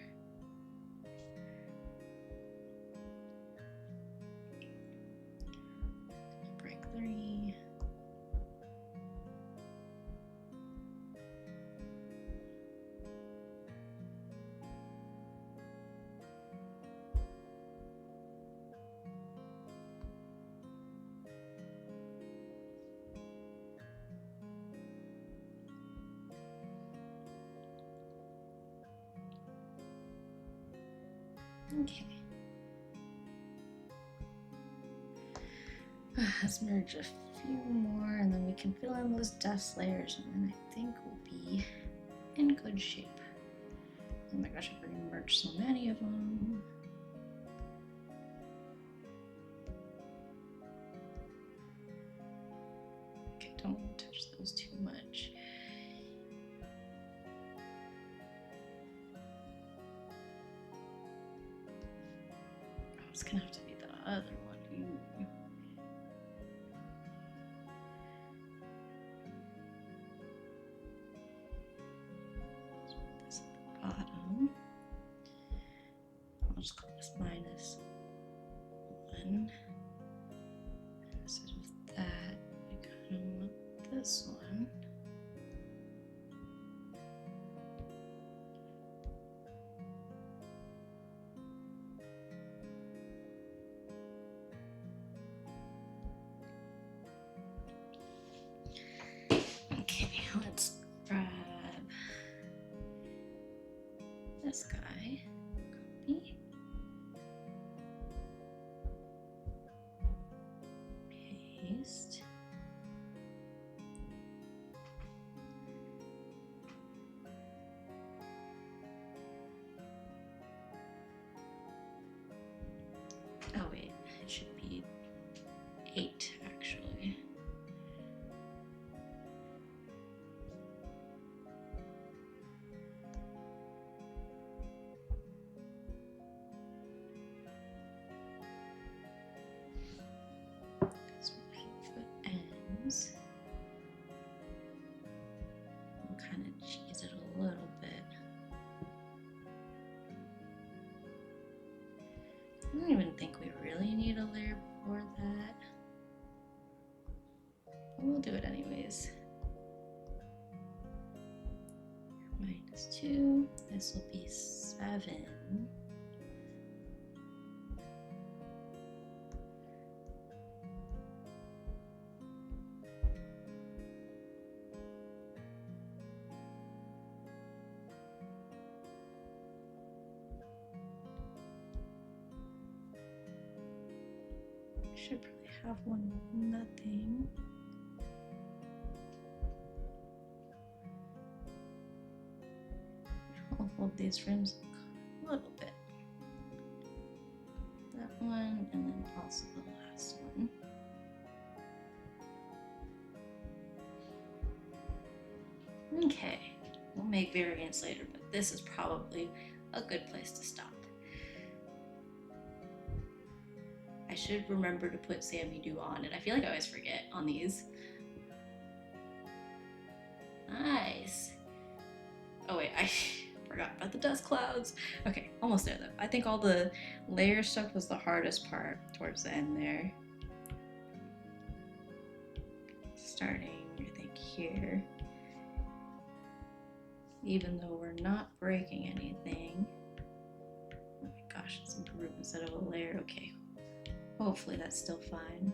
Break 3. Okay. Let's merge a few more and then we can fill in those dust layers and then I think we'll be in good shape. Oh my gosh, I've already merged so many of them. Okay, don't want to touch those too much. Oh, it's gonna have to be the other one. Ooh. Let's put this at the bottom. I'll just call this -1. Instead of that, we kind of want this one. Okay, let's grab this guy. Copy. Paste. Oh wait, it should be 8 actually. So foot ends. We'll kind of cheese it a little bit. I don't even think we really need a layer before that. But we'll do it anyways. -2. This will be 7. Should probably have one with nothing. I'll hold these rims a little bit. and then also the last one. Okay, we'll make variants later, but this is probably a good place to stop. I should remember to put Sammy Dew on it. I feel like I always forget on these. Nice. Oh wait, I forgot about the dust clouds. Okay, almost there though. I think all the layer stuff was the hardest part towards the end there. Starting, I think, here. Even though we're not breaking anything. Oh my gosh, it's a group instead of a layer. Okay, hopefully that's still fine.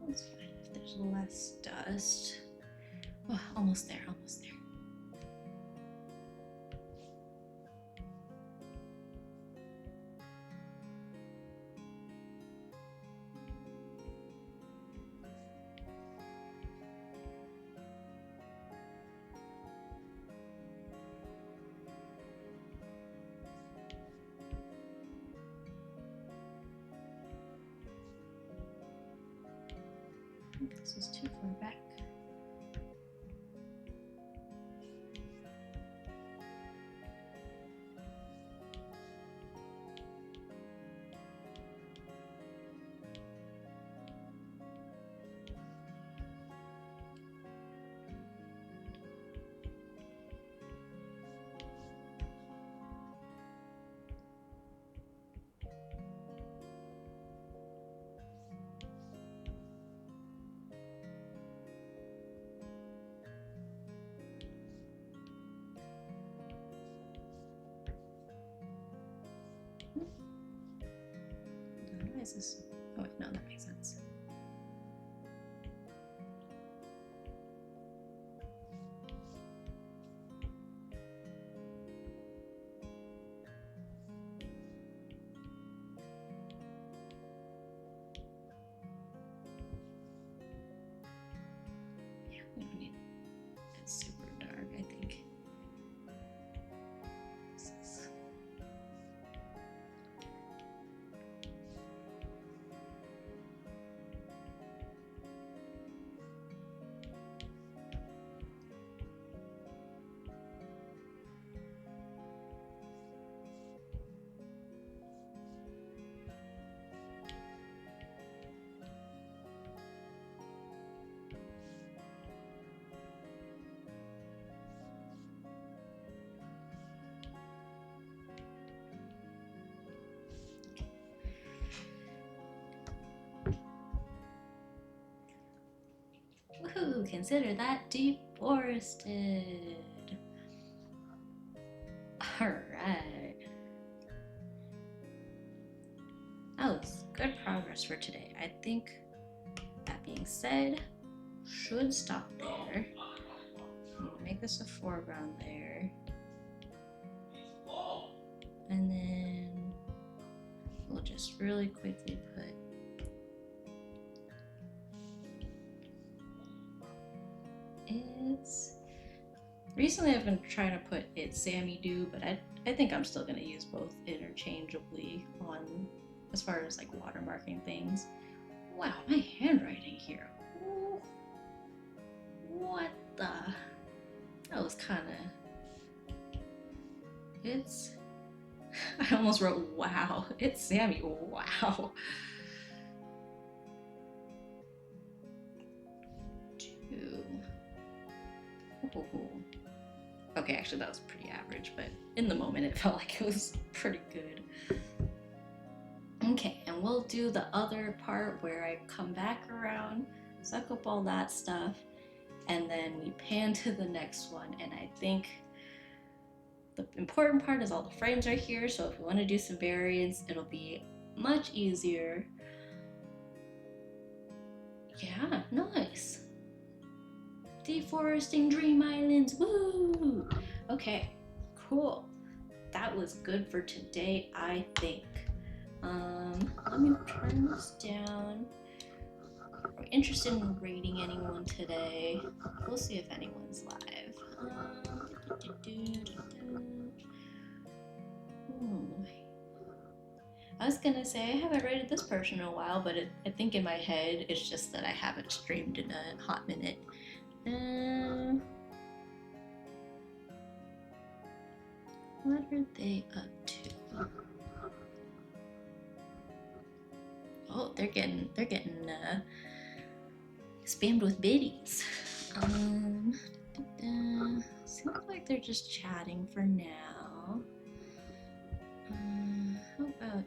That's fine if there's less dust. Oh, almost there, almost there. This is too far back. Why is this? Oh wait, no, that makes sense. Yeah, we don't need it super dark, I think. Woohoo! Consider that deforested. Alright. That was good progress for today. I think, that being said, should stop there. I'm gonna make this a foreground there. And then we'll just really quickly put it's recently I've been trying to put it Sammy Dew, but I think I'm still gonna use both interchangeably on as far as like watermarking things. Wow, my handwriting here. Ooh. What the? That was kinda it's I almost wrote wow. It's Sammy. Wow. Okay, actually that was pretty average, but in the moment it felt like it was pretty good. Okay, and we'll do the other part where I come back around, suck up all that stuff, and then we pan to the next one. And I think the important part is all the frames are here, so if we want to do some variants, it'll be much easier. Yeah, nice. Deforesting dream islands, woo! Okay, cool. That that was good for today, I think. Let me turn this down. Are we interested in rating anyone today? We'll see if anyone's live. I was gonna say I haven't rated this person in a while, but I think in my head it's just that I haven't streamed in a hot minute. What are they up to? Oh, they're getting spammed with biddies. Seems like they're just chatting for now. How about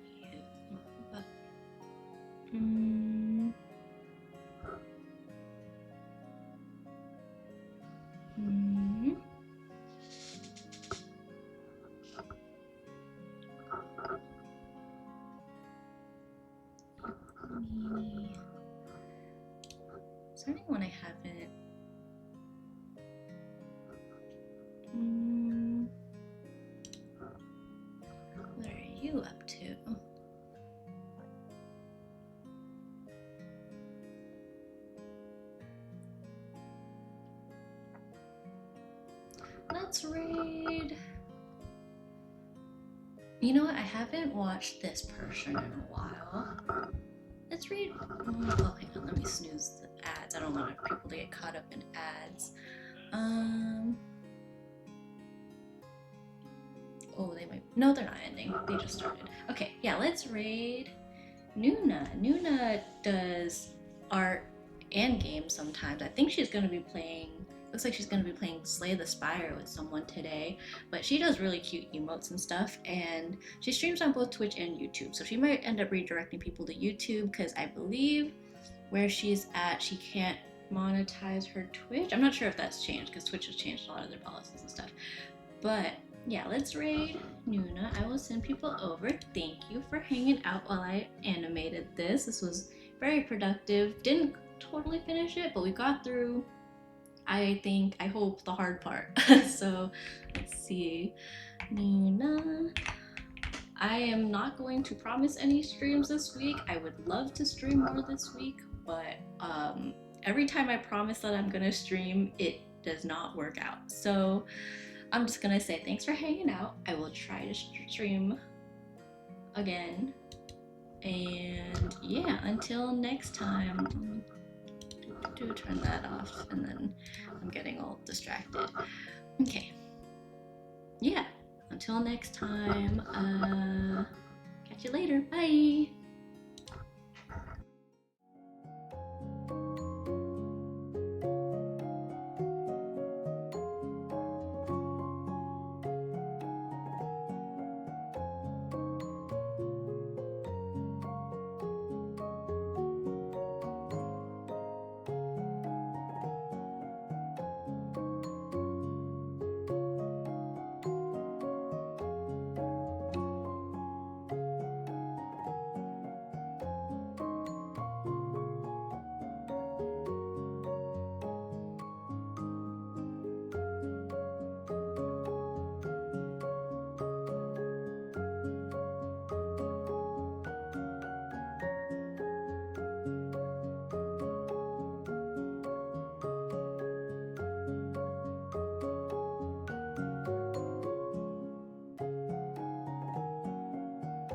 you? Is there anyone I haven't? What are you up to? Let's raid. You know what? I haven't watched this person in a while. Let's read. Oh, hang on. Let me snooze the ads. I don't want people to get caught up in ads. Oh, they might. No, they're not ending. They just started. Okay, yeah, let's raid Nuna. Nuna does art and games sometimes. I think she's going to be playing. Looks like she's going to be playing Slay the Spire with someone today. But she does really cute emotes and stuff. And she streams on both Twitch and YouTube. So she might end up redirecting people to YouTube because I believe where she's at, she can't monetize her Twitch. I'm not sure if that's changed because Twitch has changed a lot of their policies and stuff. But yeah, let's raid Nuna. I will send people over. Thank you for hanging out while I animated this. This was very productive. Didn't totally finish it, but we got through, I hope, the hard part. So let's see. Nuna. I am not going to promise any streams this week. I would love to stream more this week, but every time I promise that I'm gonna stream, it does not work out. So I'm just gonna say thanks for hanging out. I will try to stream again. And yeah, until next time. Turn that off, and then I'm getting all distracted. Okay. Yeah, until next time. Catch you later. Bye.